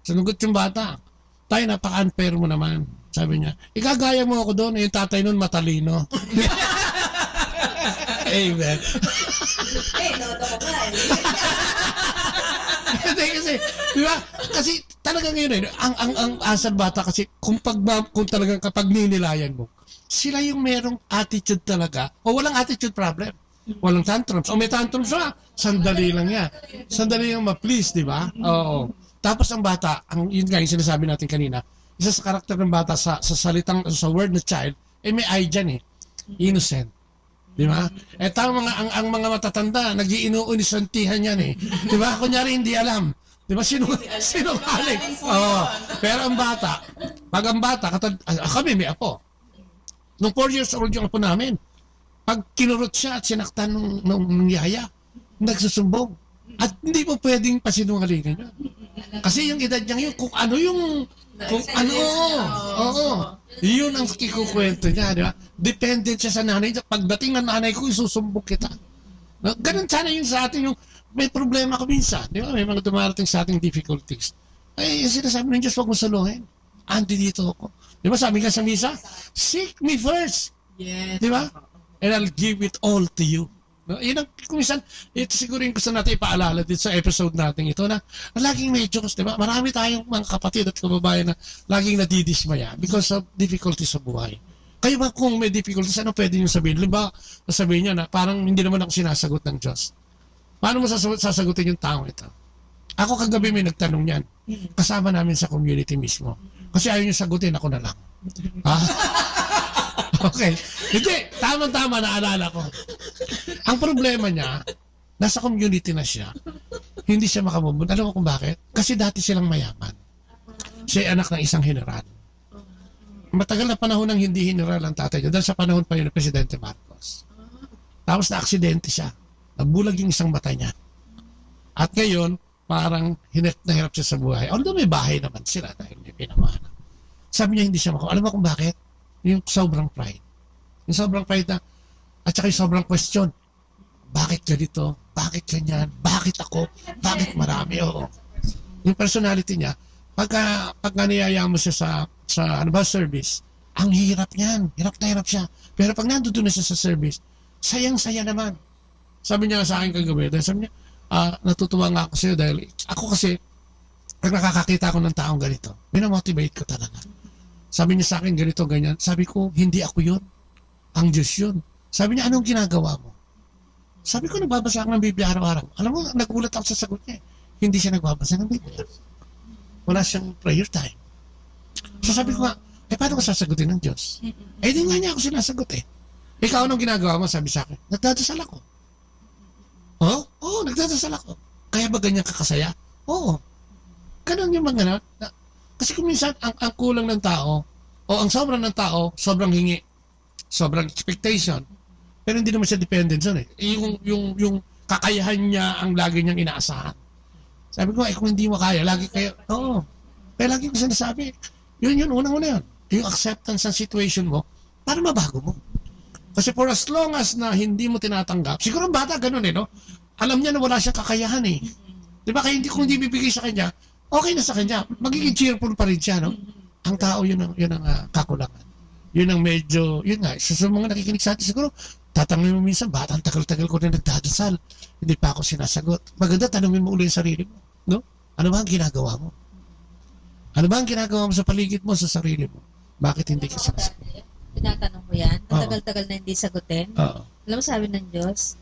Sanugot yung bata, tayo napaka-unfair mo naman. Sabi niya, ikagaya mo ako doon, yung tatay nun matalino. Amen. Noto ko ba? Kasi, di ba? Kasi talagang yun ang asal bata kasi kung talagang kapag ninilayan mo, sila yung merong attitude talaga o walang attitude problem. Walang tantrums. O may tantrums na, sandali lang yan. Sandali lang ma-please, di ba? Oo. Tapos ang bata, yun nga yung sinasabi natin kanina, isa sa karakter ng bata sa word na child, may eye dyan innocent. Di ba? Ang mga matatanda, nag-iinuunisantihan yan Di ba? Kunyari hindi alam. Di ba? Sinungaling. Pero ang bata, pag ang bata, kami may apo. Nung 4 years old yung apo namin, pag kinurot siya at sinaktan nung yaya, nagsusumbong. At hindi mo pwedeng pasinungalingan yun. Kasi yung edad niya yun, kung ano, yun ang kikukwento niya, di ba? Dependent siya sa nanay. Pagdating ng nanay ko, isusumbong kita. Ganun sana yung sa atin, yung may problema ko minsan, di ba? May mga dumarating sa ating difficulties. Ay, sinasabi ng Diyos, huwag mo saluhin. Andi dito ako. Di ba sabi nga sa misa, seek me first. Yes. Di ba? And I'll give it all to you. Yun ang, kung minsan, ito siguro yung gusto natin ipaalala dito sa episode natin ito na laging may Diyos, di ba? Marami tayong mga kapatid at kababayan na laging nadidismaya because of difficulties sa buhay. Kayo ba kung may difficulties, ano pwede nyo sabihin? Diba, sasabihin niya na parang hindi naman ako sinasagot ng Diyos. Paano mo sasagutin yung tao ito? Ako kagabi may nagtanong yan. Kasama namin sa community mismo. Kasi ayaw nyo sagutin, ako na lang. Okay. Hindi, tama-tama naalala ko. Ang problema niya, nasa community na siya. Hindi siya makamubun. Alam mo kung bakit? Kasi dati silang mayaman. Siya ay anak ng isang general. Matagal na panahon ng hindi general ang tatay niya. Dahil sa panahon pa yun ng Presidente Marcos. Tapos na-aksidente siya. Nabulag yung isang mata niya. At ngayon, parang hirap na hirap siya sa buhay. Although may bahay naman sila dahil may pinamana. Sabi niya hindi siya makamubun. Alam mo kung bakit? Yung sobrang pride. Yung sobrang pride na, at saka yung sobrang question. Bakit ganito? Bakit ganyan? Bakit ako? Bakit marami? Oo. Yung personality niya, pagka niyaya mo siya sa service, ang hirap niyan. Hirap na hirap siya. Pero pag nandoon na siya sa service, sayang-saya naman. Sabi niya sa akin kagabi, sabi niya, natutuwa nga ako sa'yo dahil ako kasi, pag nakakakita ako ng taong ganito, binamotivate ko talaga. Sabi niya sa akin, ganito, ganyan. Sabi ko, hindi ako yun. Ang Diyos yun. Sabi niya, anong ginagawa mo? Sabi ko, nagbabasa ako ng Biblia araw-araw. Alam mo, nagulat ako sa sagot niya. Hindi siya nagbabasa ng Biblia. Wala siyang prayer time. So sabi ko nga, paano ko sasagutin ng Diyos? Di nga niya ako sinasagot Ikaw, anong ginagawa mo? Sabi sa akin, nagdadasal ako. Oo, nagdadasal ako. Kaya ba ganyan kakasaya? Oo. Ganun yung mga kasi kung minsan, ang kulang ng tao, o ang sobrang ng tao, sobrang hingi, sobrang expectation, pero hindi naman siya dependent dyan yung kakayahan niya ang lagi niyang inaasahan. Sabi ko, kung hindi mo kaya, lagi kayo, kaya lagi ko sinasabi, yun, unang-una yun. Yung acceptance ng situation mo, para mabago mo. Kasi for as long as na hindi mo tinatanggap, siguro ang bata ganun no? Alam niya na wala siyang kakayahan Di ba? Kaya kung hindi bibigay sa kanya, okay na sa kanya. Magiging cheerful pa rin siya, no? Ang tao, yun ang kakulangan. Yun ang medyo, yun nga, sa mga nakikinig sa atin, siguro, tatanungin mo minsan, ba't ang tagal-tagal ko na nagdadasal? Hindi pa ako sinasagot. Maganda, tanungin mo ulit yung sarili mo, no? Ano ba ang ginagawa mo? Ano ba ang ginagawa mo sa paligid mo, sa sarili mo? Bakit hindi ka sinasagot? Tinatanong mo yan, ang tagal-tagal na hindi sagutin. Alam mo, sabi ng Diyos,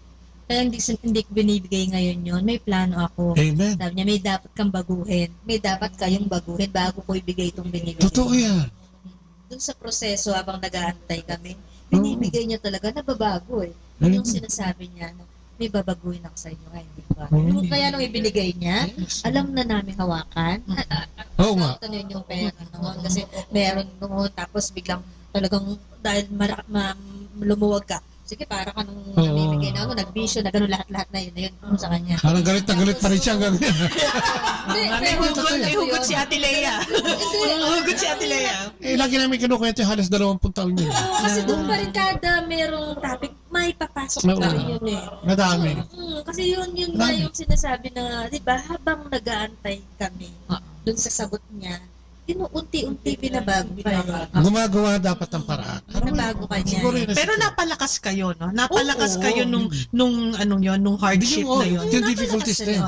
kaya hindi ko binibigay ngayon yun, may plano ako. Amen. Sabi niya, may dapat kang baguhin. May dapat kayong baguhin bago ko ibigay itong binibigay. Totoo yan. Doon sa proseso, habang nag-aantay kami, binibigay niya talaga, nababago Yun yung sinasabi niya, may babaguhin ako sa inyo. Kaya nung ibinigay niya, alam na namin hawakan. Oo nga. Ito yung pera noon. Kasi meron noon, tapos biglang talagang, dahil lumuwag ka, sige, para ka nung namimigay na nagbisyo na gano'n lahat-lahat na yun sa kanya. Parang galit na galit pa rin siya hanggang May hugot si Ate Lea. Hugot si Ate Lea. Lagi namin kinukwento halos 20 taon yun. Kasi doon pa rin kada merong topic, may papasok pa rin yun Madami. Kasi yun nga yung sinasabi na, di ba, habang nag-aantay kami doon sa sagot niya, inuunti-unti binabago ka. Gumagawa dapat ng paraan. Binabago ka niya. Pero napalakas kayo, no? Napalakas kayo nung hardship na yun. Yung difficulties na yun.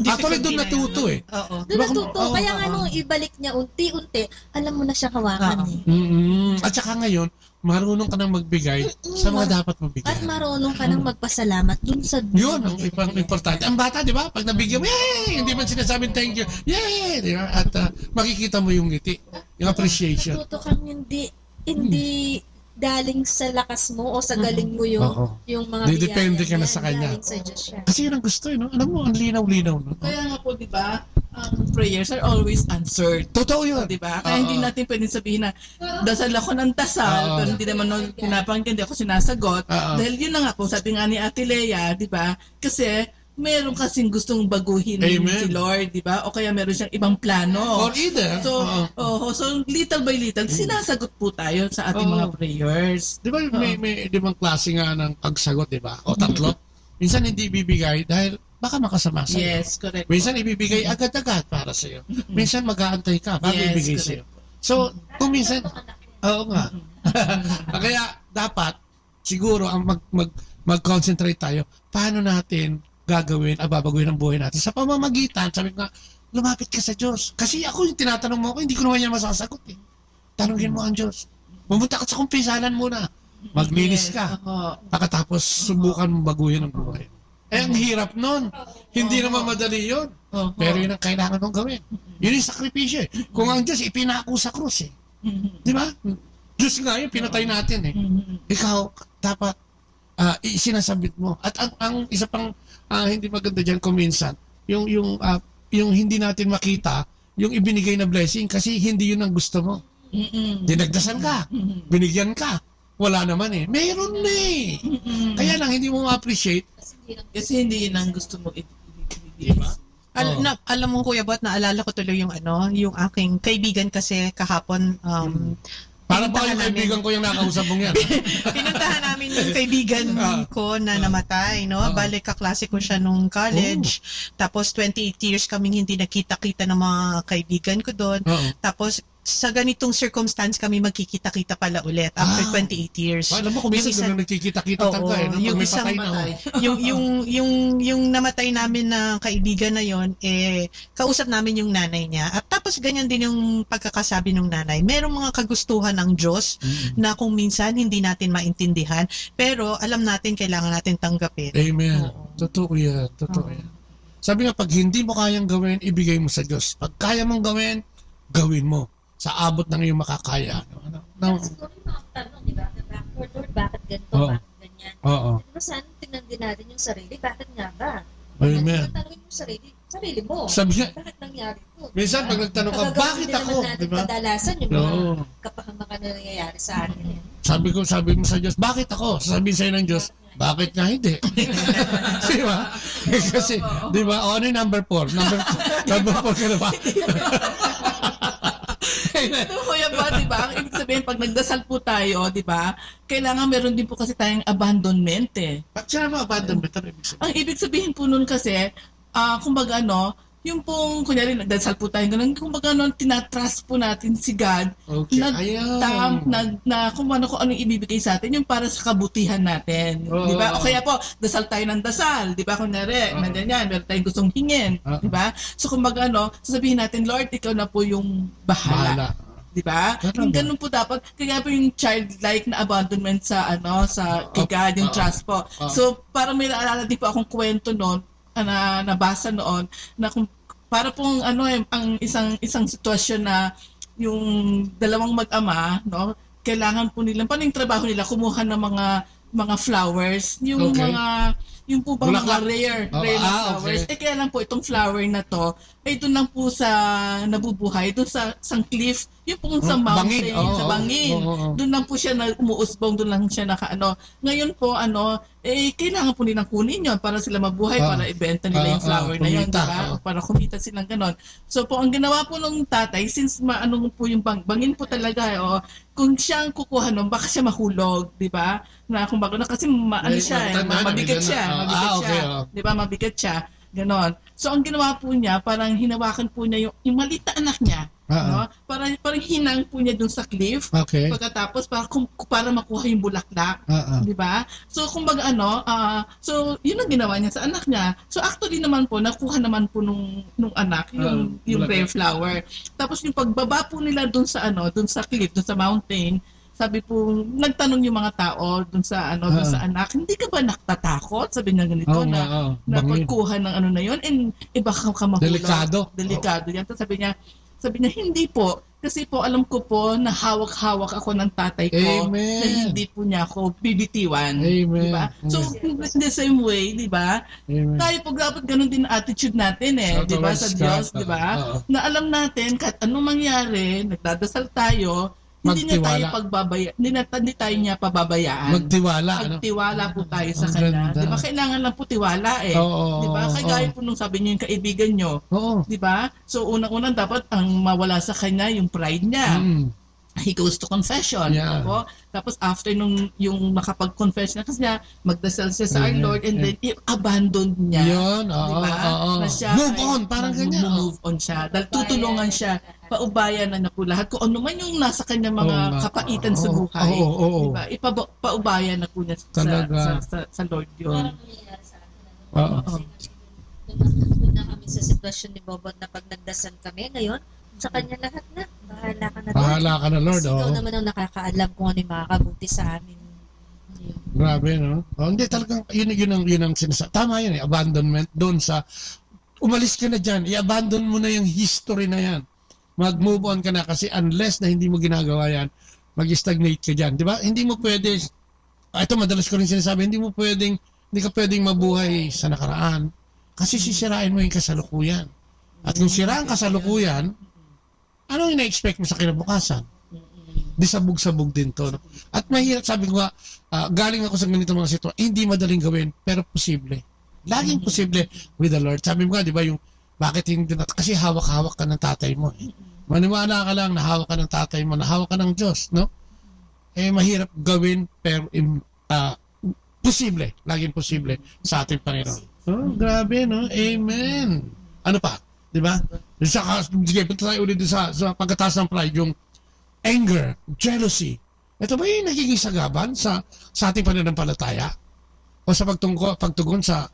Actually, doon natuto eh. Doon natuto. Kaya nga nung ibalik niya unti-unti, alam mo na siya hawakan At saka ngayon, marunong ka nang magbigay sa mga dapat magbigay. At marunong ka nang magpasalamat dun sa yun ang importante. Ang bata, di ba? Pag nabigyan mo, yay! Hindi man sinasabing thank you. Yay! Di ba? At makikita mo yung ngiti. Yung appreciation. Natuto kang hindi galing sa lakas mo o sa galing mo yung mga biyaya. Depende ka na sa kanya. Kasi yun ang gusto, no? Alam mo, ang linaw-linaw. No? Kaya nga po, di ba? Prayers are always answered. Totoo yun. Di ba? Kaya hindi natin pwedeng sabihin na dasal ako ng dasal, pero hindi naman pinapangkin, hindi ako sinasagot. Dahil yun na nga po, sabi nga ni Ate Lea, di ba? Kasi meron kasing gustong baguhin si Lord, di ba? O kaya meron siyang ibang plano. Or either. So little by little, sinasagot po tayo sa ating mga prayers. Di ba may limang klase nga ng pagsagot, di ba? O tatlo. Minsan hindi bibigay dahil baka makasama sa'yo. Yes, correct. Minsan ibibigay agad-agad para sa'yo. Minsan mag-aantay ka bago ibigay sa'yo. So, kung minsan, nga. Kaya dapat, siguro, mag-concentrate tayo, paano natin gagawin, babaguhin ang buhay natin. Sa pamamagitan, sabi ko nga, lumapit ka sa Diyos. Kasi ako yung tinatanong mo ako, hindi ko naman yan masasagot eh. Tanungin mo ang Diyos. Pumunta ka sa kumpisalan muna. Maglinis ka. Pagkatapos, subukan mong baguhin ang buhay. Ang hirap nun. Hindi naman madali yun. Pero yun ang kailangan mong gawin. Yun yung sakripisyo eh. Kung ang Diyos ipinako sa krus eh. Di ba? Diyos nga yun, pinatay natin eh. Ikaw, dapat isinasabit mo. At ang isa pang hindi maganda dyan kung minsan, yung hindi natin makita, yung ibinigay na blessing kasi hindi yun ang gusto mo. Dinagdasan ka. Binigyan ka. Wala naman eh. Meron na eh. Kaya lang, hindi mo ma-appreciate. Kasi hindi yun ang gusto mo diba? Alam mo, Kuya Bot, naalala ko tuloy yung aking kaibigan kasi kahapon, para ba yung kaibigan ko yung nakausap mong yan? Pinuntahan namin yung kaibigan ko na namatay, no? Bale, kaklase ko siya nung college. Tapos, 28 years kaming hindi nakita-kita ng mga kaibigan ko doon. Tapos, sa ganitong circumstance kami magkikita-kita pala ulit after 28 years. Alam mo, kung minsan doon nagkikita-kita talaga eh. Yung may patay na. yung namatay namin na kaibigan na yon kausap namin yung nanay niya. At tapos ganyan din yung pagkakasabi ng nanay. Merong mga kagustuhan ng Diyos na kung minsan hindi natin maintindihan, pero alam natin kailangan natin tanggapin. Amen. Totoo yan. Sabi nga, pag hindi mo kayang gawin, ibigay mo sa Diyos. Pag kaya mong gawin, gawin mo. Sa abot ng iyong makakaya. Siguro yung mga tanong, di ba? Lord, bakit ganito? Bakit ganyan? Diba sana tingnan din natin yung sarili? Bakit nga ba? Amen. Tanongin mo sarili mo. Bakit nangyari ito? Minsan, pag nagtanong ka, bakit ako? Diba? Kadalasan yung mga kapahamakan na nangyayari sa atin. Sabi mo sa Diyos, bakit ako? Sasabihin sa'yo ng Diyos, bakit nga hindi? Di ba? Kasi, di ba? Ano yung number 4? Number 4 ka na ba? Ito, Kuya Bo, di ba? Ang ibig sabihin, pag nagdasal po tayo, di ba? Kailangan meron din po kasi tayong abandonment eh. Ba't siya naman abandonment? Ang ibig sabihin po nun kasi, kumbaga yung pong, kunyari, nagdasal po tayo, ganun, kumbaga tinatrust po natin si God na kung ano ibibigay sa atin, yung para sa kabutihan natin. Di ba? O kaya po, dasal tayo ng dasal. Di ba? Kunyari, nandiyan yan, meron tayong gustong hingin. Di ba? So, kumbaga, sasabihin natin, Lord, ikaw na po yung bahala. Di ba? Yung ganun po dapat, kaya po yung childlike na abandonment sa kay God, yung trust po. So, parang may naalala din po akong kwento noon, na nabasa noon na kung para pong ang isang sitwasyon na yung dalawang mag-ama kailangan po nila paano yung trabaho nila kumuha ng mga flowers yung po bang mga rare na flowers kaya lang po itong flower na to ay doon lang po sa nabubuhay doon sa cliff yung po sa mountain sa bangin doon lang po siya umuusbong doon lang siya ngayon po kailangan po nilang kunin yun para sila mabuhay para ibenta nila yung flower na yun diba? Para kumita silang ganon so po ang ginawa po ng tatay since po yung bangin po talaga kung siyang kukuha nun baka siya mahulog diba na kung bago na kasi mabigat siya diba mabigat siya ganon so ang ginawa po niya parang hinawakan po niya yung maliit na anak niya No? Parang hinang po niya dun sa cliff. Okay. Pagkatapos para makuha yung bulaklak. Di ba? So kumbaga so yun ang ginawa niya sa anak niya. So actually naman po nakuha naman po nung anak yung rare flower. Tapos yung pagbaba po nila dun sa cliff, dun sa mountain, sabi po, nagtanong yung mga tao dun sa anak, hindi ka ba natatakot? Sabi niya ganito na pagkuha ng na yun, and iba ka mahulog. Delikado yan. Tapos sabi niya, hindi po. Kasi po, alam ko po na hawak-hawak ako ng tatay ko. Amen. Na hindi po niya ako bibitiwan. Amen. Diba? So, in the same way, di ba? Tayo po dapat ganun din ang attitude natin di ba? Sa Diyos, di ba? Na alam natin, kahit anong mangyari, nagdadasal tayo, hindi tayo niya pababayaan. Magtiwala po tayo sa Kanya. Di ba? Kailangan lang po tiwala di ba? Kagaya po nung sabi niyo yung kaibigan niyo. Di ba? So, unang-unang dapat ang mawala sa Kanya yung pride niya. He goes to confession. Tapos after yung makapag-confess na kasi magdasal siya sa our Lord and then i-abandon niya. Yun. Diba? Move on. Parang ganyan. Move on siya. Dahil tutulungan siya. Paubayan na po lahat. Kung ano man yung nasa kanya mga kapaitan sa buhay. Diba? Paubayan na po niya sa Lord yun. Na kami sa sitwasyon ni Bobot na pag nagdasal kami ngayon, sa kanya lahat na. Bahala ka na, Lord. Ikaw naman ang nakakaalam kung ano yung makakabuti sa amin. Grabe, no? Hindi talagang, yun ang sinasabi. Tama yun abandonment doon sa, umalis ka na dyan, i-abandon mo na yung history na yan. Mag-move on ka na kasi unless na hindi mo ginagawa yan, mag-stagnate ka dyan. Di ba? Hindi mo pwede, ito madalas ko rin sinasabi, hindi ka pwedeng mabuhay sa nakaraan kasi sisirain mo yung kasalukuyan. At kung sira ang kasalukuyan, anong ina-expect mo sa kinabukasan? Di sabog-sabog din to. No? At mahirap, sabi ko galing ako sa ganito mga sitwasyon, hindi madaling gawin, pero posible. Laging posible with the Lord. Sabi mo nga, di ba, yung bakit hindi kasi hawak-hawak ka ng tatay mo. Maniwala ka lang na hawak ka ng tatay mo, na hawak ka ng Diyos, no? Mahirap gawin, pero posible. Laging posible sa ating Panginoon. Oh, grabe, no? Amen. Ano pa? Di ba? Sige, punta tayo ulit sa pagkataas ng pride, yung anger, jealousy. Ito ba yung nagiging sagaban sa ating pananampalataya? O sa pagtugon sa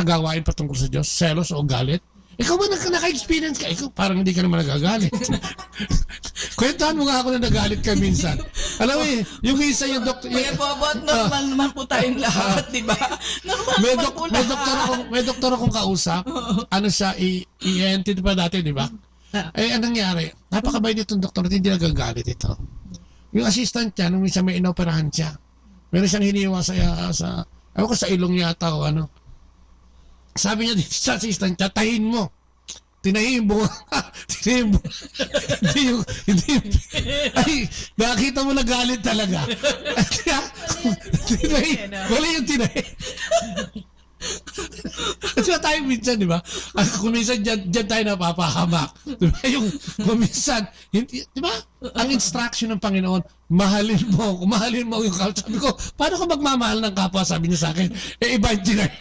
gawain patungkol sa Diyos? Selos o galit? Ikaw ba naka-experience ka? Ikaw parang hindi ka naman nagagalit. Kwentahan mo nga ako na nagalit ka minsan. Alam mo yung isa yung doktor... Kaya Bobot, normal naman po tayong lahat, di ba? May doktor akong kausap. Ano siya, ENT pa dati, di ba? Anong nangyari? Napakabait itong doktor at hindi nagagalit ito. Yung assistant niya, nung minsan may inoperahan siya, meron siyang hiniwa sa ewan ko sa ilong yata o ano. Sabi niya sa assistant niya, tahin mo. Tinahin yung bunga. Tinahin yung bunga. Ay, nakita mo na galit talaga. Wala yung tinahin. Kasi tayo minsan, di ba? Kung minsan dyan tayo napapahamak. Di ba? Kung minsan, di ba? Ang instruction ng Panginoon, mahalin mo yung kapwa. Sabi ko, paano ka magmamahal ng kapwa? Sabi niya sa akin, iba yung tinahin.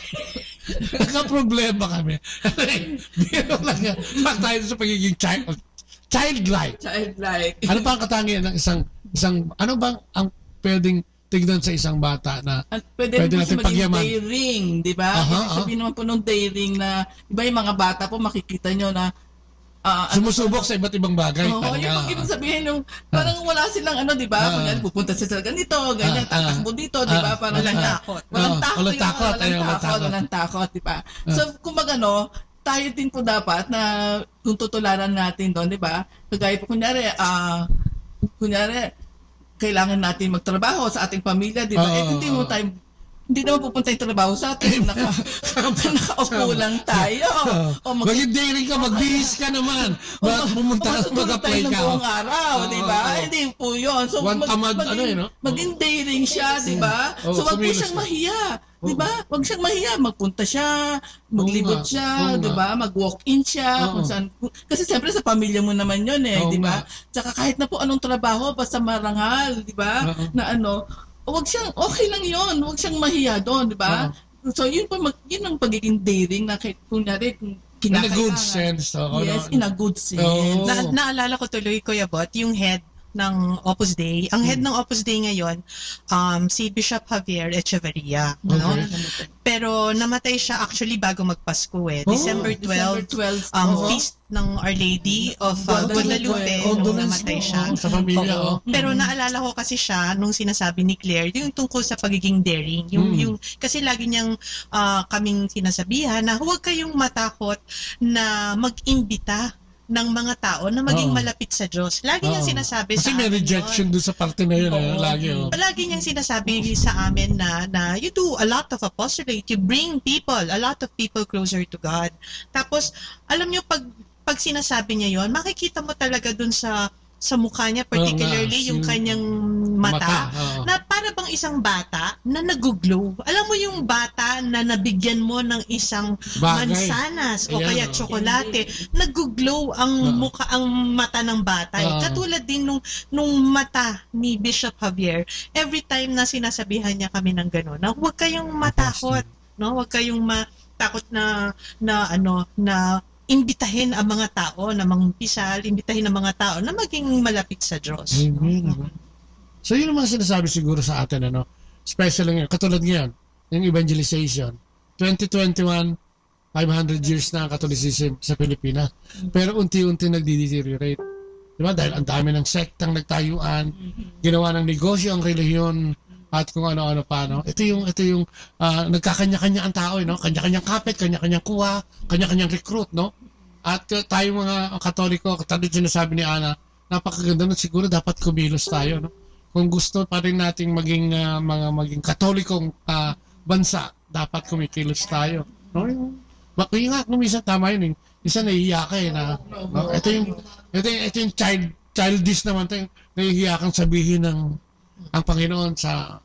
Nagka-problema kami. Biro lang yan. Bak tayo sa pagiging childlike. Ano pa ang katangian ng isang ano bang ang pwedeng tignan sa isang bata na pwede natin pagyaman? Daring, di ba? Sabihin naman po nung daring na, di ba yung mga bata po makikita nyo na sumusubok sa iba't ibang bagay. Yung ibig sabihin yung parang wala silang di ba? Kunyari pupunta sila ganito, ganyan, tatakbo dito, di ba? Parang walang takot, di ba? So, kumbaga tayo din po dapat na kung tutularan natin doon, di ba? Kagaya po kunyari, kailangan natin magtrabaho sa ating pamilya, di ba? Hindi naman pupunta yung trabaho sa atin. Nakaupo lang tayo. Maging daring ka, magbihis ka naman. Pumunta ka, mag-apply ka. Buong araw, di ba? Hindi po yun. So, maging daring siya, di ba? So, wag po siyang mahiya. Di ba? Wag siyang mahiya. Magpunta siya, maglibot siya, di ba? Mag-walk-in siya. Kasi siyempre sa pamilya mo naman yun di ba? Tsaka kahit na po anong trabaho, basta marangal, di ba? Na wag siyang, okay lang yun. Wag siyang mahiya doon, di ba? So, yun ang pagiging daring na kunyari, In a good sense. Yes, in a good sense. Naalala ko tuloy, Kuya Bot, yung head ng Opus Dei. Ang head ng Opus Dei ngayon, si Bishop Javier Echeverria. No? Pero namatay siya actually bago magpasko December 12, feast ng Our Lady of Guadalupe. Namatay siya. Sa pamilya. Pero naalala ko kasi siya nung sinasabi ni Claire, yung tungkol sa pagiging daring. Yung, kasi lagi niyang kaming sinasabihan na huwag kayong matakot na mag-imbita ng mga tao na maging malapit sa Diyos. Lagi niyang sinasabi kasi sa amin. Kasi may rejection doon sa parte na yun. Lagi niyang sinasabi sa amin na you do a lot of apostolate. You bring a lot of people closer to God. Tapos, alam niyo, pag sinasabi niya yon, makikita mo talaga doon sa mukha niya, particularly yung kanyang mata, na para bang isang bata na nag-glow. Alam mo yung bata na nabigyan mo ng isang mansanas o kaya tsokolate, nag-glow ang mukha, ang mata ng bata. Katulad din nung mata ni Bishop Javier, every time na sinasabihan niya kami ng gano'n, na huwag kayong matakot, no? Huwag kayong matakot na imbitahin ang mga tao na mangumpisal, imbitahin ang mga tao na maging malapit sa Diyos. Amen. So yun ang mga sinasabi siguro sa atin, especially ngayon, katulad ngayon, yung evangelization. 2021, 500 years na ang Catholicism sa Pilipinas. Pero unti-unti nagdi-deteriorate. Diba? Dahil ang dami ng sektang nagtayuan, ginawa ng negosyo ang relihiyon, at kung ano-ano pa, no? Ito yung nagkakanya-kanya ang tao, no? Kanya-kanyang kapit, kanya-kanyang kuha, kanya-kanyang recruit, no? At tayo mga Katoliko, katulad sinasabi ni Ana, napakaganda nun, siguro dapat kumilos tayo, no? Kung gusto pa rin nating maging Katolikong bansa, dapat kumikilos tayo, no? Bakit nga, kung minsan tama yun, isa nahihiya ka no? Ito yung childish naman, ito yung nahihiya kang sabihin ng ang Panginoon sa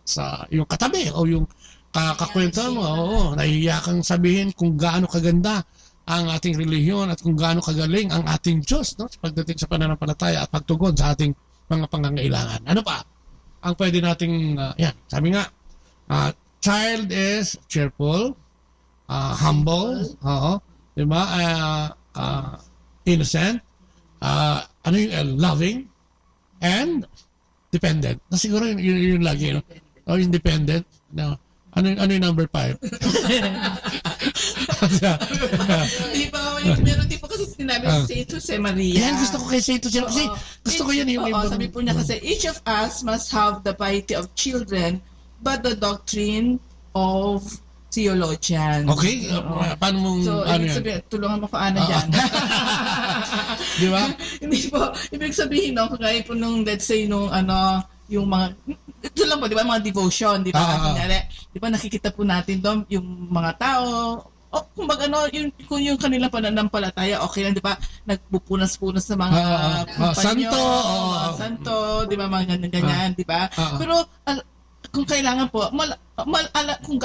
yung katabi o yung kakwentuhan mo. Nahihiya kang sabihin kung gaano kaganda ang ating relihiyon at kung gaano kagaling ang ating Diyos, no? Pagdating sa pananampalataya at pagtugon sa ating mga pangangailangan. Ano pa ang pwede nating sabi nga, child is cheerful, humble, diba? Innocent, loving, and dependent. Na siguro yun lagi, no? Independent. No. Ano yung number 5? Meron din po kasi sinabi si Saint Jose Maria. Yan, gusto ko kay Saint Jose. Kasi gusto ko yan yung ibang. Sabi po niya kasi, each of us must have the piety of children, but the doctrine of theologian. Okay? Paano mong sabihin, tulungan mo ko Ana dyan. Di ba? Hindi po. Ibig sabihin, kagaya po nung, let's say, yung mga, ito lang po, di ba, mga devotion, di ba? Di ba, nakikita po natin doon yung mga tao, kumbaga kung yung kanilang pananampalataya, okay lang, di ba? Nagpupunas-punas sa mga santo, di ba, mga ganyan, di ba? Pero, kung kailangan po, kung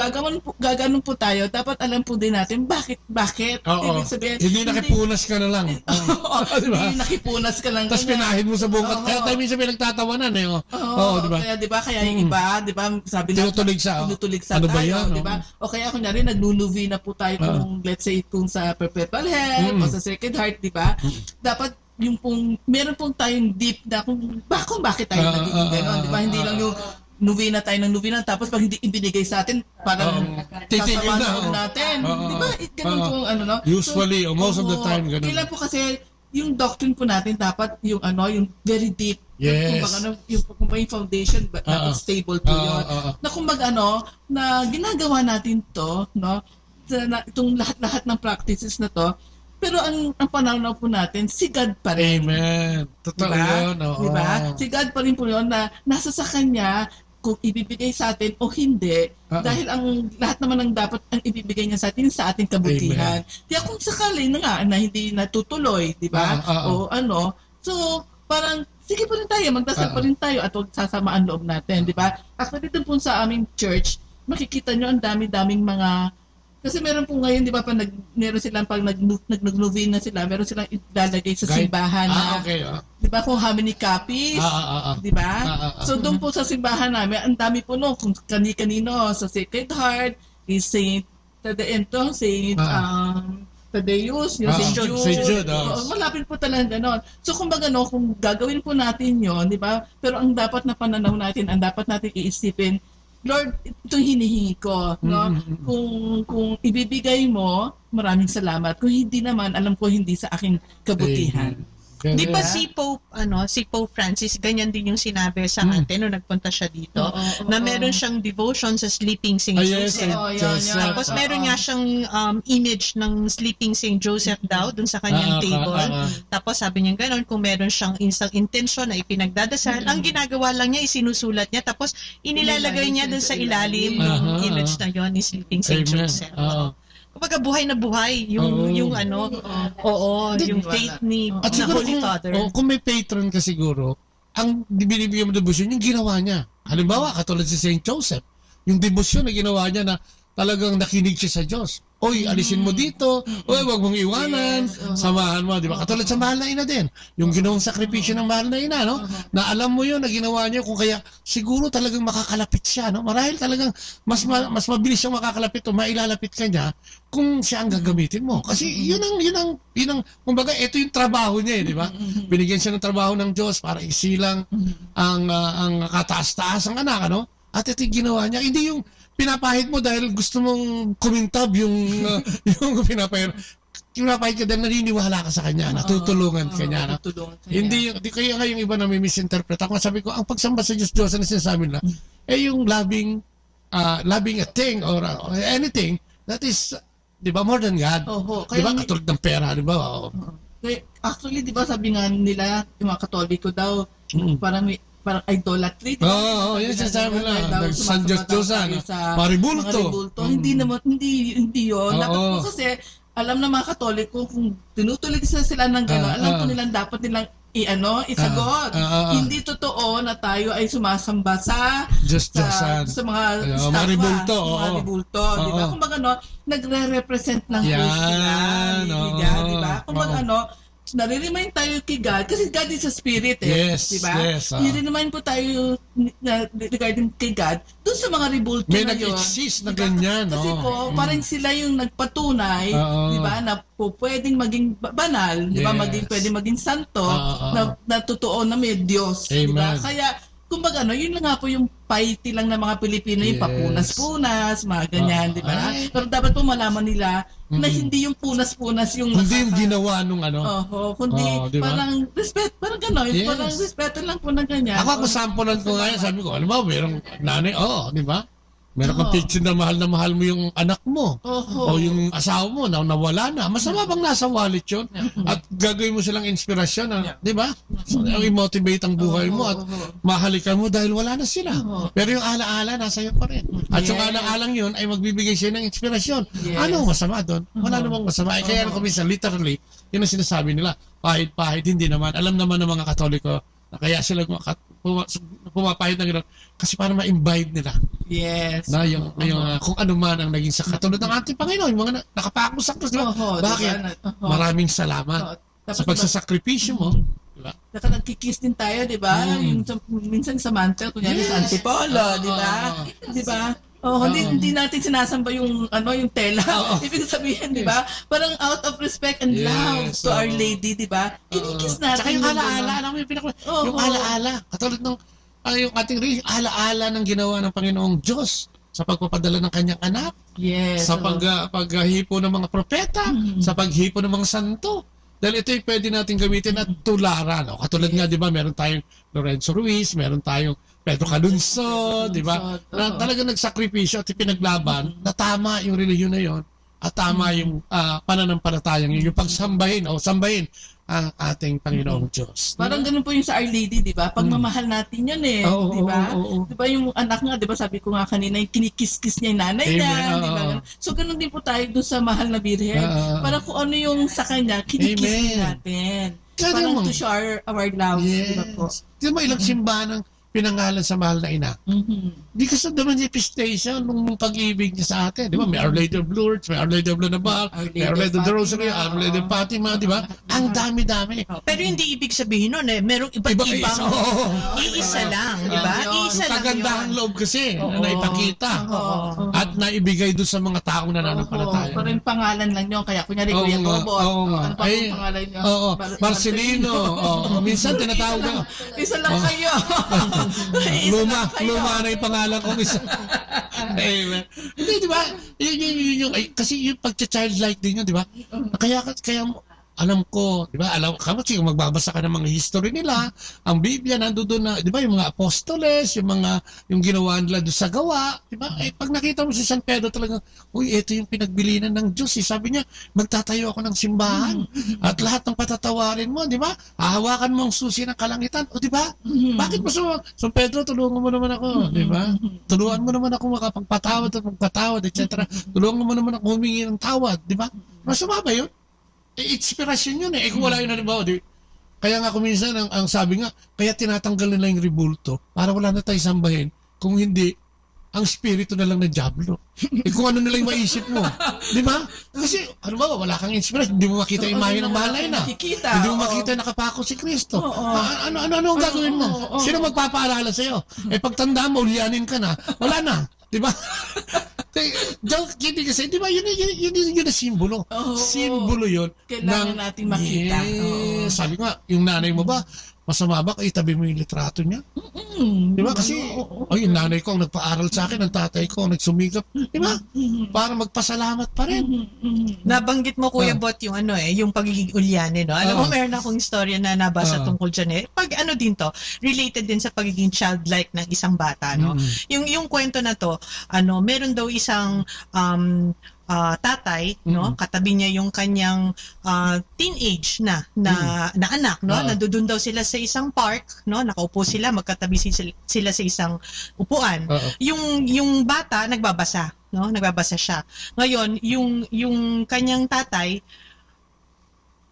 gaganon po tayo, dapat alam po din natin bakit. Ibig sabihin, hindi nakipunas ka na lang. Diba? Hindi nakipunas ka lang. Tapos pinahin mo sa bukat. Kaya tayo minsan may nagtatawanan diba? Kaya diba, yung iba, diba, sabi na, tinutulig sa ano tayo, ba yan? Diba? O kaya kunyari, nagnunuvi na po tayo kung, let's say, kung sa Perpetual Help o sa Sacred Heart, diba? Dapat yung meron pong tayong deep na kung bakit tayo nagiging gano'n, diba? Hindi lang yung novena tayo ng novena, tapos pag hindi ibinigay sa atin, parang sasama natin. Di ba? Ganun po, usually, most of the time, ganun. Kailan po kasi, yung doctrine po natin, dapat yung very deep. Yes. Kumbaga yung foundation, dapat stable po yun. Na kumbaga, na ginagawa natin to, itong lahat-lahat ng practices na to, pero ang pananaw po natin, si God pa rin. Amen. Totoo yun. Diba? Si God pa rin po yun na nasa sa Kanya kung ibibigay sa atin o hindi. Dahil ang lahat naman ng dapat ang ibibigay niya sa atin sa ating kabutihan. Kaya kung sakali na hindi natutuloy, di ba? So, parang sige pa rin tayo, magdasal pa rin tayo at huwag sasama ang loob natin, di ba? Actually, dito po sa aming church, makikita nyo ang dami-daming mga. Kasi meron po ngayon, di ba, meron silang pag nag-novena sila, meron silang ilalagay sa simbahan na, di ba, kung how many copies, di ba? So, doon po sa simbahan namin, ang dami po kung kani-kanino, sa Sacred Heart, Saint Tadeus, yung St. Jude. Malapit po talaga ganon. So kumbaga kung gagawin po natin yon, di ba? Pero ang dapat na pananaw natin, ang dapat natin iisipin, Lord, itong hinihingi ko, no? Kung ibibigay mo, maraming salamat. Kung hindi naman, alam ko hindi sa aking kabutihan. Di ba si Pope Francis, ganyan din yung sinabi sa atin nung nagpunta siya dito, na meron siyang devotion sa sleeping St. Joseph. Tapos meron nga siyang image ng sleeping St. Joseph daw dun sa kanyang table. Tapos sabi niya gano'n, kung meron siyang intention na ipinagdadasal, ang ginagawa lang niya, isinusulat niya, tapos inilalagay niya dun sa ilalim ng image na yon ni sleeping St. Joseph. Kumbaga buhay na buhay yung yung faith ni at na Holy Father. Kung may patron ka siguro, ang binibigyan mo devotion, yung ginawa niya. Halimbawa, katulad si St. Joseph, yung devotion na ginawa niya na talagang nakinig siya sa Diyos. Oy, alisin mo dito. Oy, wag mong iwanan. Samahan mo, di ba? Katulad sa mahal na ina din. Yung ginawang sakripisyo ng mahal na ina, no? Na alam mo yun, na ginawa niya, kung kaya siguro talagang makakalapit siya, no? Marahil talagang mas mabilis siyang makakalapit o mailalapit ka niya kung siya ang gagamitin mo. Kasi yun ang, kumbaga, ito yung trabaho niya, di ba? Binigyan siya ng trabaho ng Diyos para isilang ang kataas-taas ang anak, ano? At ito yung ginawa niya. Hindi yung pinapahid mo dahil gusto mong kumintab yung pinapahid ka dahil naniniwala ka sa kanya, natutulungan ka niya. Hindi kaya nga yung iba na may misinterpret. Ako sabi ko, ang pagsamba sa Diyos na sinasabi nila, yung loving a thing or anything that is, di ba, more than God. Di ba, katulad ng pera, di ba? Actually, di ba, sabi nga nila, yung mga Katoliko daw, parang idolatry. Yun sasabi na. San Diyos-Diyosan. Maribulto. Hindi yun. Dapat po kasi, alam ng mga Katoliko, kung tinutuloy sila ng gano'n, alam po nilang dapat nilang isagot. Hindi totoo na tayo ay sumasamba sa mga maribulto. Di ba? Kung baga, nagre-represent ng Diyos sila. Di ba? Kung baga, nare-remind tayo kay God kasi God is a spirit diba? I-remind po tayo regarding kay God doon sa mga rebulto na yun. May nag-exist na ganyan. Kasi po, parang sila yung nagpatunay, diba, na po pwedeng maging banal, diba, pwedeng maging santo, na totoo na may Diyos. Diba? Kaya, kumbaga, yun lang nga po yung piety lang ng mga Pilipino, yung papunas-punas, mga ganyan, di ba? Pero dapat po malaman nila na hindi yung punas-punas yung hindi yung ginawa nung kundi diba? Parang parang gano'n, parang respeto lang po na ganyan. Ako sampulan ko ngayon, sabi ko, alam mo, mayroong nanay, di ba? Meron kang picture na mahal mo yung anak mo o yung asawa mo na nawala na. Masama bang nasa wallet yun? At gagawin mo silang inspirasyon, di ba? So, i-motivate ang buhay mo at mahalikan mo dahil wala na sila. Pero yung alaala nasa iyo pa rin. At yung alaalang yun ay magbibigay siya ng inspirasyon. Ano masama doon? Wala namang masama. Kaya kung minsan, literally, yun ang sinasabi nila. Pahit-pahit, hindi naman. Alam naman ng mga Katoliko na kaya sila pumapahit na gano'n kasi para ma-imbibe nila. Na yung kung ano man ang naging sa katulad ng ating Panginoon, yung mga nakapako sa krus, diba? Bakit? Maraming salamat sa pagsasakripisyo mo. Diba? Nagkikiss din tayo, diba? Yung minsan sa mantel, kunyari sa Antipolo, diba? Diba? Hindi natin sinasamba yung tela. Ibig sabihin, di ba? Parang out of respect and love to Our Lady, di ba? Kinikiss natin. Tsaka yung alaala, alam mo yung yung alaala, katulad ng yung ating alaala ng ginawa ng Panginoong Diyos sa pagpapadala ng kanyang anak, sa paghipo ng mga propeta, sa paghipo ng mga santo. Dahil ito'y pwede natin gamitin at tularan. Katulad nga, di ba, meron tayong Lorenzo Ruiz, meron tayong Pedro Calunzo, di ba? Na talagang nagsakripisyo at ipinaglaban na tama yung relihiyon na yon at tama yung pananampalatayang yun, yung pagsambahin sambahin ang ating Panginoong Diyos. Parang ganun po yung sa Our Lady, di ba? Pagmamahal natin yun di ba? Di ba yung anak nga, di ba sabi ko nga kanina, yung kinikiss-kiss niya yung nanay niya, di ba? So ganun din po tayo doon sa mahal na Birhen. Para kung ano yung sa kanya, kinikiss natin. Parang to show our love, di ba po? Di ba ilang simbahan pinangalan sa mahal na ina. Di kasi the manifestation ng pag-ibig niya sa atin. Di ba? May Our Lady of Lourdes, may Our Lady of Lunabal, may Our Lady of the Rosary, Our Lady of Fatima, di ba? Ang dami-dami. Pero hindi ibig sabihin nun merong iba't ibang iisa lang, di ba? Iisa lang yun. Kagandahang loob kasi na naipakita at naibigay doon sa mga taong nananampalataya. Pero yung pangalan lang yun, kaya kunyari Kuya Bobo, ano pa yung pangalan niyo? Marcelino. Minsan tinatawag na. Isa lang kayo. Luma na yung pangalan ko. Amen. Hindi, di ba? Kasi yung pag-childlike din yun, di ba? Kaya alam ko, di ba? Alam ka mo, magbabasa ka ng mga history nila, ang Biblia nandoon na, di ba? Yung mga apostoles, yung ginawa nila doon sa gawa, di ba? Pag nakita mo si San Pedro talaga, uy, ito yung pinagbilinan ng Diyos. Sabi niya, magtatayo ako ng simbahan at lahat ng patatawarin mo, di ba? Hahawakan mo ang susi ng kalangitan, o di ba? Bakit mo San Pedro, tulungan mo naman ako, di ba? Tulungan mo naman ako makapagpatawad at magpatawad, etc. Tulungan mo naman ako humingi ng tawad, di ba? Masama ba yun? Inspirasyon yun kung wala yun, halimbawa, kaya nga kuminsan ang sabi nga, kaya tinatanggal nila yung rebulto para wala na tayo sambahin, kung hindi ang spirito na lang ng diablo. Kung ano nila yung maisip mo, di ba? Kasi ano ba, wala kang inspiration, hindi mo makita yung imahe ng malay na, hindi mo makita nakapako si Kristo. Ano ang gagawin mo? Sino magpapaalala sa'yo? Pagtanda mo, ulyanin ka na, wala na, di ba? Kasi, di ba, yun na simbolo. Simbolo yun. Kailangan natin makita. Sabi nga, yung nanay mo ba, masama ba itabi mo yung litrato niya? Di ba? Kasi, yung nanay ko ang nagpa-aral sa akin, ang tatay ko ang nagsumikap. Di ba? Para magpasalamat pa rin. Nabanggit mo, Kuya Bot, yung yung pagiging ulyanin, no? Alam mo, meron akong istorya na nabasa tungkol dyan Pag din to, related din sa pagiging childlike ng isang bata, no? Yung kwento na to, meron daw isang tatay, no, katabi niya yung kanyang teenage na anak, no, nandoon daw sila sa isang park, no, nakaupo sila, magkatabi sila sa isang upuan. Yung bata nagbabasa, no, nagbabasa siya. Ngayon, yung kanyang tatay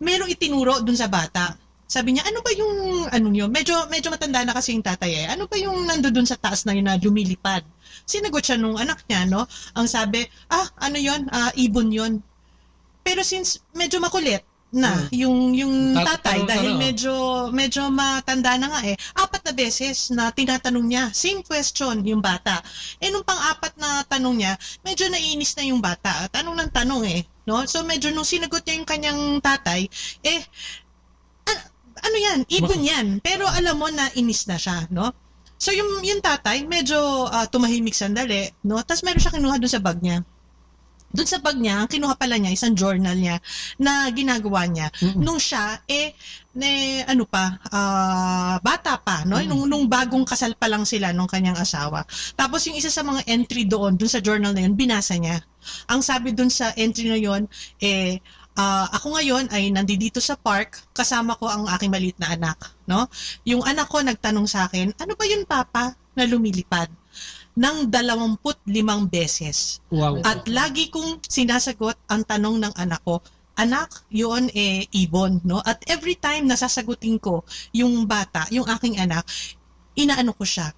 merong itinuro dun sa bata. Sabi niya, ano ba yung yun? Medyo matanda na kasi yung tatay Ano ba yung nandoon sa taas na yun na lumilipad? Sinagot siya nung anak niya, no? Ang sabi, ano yun? Ibon yun. Pero since medyo makulit na yung tatay dahil medyo matanda na nga 4 na beses na tinatanong niya, same question yung bata. Nung pang-4 na tanong niya, medyo naiinis na yung bata. Tanong ng tanong no? So medyo nung sinagot niya yung kanyang tatay, ano yan? Ibon yan. Pero alam mo na inis na siya, no? So yung tatay, medyo tumahimik sandali, no? Tapos meron siya kinuha doon sa bag niya. Doon sa bag niya, ang kinuha pala niya, isang journal niya na ginagawa niya. Nung siya, bata pa, no? Nung bagong kasal pa lang sila nung kanyang asawa. Tapos yung isa sa mga entry doon sa journal na yun, binasa niya. Ang sabi doon sa entry na yun, ako ngayon ay nandito sa park, kasama ko ang aking maliit na anak, no? Yung anak ko nagtanong sa akin, ano ba yun, Papa, na lumilipad? Ng 25 beses. Wow. At lagi kong sinasagot ang tanong ng anak ko, anak, yun ibon, no? At every time nasasagutin ko yung bata, yung aking anak, inaano ko siya,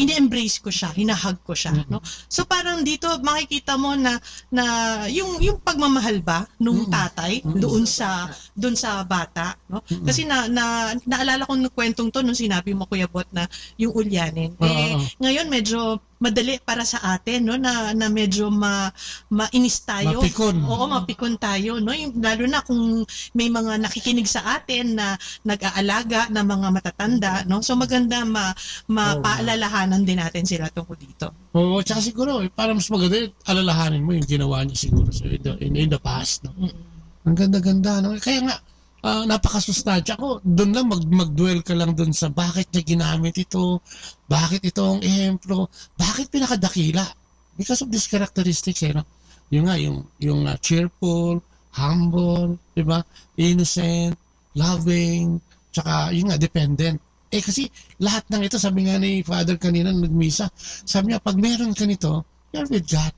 ini-embrace ko siya, hinahag ko siya, no? So parang dito makikita mo na yung pagmamahal ba nung tatay doon sa bata, no? Kasi naalala ko ng kwentong to nung sinabi mo, Kuya Bot, na yung ulyanin. Ngayon medyo madali para sa atin, no, na medyo mainis tayo. Mapikon. Oo, mapikon tayo, no? Yung, lalo na kung may mga nakikinig sa atin na nag-aalaga ng mga matatanda, no? So maganda mapaalalahanan din natin sila tungkol dito. Oo, tsaka siguro, para mas maganda, alalahanin mo yung ginawa niya siguro in the past, no? Ang ganda-ganda, no? Kaya nga, napakasustansya ako. Doon lang mag-dwell ka lang doon sa bakit niya ginamit ito, bakit ito ang ehemplo, bakit pinakadakila. Because of these characteristics, no? Yung cheerful, humble, di ba? Innocent, loving, tsaka yung dependent. Kasi lahat ng ito, sabi nga ni Father kanina nagmisa, sabi niya, pag meron ka nito, you're with God.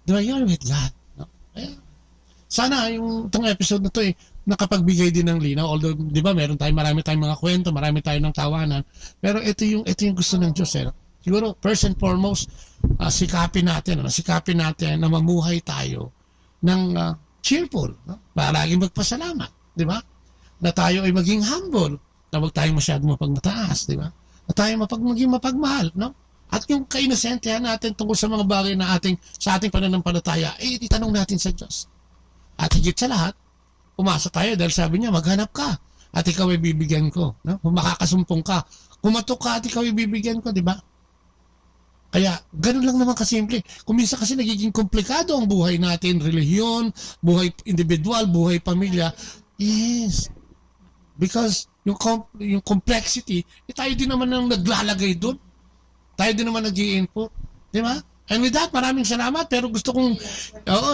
Di ba? You're with God. No? Sana yung itong episode na to nakapagbigay din ng linaw. Although, di ba, marami tayong mga kwento, marami tayong ng tawanan. Pero ito yung gusto ng Diyos. Siguro, first and foremost, sikapin natin na mamuhay tayo ng cheerful. No? Laging magpasalamat. Di ba? Na tayo ay maging humble. Na huwag tayong masyadong mapagmataas. Di ba? Na tayo maging mapagmahal. No? At yung kainosentihan natin tungkol sa mga bagay na sa ating pananampalataya, itanong natin sa Diyos. At higit sa lahat, umasa tayo dahil sabi niya, maghanap ka at ikaw ay bibigyan ko. No? Kung makakasumpong ka, kumatok ka at ikaw ay bibigyan ko, di ba? Kaya, ganun lang naman kasimple. Kung minsan kasi nagiging komplikado ang buhay natin, relihiyon, buhay individual, buhay pamilya. Yes. Because yung complexity, tayo din naman ang naglalagay doon. Tayo din naman nag-i-input. Di ba? And with that, maraming salamat. Pero gusto kong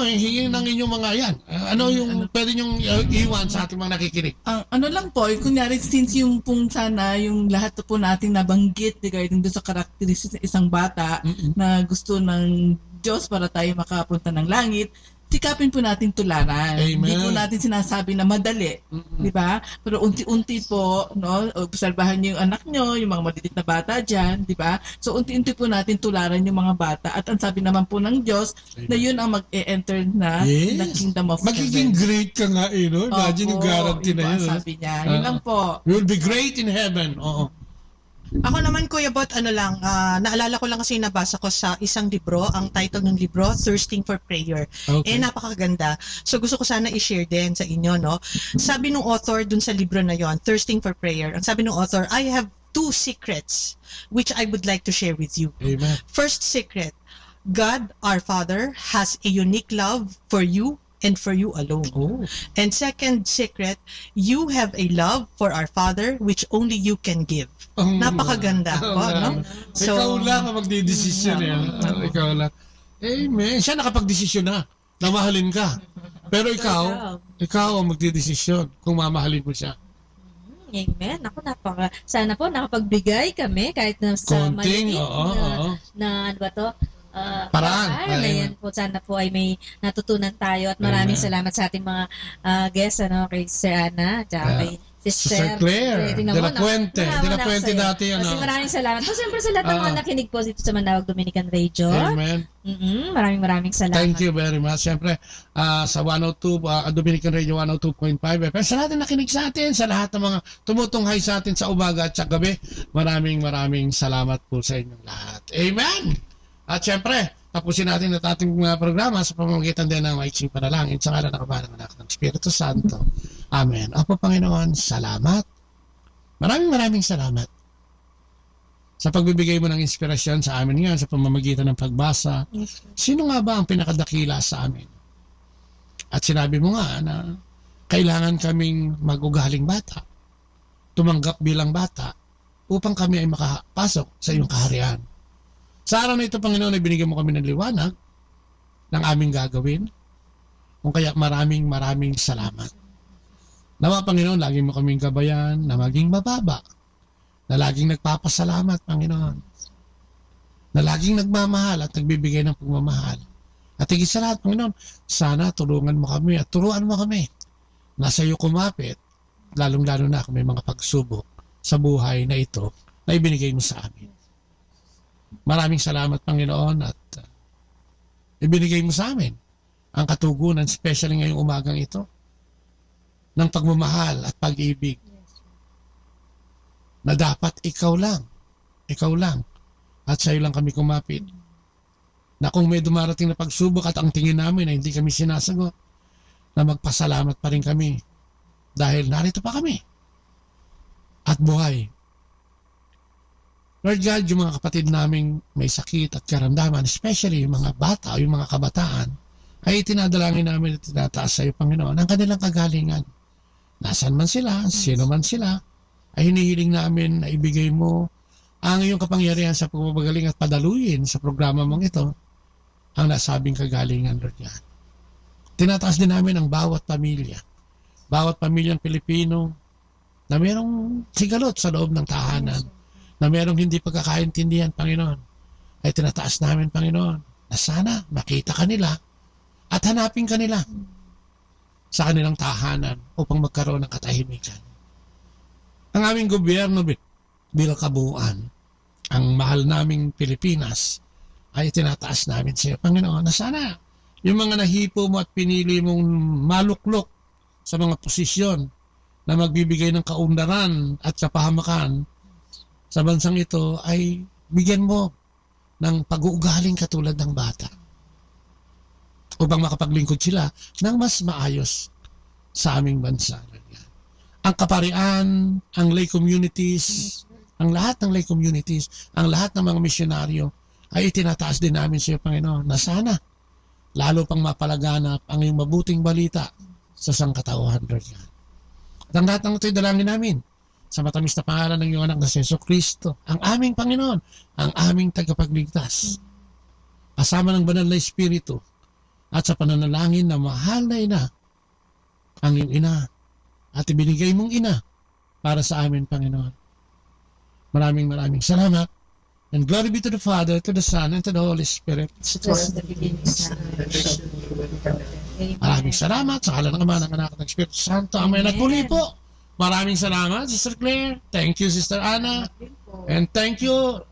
hingin ng inyong mga yan. Ano yung pwede nyong iwan sa ating mga nakikinig? Ano lang po, kunyari since yung pong sana, yung lahat po nating nabanggit regarding doon sa characteristics ng isang bata na gusto ng Diyos para tayo makapunta ng langit, sikapin po natin tularan. Amen. Hindi po natin sinasabi na madali. Di ba? Pero unti-unti po, no, obserbahan niyo yung anak niyo, yung mga maliliit na bata dyan, di ba? So, unti-unti po natin tularan yung mga bata. At ang sabi naman po ng Diyos, na yun ang mag-e-enter na the kingdom of magiging heaven. Great ka nga, no? Imagine yung guarantee na yun. Sabi niya. Yun lang po. You will be great in heaven. Oo. Ako naman, Kuya Bot, naalala ko lang kasi nabasa ko sa isang libro, ang title ng libro, Thirsting for Prayer. Okay. Napakaganda. So gusto ko sana i-share din sa inyo, no? Sabi ng author dun sa libro na yon, Thirsting for Prayer, ang sabi ng author, I have 2 secrets which I would like to share with you. Amen. First secret, God, our Father, has a unique love for you and for you alone. Oh. And second secret, you have a love for our Father which only you can give. Napakaganda po, no? So, ikaw lang ang magdidesisyon. Ikaw lang. Amen. Siya nakapag-desisyon na mahalin ka. Pero ikaw ang magdidesisyon kung mamahalin mo siya. Amen. Ako, sana po nakapagbigay kami kahit na sa konting, maliit na ano ba to? Paraan. Ayan po, sana po ay may natutunan tayo at maraming salamat sa ating mga guests, kay Sir Ana, at kay Sister Claire, de la Puente dati. Maraming salamat. So, siyempre sa lahat ng mga nakinig po dito sa Manawag Dominican Radio. Amen. Maraming salamat. Thank you very much. Siyempre, sa 102, Dominican Radio 102.5 FM. Sa lahat na nakinig sa atin, sa lahat ng mga tumutunghay sa atin sa umaga at sa gabi, maraming salamat po sa inyong lahat. Amen! At syempre, tapusin natin ang ating programa sa pamamagitan din ng maiksing panalangin sa ngalan ng Ama ng Anak ng Espiritu Santo. Amen. Opo, Panginoon, salamat. Maraming salamat sa pagbibigay mo ng inspirasyon sa amin ngayon sa pamamagitan ng pagbasa. Sino nga ba ang pinakadakila sa amin? At sinabi mo nga na kailangan kaming mag-ugaling bata, tumanggap bilang bata, upang kami ay makapasok sa iyong kaharian. Sa araw na ito, Panginoon, ay binigyan mo kami ng liwanag ng aming gagawin. Kung kaya maraming salamat. Nawa, Panginoon, lagi mo kaming gabayan na maging mababa, na laging nagpapasalamat, Panginoon, na laging nagmamahal at nagbibigay ng pagmamahal. At higit sa lahat, Panginoon, sana tulungan mo kami at turuan mo kami na sa iyo kumapit, lalong-lalo na kung may mga pagsubok sa buhay na ito na ibinigay mo sa amin. Maraming salamat, Panginoon, at ibinigay mo sa amin ang katugunan, especially ngayong umagang ito, ng pagmamahal at pag-ibig na dapat ikaw lang, at sa iyo lang kami kumapit. Na kung may dumarating na pagsubok at ang tingin namin na hindi kami sinasagot, na magpasalamat pa rin kami dahil narito pa kami at buhay. Lord God, yung mga kapatid naming may sakit at karamdaman, especially yung mga bata o yung mga kabataan, ay tinadalangin namin at tinataas sa iyo, Panginoon, ang kanilang kagalingan. Nasaan man sila, sino man sila, ay hinihiling namin na ibigay mo ang iyong kapangyarihan sa pagpapagaling at padaluyin sa programa mong ito ang nasabing kagalingan, Lord God. Tinataas din namin ang bawat pamilyang Pilipino na mayroong sigalot sa loob ng tahanan, na mayroong hindi pagkakaintindihan, Panginoon, ay tinataas namin, Panginoon, na sana makita kanila at hanapin kanila sa kanilang tahanan upang magkaroon ng katahimikan. Ang aming gobyerno bilang kabuuan, ang mahal naming Pilipinas, ay tinataas namin sa iyo, Panginoon, na sana yung mga nahipo mo at pinili mong maluklok sa mga posisyon na magbibigay ng kaunlaran at kapahamakan sa bansang ito ay bigyan mo ng pag-uugaling katulad ng bata upang makapaglingkod sila ng mas maayos sa aming bansa. Ang kaparian, ang lay communities, ang lahat ng lay communities, ang lahat ng mga misyonaryo ay itinataas din namin sa iyo, Panginoon, na sana lalo pang mapalaganap ang iyong mabuting balita sa sangkatauhan, Lord God. At ang lahat ng ito'y dalangin namin sa matamis na pangalan ng iyong anak na si Jesucristo, ang aming Panginoon, ang aming tagapagligtas, kasama ng banal na Espiritu, at sa pananalangin na mahal na ina, ang iyong ina, at ibinigay mong ina para sa amin, Panginoon. Maraming salamat. And glory be to the Father, to the Son, and to the Holy Spirit. Maraming salamat sa kalan ng Ama, ng Anak, ng Espiritu Santo. Amen. At muli po, maraming salamat, Sister Claire. Thank you, Sister Anna. And thank you,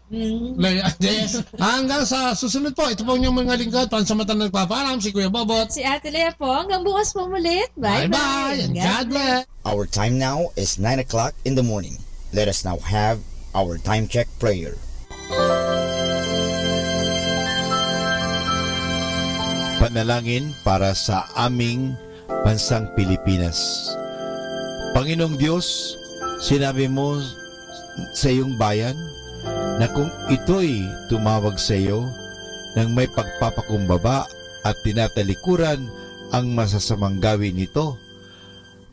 Jess. Hanggang sa susunod po, ito po yung mga lingkod, pansamantang nagpapaalam, si Kuya Bobot. Si Ate Lea po. Hanggang bukas po mulit. Bye-bye. And God bless. Our time now is 9 o'clock in the morning. Let us now have our time check prayer. Panalangin para sa aming bansang Pilipinas. Panginoong Diyos, sinabi mo sa iyong bayan na kung ito'y tumawag sa iyo ng may pagpapakumbaba at tinatalikuran ang masasamang gawin nito,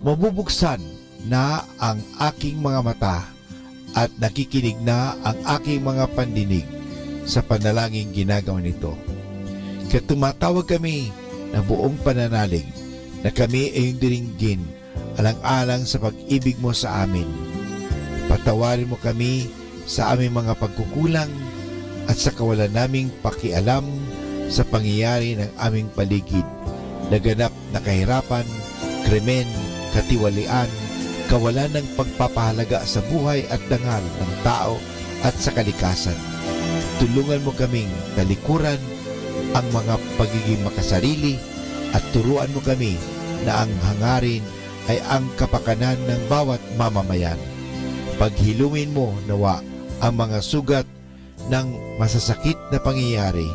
mabubuksan na ang aking mga mata at nakikinig na ang aking mga pandinig sa panalangin ginagawa nito. Kaya tumatawag kami na buong pananalig na kami ay yung diringgin alang-alang sa pag-ibig mo sa amin. Patawarin mo kami sa aming mga pagkukulang at sa kawalan naming pakialam sa pangyayari ng aming paligid. Naganap na kahirapan, krimen, katiwalian, kawalan ng pagpapahalaga sa buhay at dangal ng tao at sa kalikasan. Tulungan mo kaming talikuran ang mga pagiging makasarili at turuan mo kami na ang hangarin ay ang kapakanan ng bawat mamamayan. Paghilumin mo nawa ang mga sugat ng masasakit na pangyayari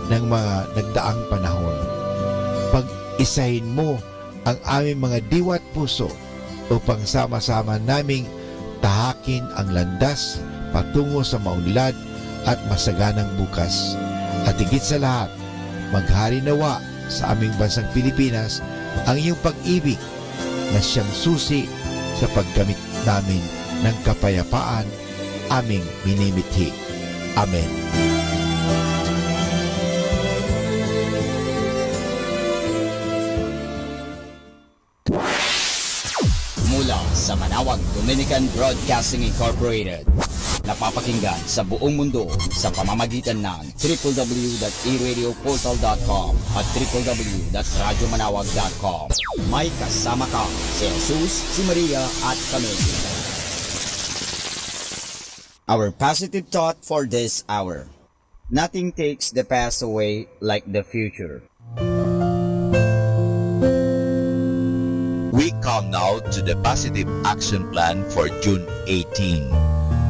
ng mga nagdaang panahon. Pag-isahin mo ang aming mga diwa at puso upang sama-sama naming tahakin ang landas patungo sa maunlad at masaganang bukas. At higit sa lahat, maghari nawa sa aming bansang Pilipinas ang iyong pag-ibig na siyang susi sa paggamit namin ng kapayapaan aming minimithi. Amen. Mula sa Manawag Dominican Broadcasting Incorporated, napapakinggan sa buong mundo sa pamamagitan ng www.eradioportal.com at www.radyomanawag.com. May kasama ka si Jesus, si Maria at kami. Our positive thought for this hour: nothing takes the past away like the future. We come now to the positive action plan for June 18,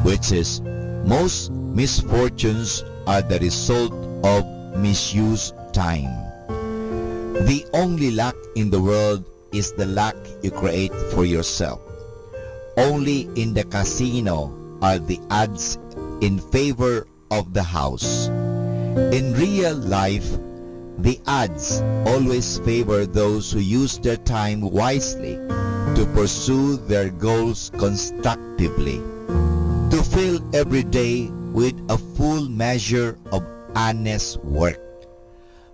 which is most misfortunes are the result of misused time. The only luck in the world is the luck you create for yourself. Only in the casino are the odds in favor of the house. In real life, the odds always favor those who use their time wisely to pursue their goals constructively, to fill every day with a full measure of honest work.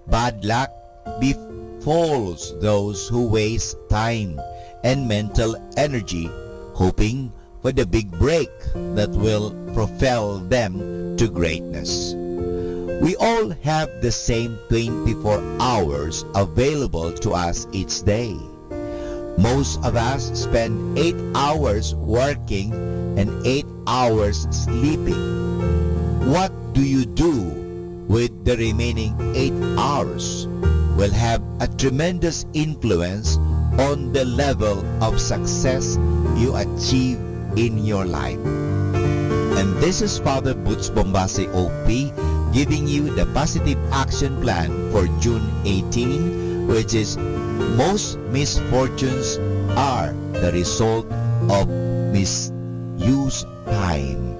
Bad luck befalls those who waste time and mental energy hoping for the big break that will propel them to greatness. We all have the same 24 hours available to us each day. Most of us spend 8 hours working and 8 hours sleeping. What do you do with the remaining 8 hours will have a tremendous influence on the level of success you achieve in your life. And this is Father Butch Bombase OP giving you the positive action plan for June 18, which is most misfortunes are the result of misused time.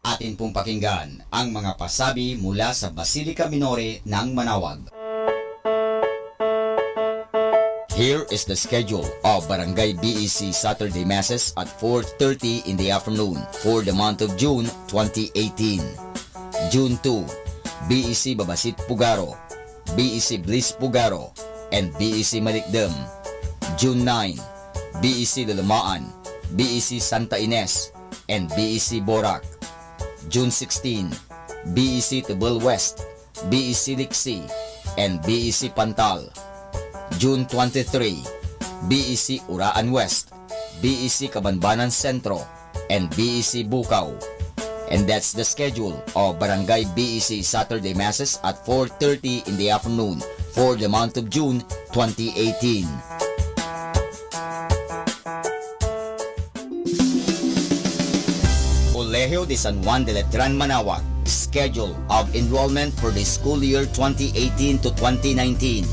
Atin pong pakinggan ang mga pasabi mula sa Basilica Minore ng Manawag. Here is the schedule of Barangay BEC Saturday Masses at 4:30 in the afternoon for the month of June 2018. June 2, BEC Babasit Pugaro, BEC Bliss Pugaro, and BEC Malikdem. June 9, BEC Lalamaan, BEC Santa Ines, and BEC Borac. June 16, BEC Tubal West, BEC Liksi, and BEC Pantal. June 23, BEC Uraan West, BEC Cabanbanan Centro, and BEC Bukaw. And that's the schedule of Barangay BEC Saturday Masses at 4:30 in the afternoon for the month of June 2018. Colegio de San Juan de Letran Manawag. Schedule of enrollment for the school year 2018 to 2019.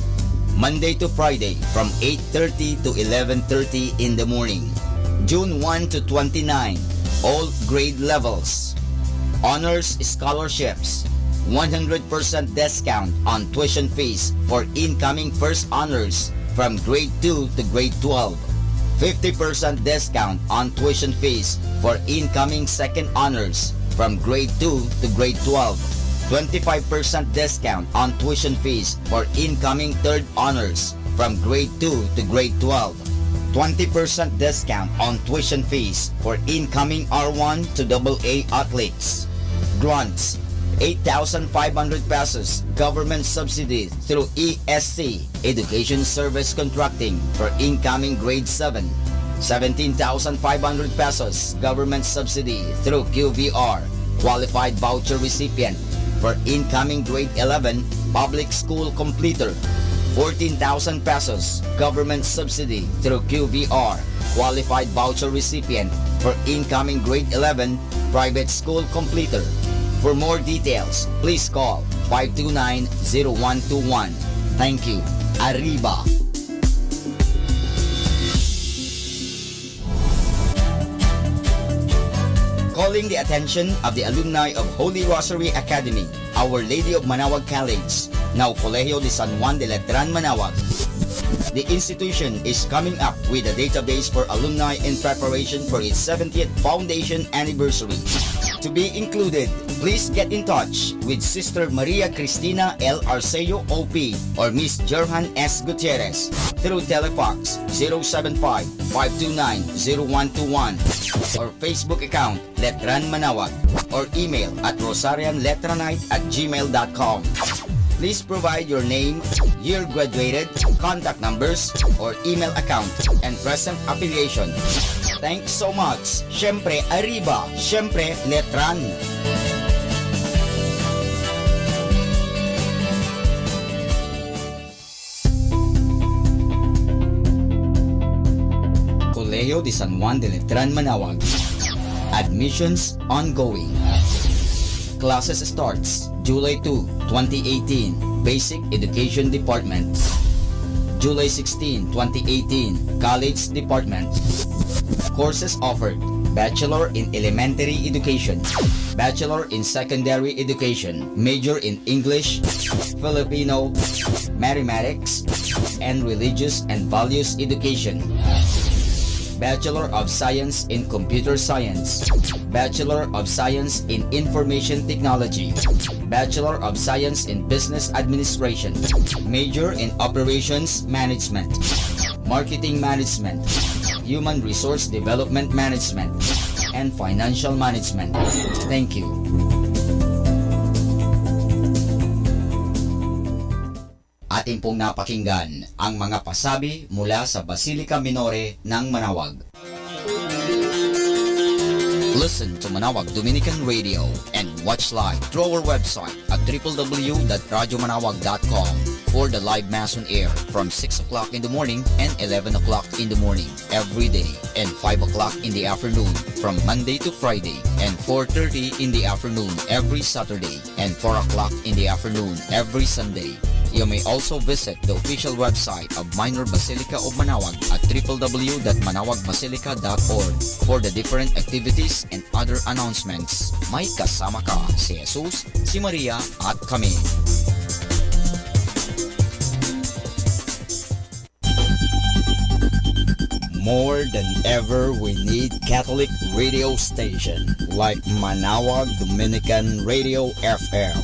Monday to Friday from 8:30 to 11:30 in the morning. June 1 to 29, all grade levels. Honors scholarships, 100% discount on tuition fees for incoming first honors from grade 2 to grade 12. 50% discount on tuition fees for incoming second honors from grade 2 to grade 12. 25% discount on tuition fees for incoming third honors from grade 2 to grade 12. 20% discount on tuition fees for incoming R1 to AA athletes. Grants, 8,500 pesos government subsidy through ESC, Education Service Contracting, for incoming grade 7. 17,500 pesos government subsidy through QVR, qualified voucher recipient, for incoming grade 11 public school completer. 14,000 pesos government subsidy through QVR, qualified voucher recipient, for incoming grade 11 private school completer. For more details, please call 529-0121. Thank you. Arriba. Calling the attention of the alumni of Holy Rosary Academy, Our Lady of Manawag College, now Colegio de San Juan de Letran Manawag. The institution is coming up with a database for alumni in preparation for its 70th foundation anniversary. To be included, please get in touch with Sister Maria Cristina L. Arceo OP or Miss Jerhan S. Gutierrez through Telefax 075-529-0121 or Facebook account Letran Manawag or email at rosarianletranite@gmail.com. Please provide your name, year graduated, contact numbers, or email account, and present affiliation. Thanks so much. Syempre, Arriba. Syempre, Letran. Colegio de San Juan de Letran Manawag. Admissions ongoing. Classes starts July 2, 2018, Basic Education Department. July 16, 2018, College Department. Courses offered: Bachelor in Elementary Education, Bachelor in Secondary Education, Major in English, Filipino, Mathematics, and Religious and Values Education. Bachelor of Science in Computer Science, Bachelor of Science in Information Technology, Bachelor of Science in Business Administration, Major in Operations Management, Marketing Management, Human Resource Development Management, and Financial Management. Thank you. Atin pong napakinggan ang mga pasabi mula sa Basilica Minore ng Manawag. Listen to Manawag Dominican Radio and watch live through our website at www.radyomanawag.com for the live Mass on air from 6 o'clock in the morning and 11 o'clock in the morning every day and 5 o'clock in the afternoon from Monday to Friday and 4:30 in the afternoon every Saturday and 4 o'clock in the afternoon every Sunday. You may also visit the official website of Minor Basilica of Manawag at www.manawagbasilica.org for the different activities and other announcements. May kasama ka si Jesus, si Maria at kami. More than ever, we need Catholic radio station like Manawag Dominican Radio FM.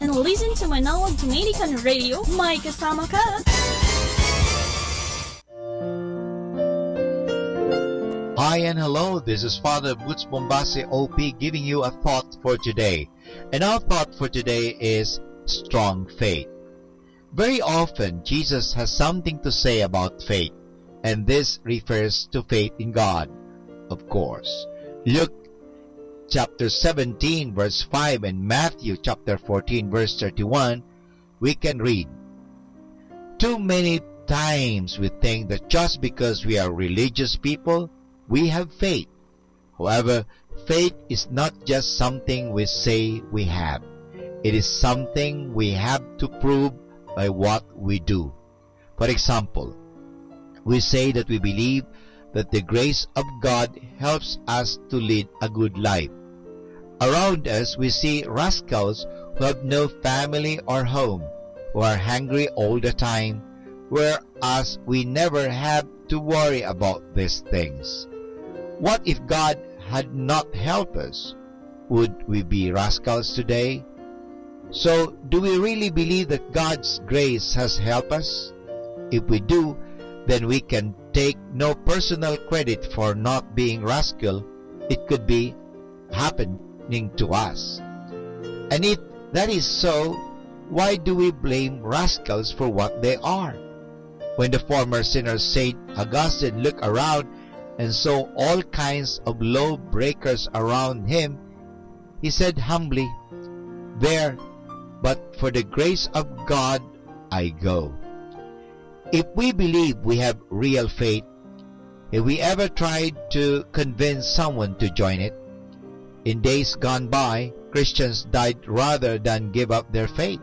And listen to Manawag Dominican Radio. May kasama ka! Hi and hello, this is Father Butz Bombase OP giving you a thought for today. And our thought for today is strong faith. Very often, Jesus has something to say about faith. And this refers to faith in God, of course. Luke chapter 17 verse 5 and Matthew chapter 14 verse 31, we can read, "Too many times we think that just because we are religious people, we have faith. However, faith is not just something we say we have. It is something we have to prove by what we do. For example, we say that we believe that the grace of God helps us to lead a good life. Around us, we see rascals who have no family or home, who are hungry all the time, whereas we never have to worry about these things. What if God had not helped us? Would we be rascals today? So, do we really believe that God's grace has helped us? If we do, then we can take no personal credit for not being rascal. It could be happening to us. And if that is so, why do we blame rascals for what they are? When the former sinner St. Augustine looked around and saw all kinds of law-breakers around him, he said humbly, "There, but for the grace of God, I go." If we believe we have real faith, have we ever tried to convince someone to join it? In days gone by, Christians died rather than give up their faith.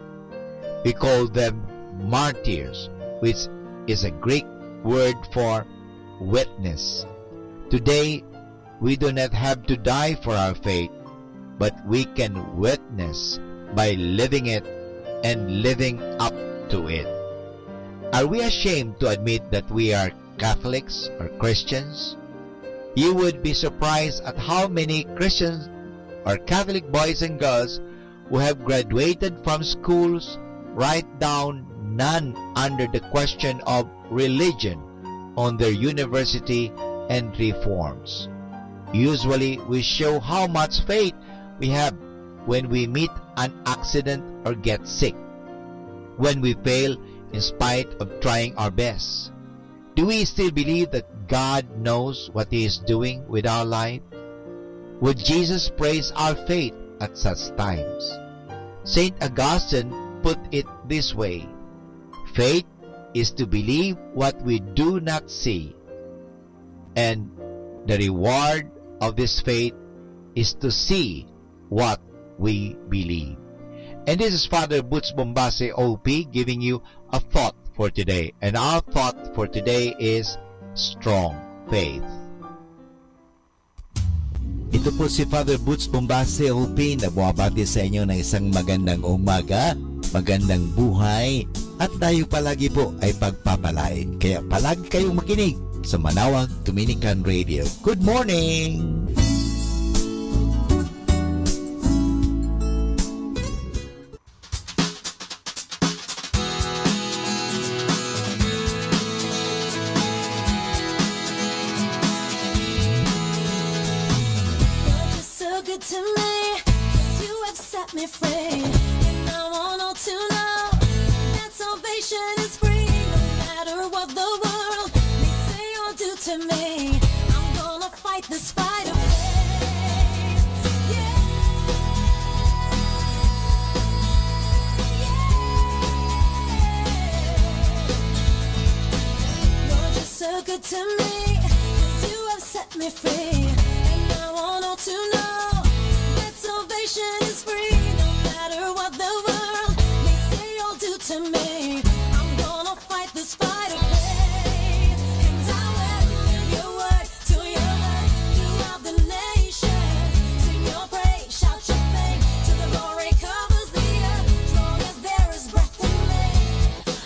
We call them martyrs, which is a Greek word for witness. Today, we do not have to die for our faith, but we can witness by living it and living up to it. Are we ashamed to admit that we are Catholics or Christians? You would be surprised at how many Christians or Catholic boys and girls who have graduated from schools write down none under the question of religion on their university entry forms. Usually, we show how much faith we have when we meet an accident or get sick, when we fail in spite of trying our best. Do we still believe that God knows what He is doing with our life? Would Jesus praise our faith at such times? St. Augustine put it this way: faith is to believe what we do not see, and the reward of this faith is to see what we believe. And this is Father Butch Bombase OP giving you a thought for today. And our thought for today is strong faith. Ito po si Father Butch Bombase OP na bumabati sa inyo ng isang magandang umaga, magandang buhay, at tayo palagi po ay pagpapalain. Kaya palagi kayong makinig sa Manawag Dominican Radio. Good morning! To me, 'cause you have set me free, and I want all to know that salvation is free. No matter what the world may say or do to me, I'm gonna fight this fight of faith. Yeah. Lord, you're so good to me, 'cause you have set me free, and I want all to know salvation is free. No matter what the world may say or do to me, I'm gonna fight this fight of faith. And I will your word to your word throughout the nation. Sing your praise, shout your faith till the glory covers the earth. As long as there is breath in me,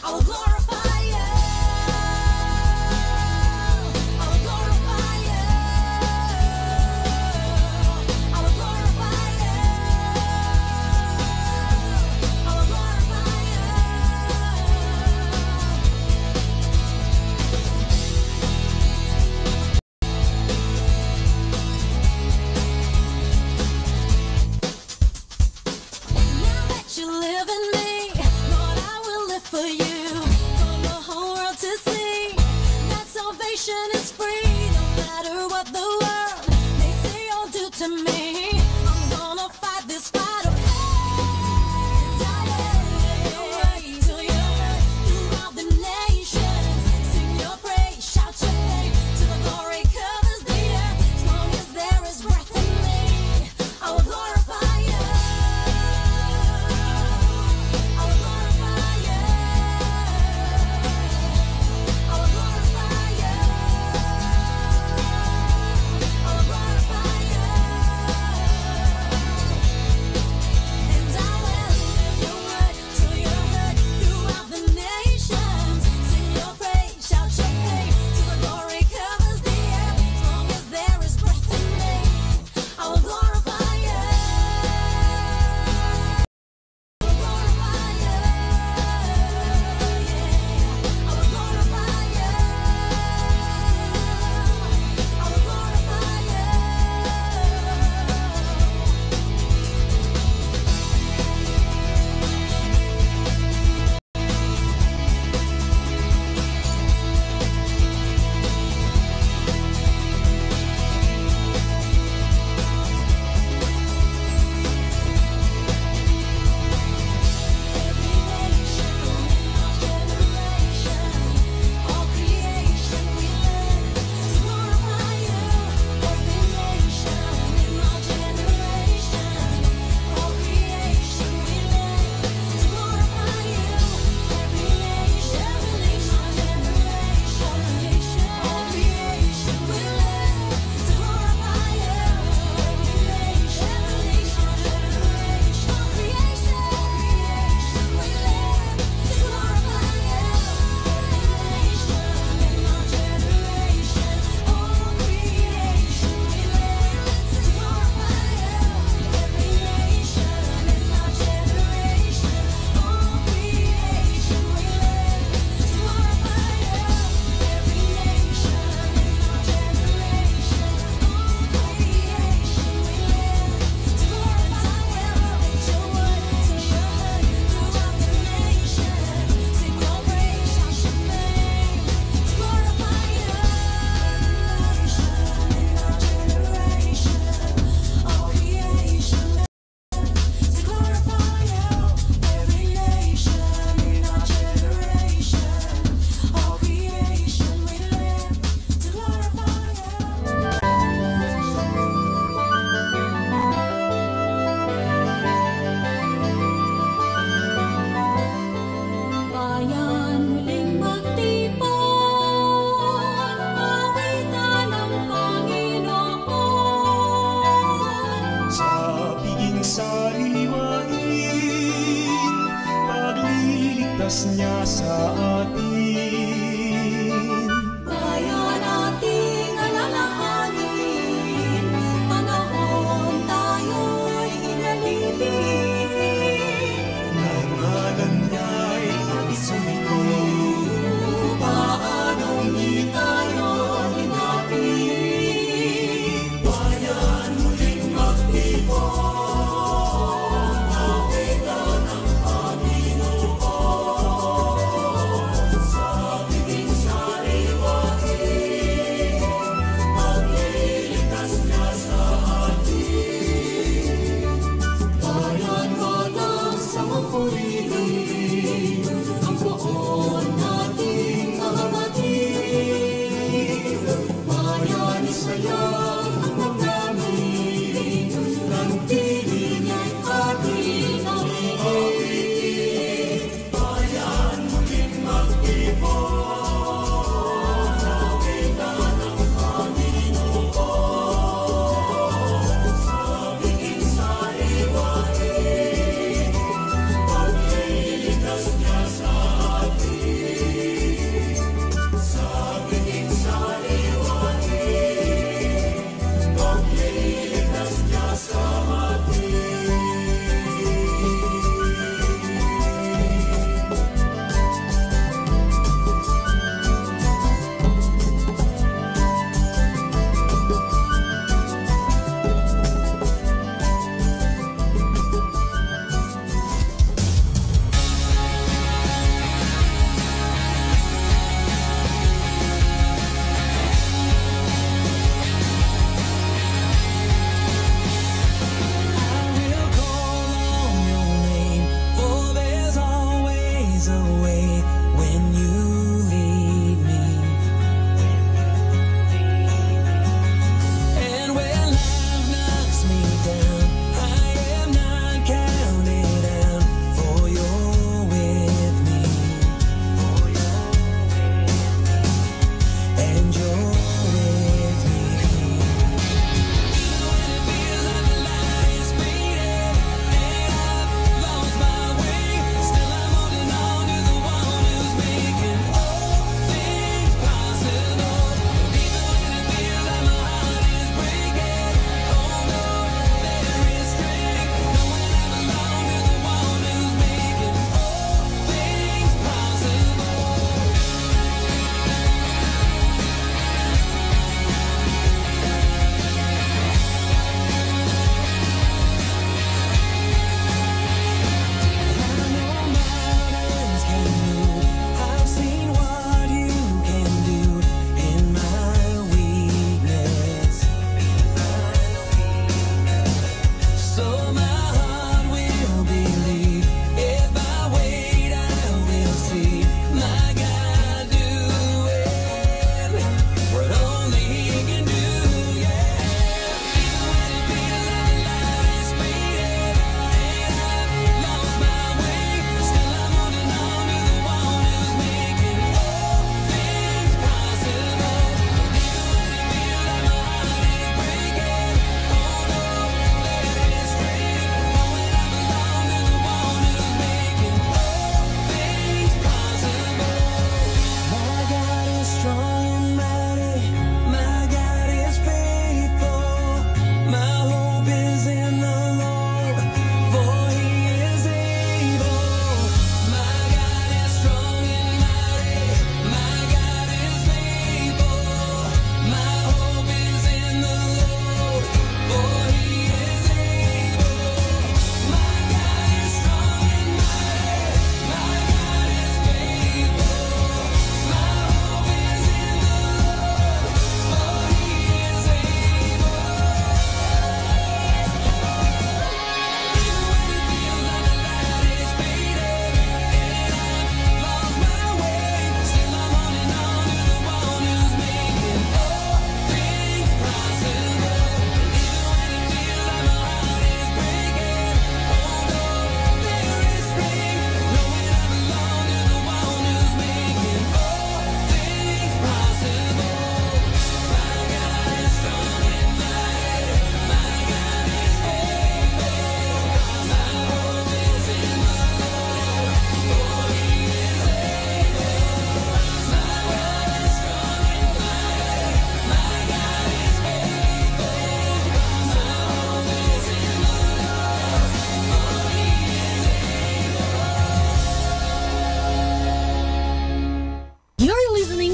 I will glorify you. I will glorify you. I will glorify you. nation is free, no matter what the world may say or do to me. I'm gonna fight this fight of faith. Raise your hand throughout the nation, sing your praise, shout your name till the glory covers the earth. As long as there is breath in me, I will glorify you. I will glorify you. I will glorify you. I will glorify you.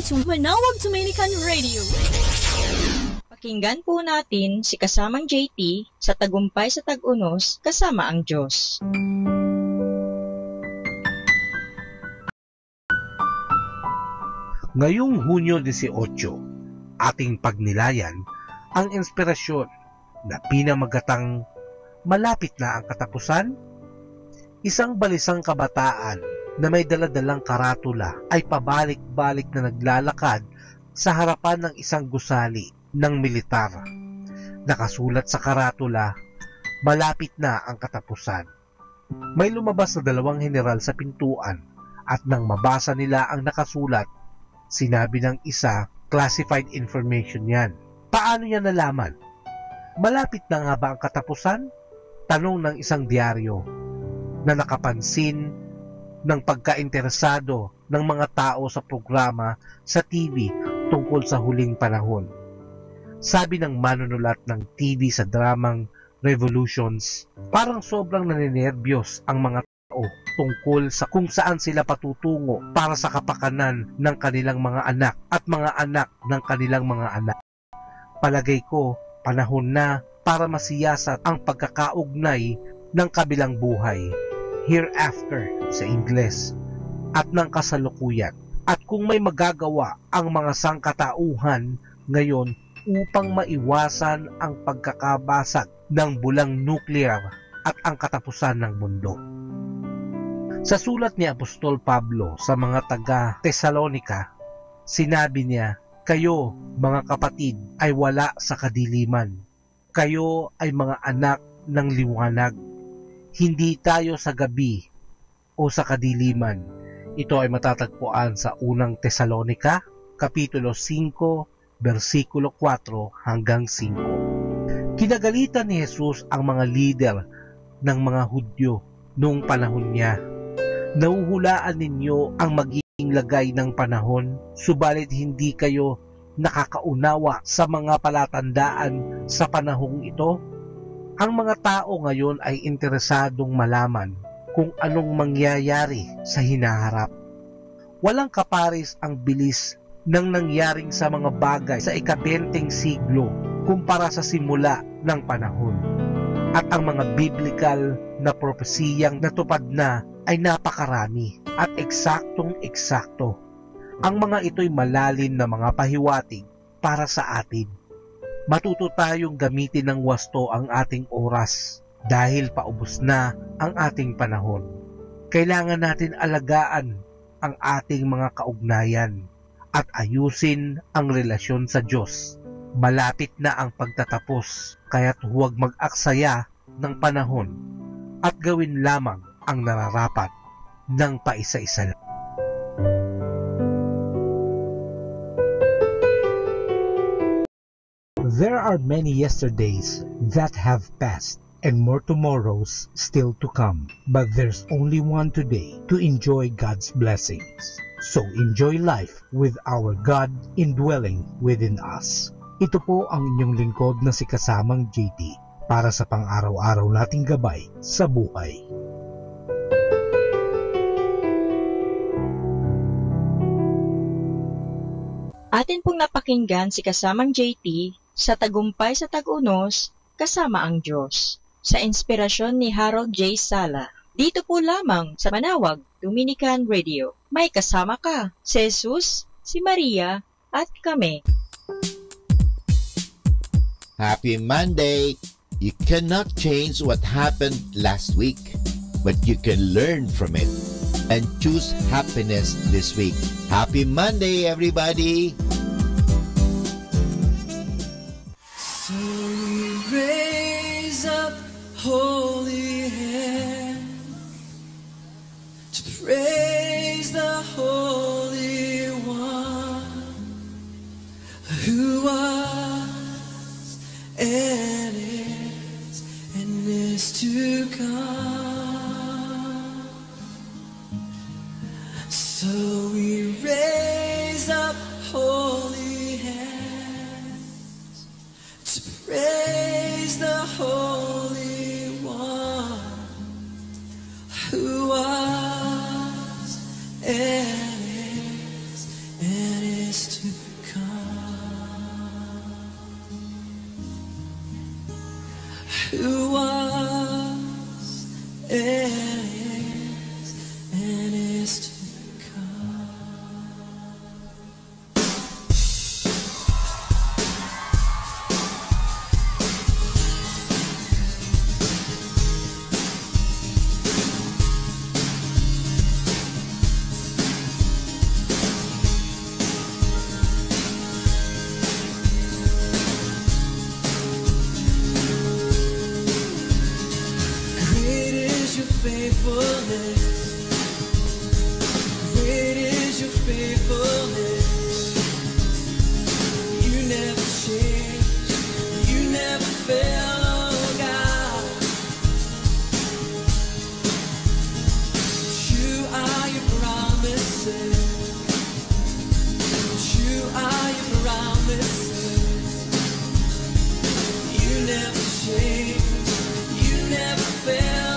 to Manawag Dominican Radio. Pakinggan po natin si kasamang JT sa Tagumpay sa Tag-Unos kasama ang Diyos. Ngayong Hunyo 18, ating pagnilayan ang inspirasyon na pinamagatang malapit na ang katapusan. Isang balisang kabataan na may daladalang karatula ay pabalik-balik na naglalakad sa harapan ng isang gusali ng militar. Nakasulat sa karatula, malapit na ang katapusan. May lumabas na 2 general sa pintuan at nang mabasa nila ang nakasulat, sinabi ng isa, classified information yan. Paano niya nalaman? Malapit na nga ba ang katapusan? Tanong ng isang diaryo na nakapansin ng pagkainteresado ng mga tao sa programa sa TV tungkol sa huling panahon. Sabi ng manunulat ng TV sa dramang Revolutions, parang sobrang naninerbiyos ang mga tao tungkol sa kung saan sila patutungo para sa kapakanan ng kanilang mga anak at mga anak ng kanilang mga anak. Palagay ko, panahon na para masiyasat ang pagkakaugnay ng kabilang buhay, hereafter sa Ingles, at ng kasalukuyan. At kung may magagawa ang mga sangkatauhan ngayon upang maiwasan ang pagkakabasag ng bulang nuclear at ang katapusan ng mundo. Sa sulat ni Apostol Pablo sa mga taga Tesalonica, sinabi niya, kayo, mga kapatid, ay wala sa kadiliman. Kayo ay mga anak ng liwanag. Hindi tayo sa gabi o sa kadiliman. Ito ay matatagpuan sa unang Tesalonica, Kapitulo 5, versikulo 4 hanggang 5. Kinagalitan ni Jesus ang mga leader ng mga Hudyo noong panahon niya. Nahuhulaan ninyo ang magiging lagay ng panahon, subalit hindi kayo nakakaunawa sa mga palatandaan sa panahong ito. Ang mga tao ngayon ay interesadong malaman kung anong mangyayari sa hinaharap. Walang kaparis ang bilis ng nangyaring sa mga bagay sa ika-20 siglo kumpara sa simula ng panahon. At ang mga biblical na propesiyang natupad na ay napakarami at eksaktong-eksakto. Ang mga ito'y malalim na mga pahiwatig para sa atin. Matuto tayong gamitin ng wasto ang ating oras dahil paubos na ang ating panahon. Kailangan natin alagaan ang ating mga kaugnayan at ayusin ang relasyon sa Diyos. Malapit na ang pagtatapos, kaya't huwag mag-aksaya ng panahon at gawin lamang ang nararapat ng paisa-isa lang. There are many yesterdays that have passed and more tomorrows still to come. But there's only one today to enjoy God's blessings. So enjoy life with our God indwelling within us. Ito po ang inyong lingkod na si Kasamang JT para sa pang-araw-araw nating gabay sa buhay. Atin pong napakinggan si Kasamang JT sa Tagumpay sa Tag-Unos kasama ang Diyos sa inspirasyon ni Harold J. Sala. Dito po lamang sa Manawag Dominican Radio. May kasama ka, si Jesus, si Maria, at kami. Happy Monday! You cannot change what happened last week, but you can learn from it and choose happiness this week. Happy Monday, everybody! So we raise up holy hands to praise the Holy One who was and is to come. So we raise up holy hands to praise the Holy One who was and is who was and is to faithfulness. Great is your faithfulness. You never change. You never fail, oh God. True are your promises. True are your promises. You never change. You never fail.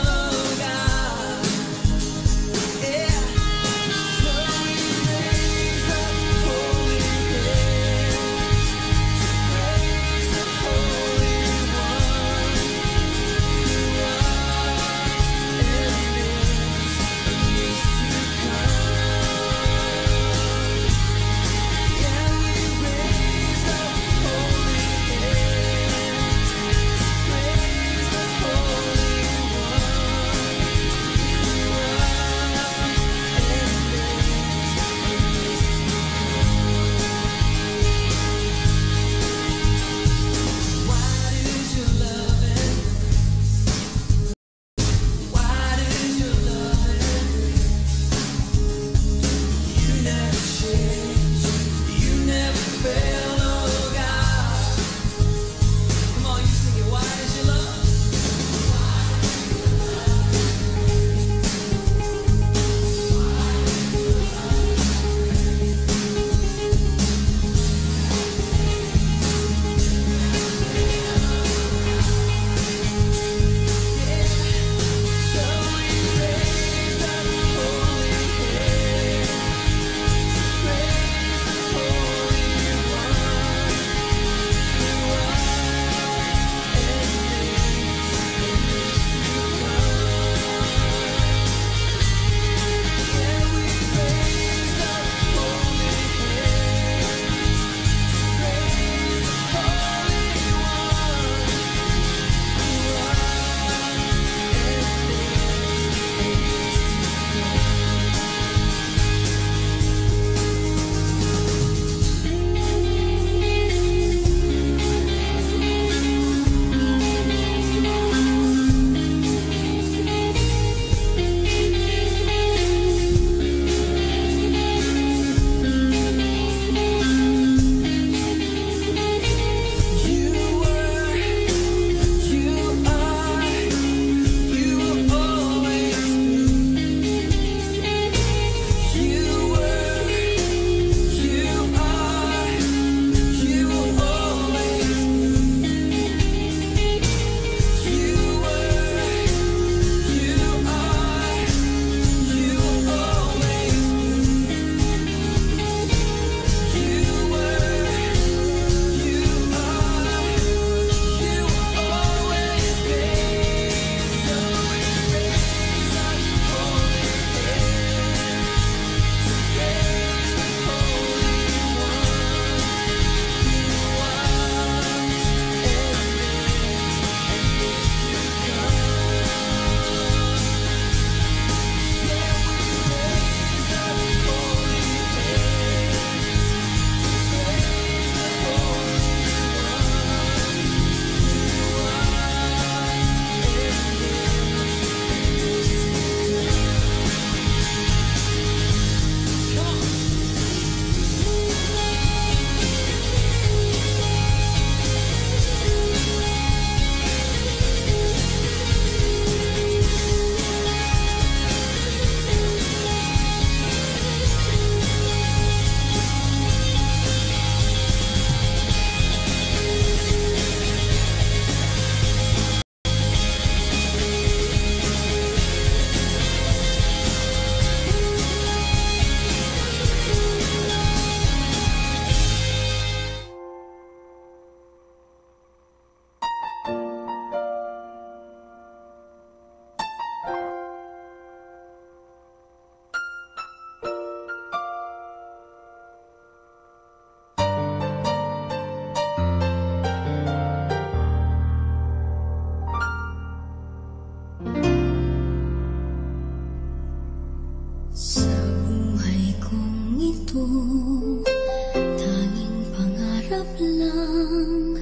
tanggap lang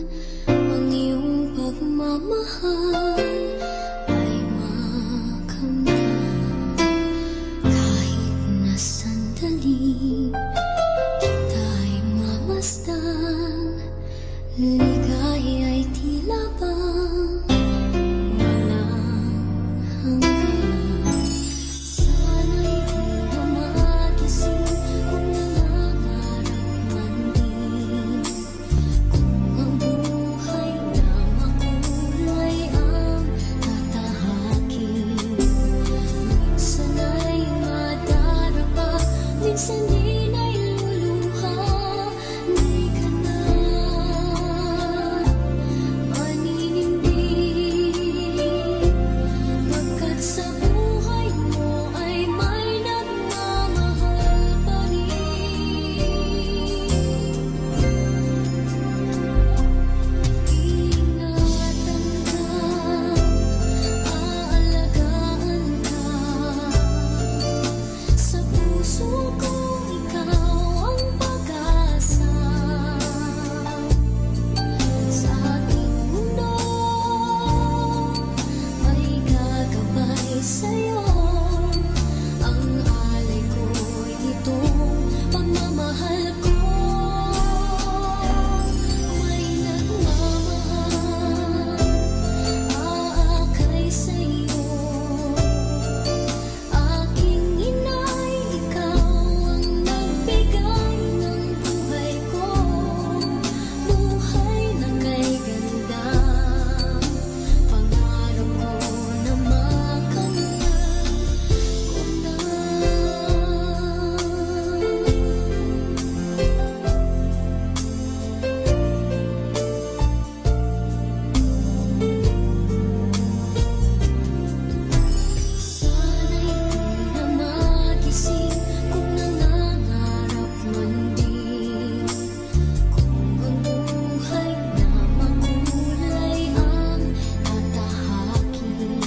ang iyong pagmamahal ay makamdam kahit na sandali kita'y mamasdan. Ligaya'y tila bang walang hanggan. Sana'y di na magising kung nangangarap man din. Kung ang buhay na makulay ang tatahakin. Minsan ay madarapa, minsan din ay luluha. Di ka na maninindig, pagkat sa buhay mo ay may nagmamahal pa rin. Ingatan ka, aalagaan ka, sa puso ko ikaw ang pag-asa. Sa ating mundo ay gagabay sa'yo. Ang alay ko'y itong pagmamahal ko. May nagmamahal, aakay sa'yo. Aking inay, ikaw ang nagbigay ng buhay ko. Buhay na kay ganda, pangarap ko na makamtan ko na. Sana'y di na magising kung nangangarap man din. Kung ang buhay na makulay ang tatahakin.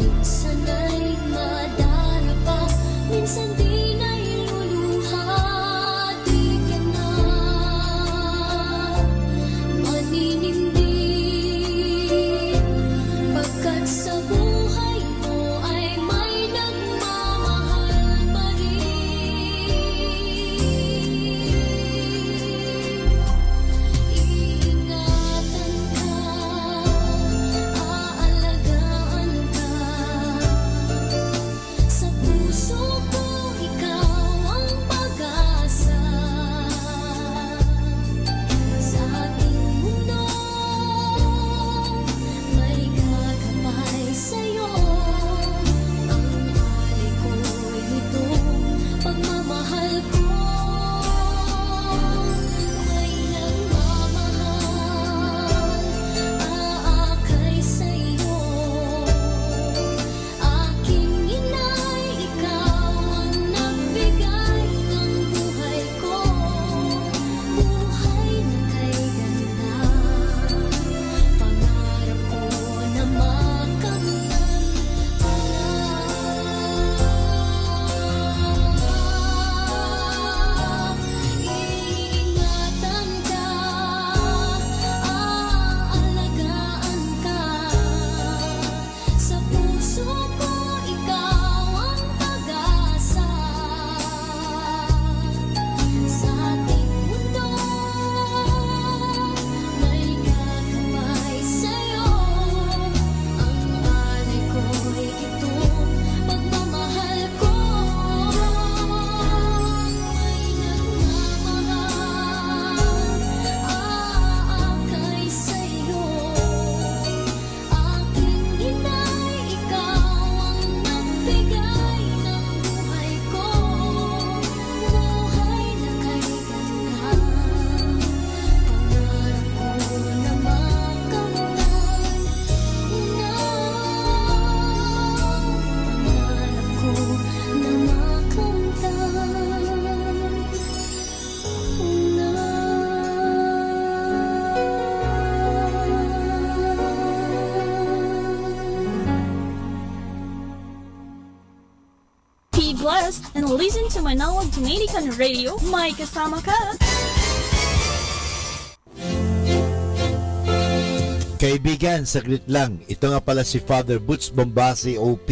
Minsan ay madarapa, minsan din ay luluha. Di ka na maninindig, pagkat sa buhay mo ay may nagmamahal pa rin. Iingatan ka, aalagaan ka, sa puso ko ikaw ang pag-asa. Sa ating mundo may gagabay sa'yo. Ang alay ko'y itong pagmamahal ko. May nagmamahal, aakay sa'yo. Aking inay, ikaw ang nagbigay ng buhay ko. Buhay na kay ganda, pangarap ko na makamtan ka na. Iingatan ka, aalagaan ka, sa puso ko ikaw ang pag-asa. Sa ating mundo may gagabay sa'yo. Ang alay ko'y itong pagmamahal ko. May nagmamahal, aakay sa'yo. Aking inay, ikaw ang nagbigay ng buhay ko. Buhay na kay ganda, pangarap ko na makamtan ko na. Pangarap ko na makamtan ko na. Be blessed and listen to Manawag Dominican Radio. May kasama ka. Kaibigan, saglit lang. Ito nga pala si Father Butch Bombase OP.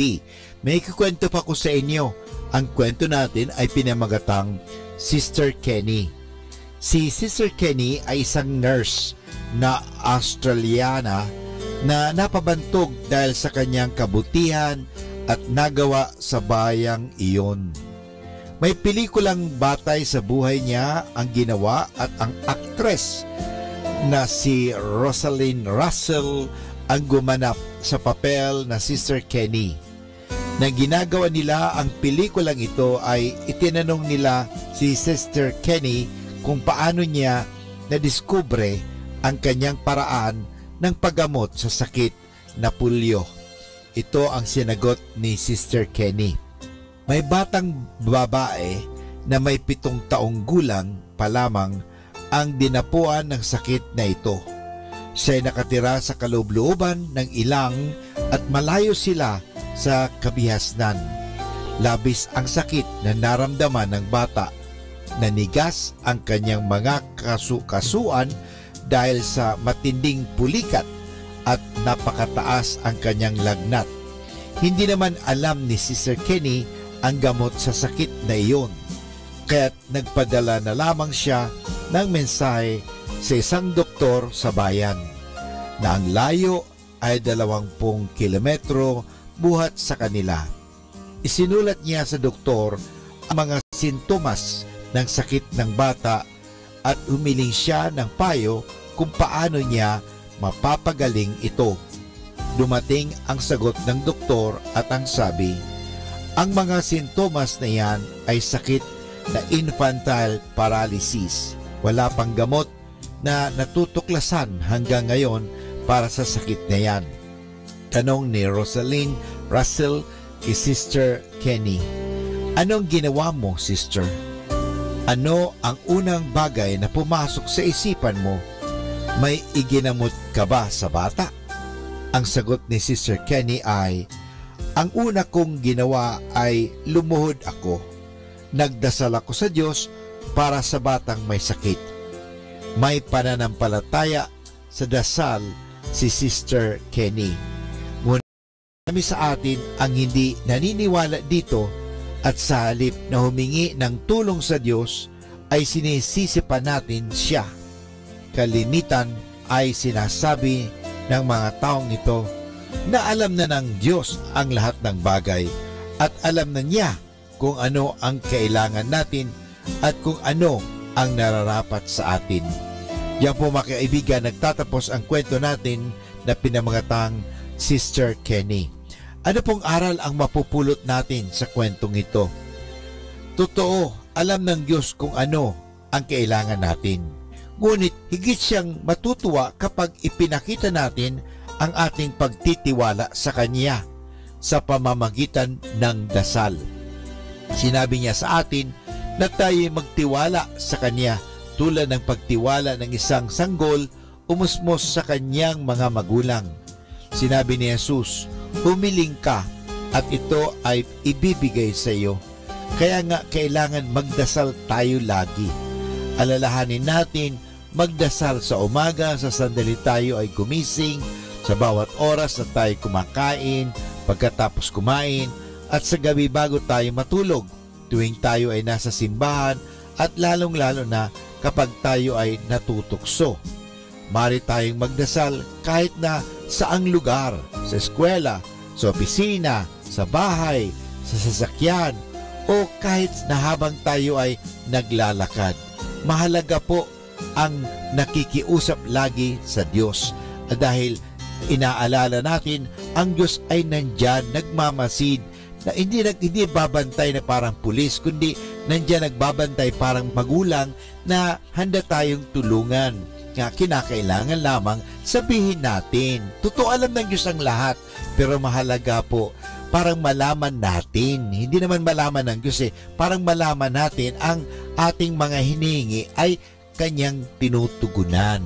May kukwento pa ko sa inyo. Ang kwento natin ay pinamagatang Sister Kenny. Si Sister Kenny ay isang nurse na Australiana na napabantog dahil sa kanyang kabutihan at nagawa sa bayang iyon. May pelikulang batay sa buhay niya ang ginawa at ang aktres na si Rosalind Russell ang gumanap sa papel na Sister Kenny. Na ginagawa nila ang pelikulang ito ay itinanong nila si Sister Kenny kung paano niya nadiskubre ang kanyang paraan ng paggamot sa sakit na pulyo. Ito ang sinagot ni Sister Kenny. May batang babae na may 7 taong gulang pa lamang ang dinapuan ng sakit na ito. Siya ay nakatira sa kaloob-looban ng ilang at malayo sila sa kabihasnan. Labis ang sakit na naramdaman ng bata. Nanigas ang kanyang mga kasuan dahil sa matinding pulikat at napakataas ang kanyang lagnat. Hindi naman alam ni Sister Kenny ang gamot sa sakit na iyon. Kaya't nagpadala na lamang siya ng mensahe sa isang doktor sa bayan na ang layo ay 20 kilometro buhat sa kanila. Isinulat niya sa doktor ang mga sintomas ng sakit ng bata at humiling siya ng payo kung paano niya mapapagaling ito. Dumating ang sagot ng doktor at ang sabi, ang mga sintomas na yan ay sakit na infantile paralysis. Wala pang gamot na natutuklasan hanggang ngayon para sa sakit na yan. Tanong ni Rosalind Russell kay Sister Kenny, anong ginawa mo, sister? Ano ang unang bagay na pumasok sa isipan mo? May iginamot ka ba sa bata? Ang sagot ni Sister Kenny ay, ang una kong ginawa ay lumuhod ako. Nagdasal ako sa Diyos para sa batang may sakit. May pananampalataya sa dasal si Sister Kenny. Ngunit kami sa atin ang hindi naniniwala dito at sa halip na humingi ng tulong sa Diyos ay sinisisi pa natin siya. Kalimitan ay sinasabi ng mga taong ito na alam na ng Diyos ang lahat ng bagay at alam na niya kung ano ang kailangan natin at kung ano ang nararapat sa atin. Yan po mga kaibigan, nagtatapos ang kwento natin na pinamagatang Sister Kenny. Ano pong aral ang mapupulot natin sa kwentong ito? Totoo, alam ng Diyos kung ano ang kailangan natin. Ngunit higit siyang matutuwa kapag ipinakita natin ang ating pagtitiwala sa Kanya sa pamamagitan ng dasal. Sinabi niya sa atin na tayo magtiwala sa Kanya tulad ng pagtiwala ng isang sanggol umusmos sa kanyang mga magulang. Sinabi ni Jesus, humiling ka at ito ay ibibigay sa iyo. Kaya nga kailangan magdasal tayo lagi. Alalahanin natin magdasal sa umaga, sa sandali tayo ay gumising, sa bawat oras na tayo kumakain, pagkatapos kumain, at sa gabi bago tayo matulog, tuwing tayo ay nasa simbahan, at lalong-lalo na kapag tayo ay natutukso. Mari tayong magdasal kahit na saang lugar, sa eskwela, sa opisina, sa bahay, sa sasakyan, o kahit na habang tayo ay naglalakad. Mahalaga po ang nakikiusap lagi sa Diyos. Dahil inaalala natin, ang Diyos ay nandyan, nagmamasid, na hindi babantay na parang pulis, kundi nandyan nagbabantay parang magulang na handa tayong tulungan. Nga kinakailangan lamang sabihin natin. Totoo, alam ng Diyos ang lahat, pero mahalaga po parang malaman natin. Hindi naman malaman ng Diyos parang malaman natin ang ating mga hinihingi ay Kanyang tinutugunan.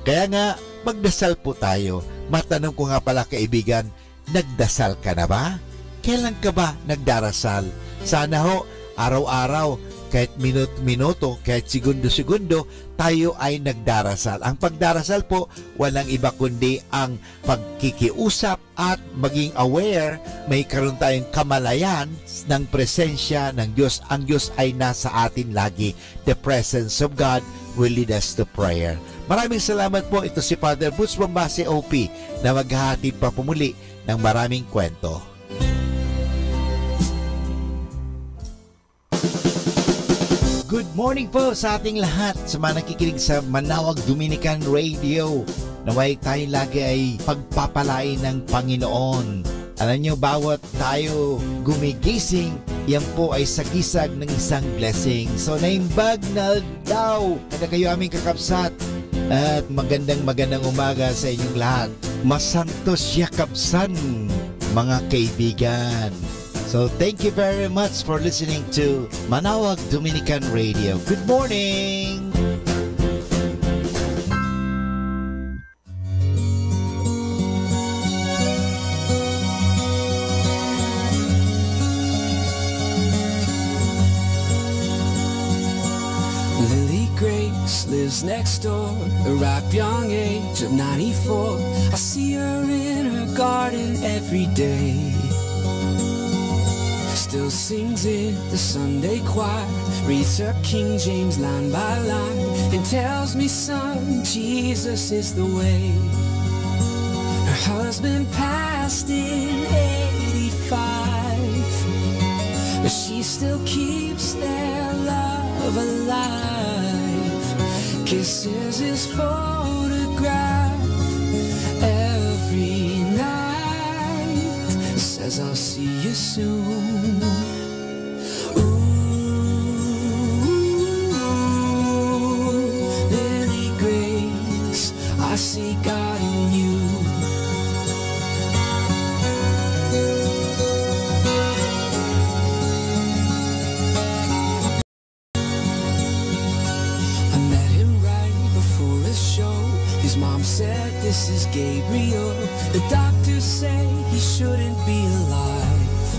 Kaya nga, magdasal po tayo. Matanong ko nga pala kaibigan, nagdasal ka na ba? Kailan ka ba nagdarasal? Sana ho, araw-araw, kahit minuto, kahit segundo-segundo, tayo ay nagdarasal. Ang pagdarasal po, walang iba kundi ang pagkikiusap at maging aware, may karoon tayong kamalayan ng presensya ng Diyos. Ang Diyos ay nasa atin lagi. The presence of God will lead us to prayer. Maraming salamat po. Ito si Father Butch Bombase OP na maghahatid pa pumuli ng maraming kwento. Good morning po sa ating lahat sa mga nakikinig sa Manawag Dominican Radio. Naway tayo lagi ay pagpapalain ng Panginoon. Alam nyo, bawat tayo gumigising, yan po ay sagisag ng isang blessing. So naimbag na daw na kayo aming kakapsat at magandang umaga sa inyong lahat. Masantos yakapsan, mga kaibigan. So thank you very much for listening to Manawag Dominican Radio. Good morning! Lily Grace lives next door, a ripe young age of 94. I see her in her garden every day. Still sings in the Sunday choir, reads her King James line by line, and tells me, son, Jesus is the way. Her husband passed in 85, but she still keeps their love alive. Kisses his photograph every night, says I'll see you soon. I see God in you. I met him right before a show. His mom said, this is Gabriel. The doctors say he shouldn't be alive.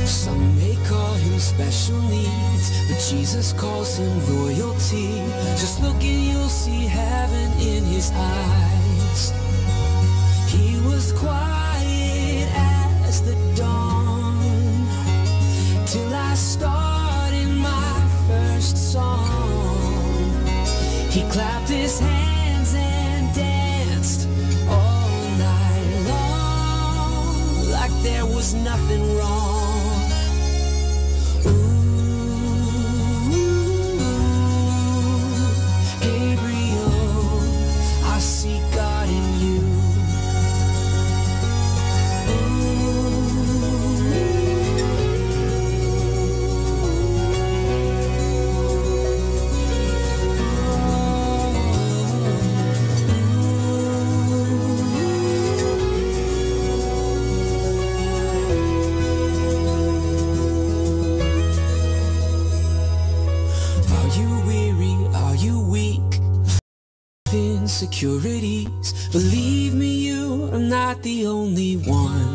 Some may call him special needs, but Jesus calls him royalty. Just look and you'll see heaven in his eyes. He was quiet as the dawn, till I started my first song. He clapped his hands and danced all night long, like there was nothing wrong. Insecurities, believe me, you are not the only one.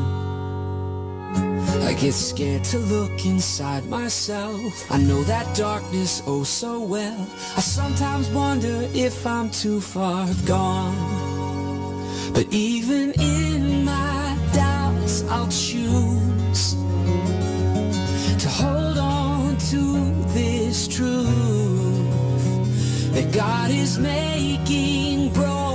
I get scared to look inside myself. I know that darkness oh so well. I sometimes wonder if I'm too far gone. But even in my doubts, I'll choose to hold on to this truth that God is making broken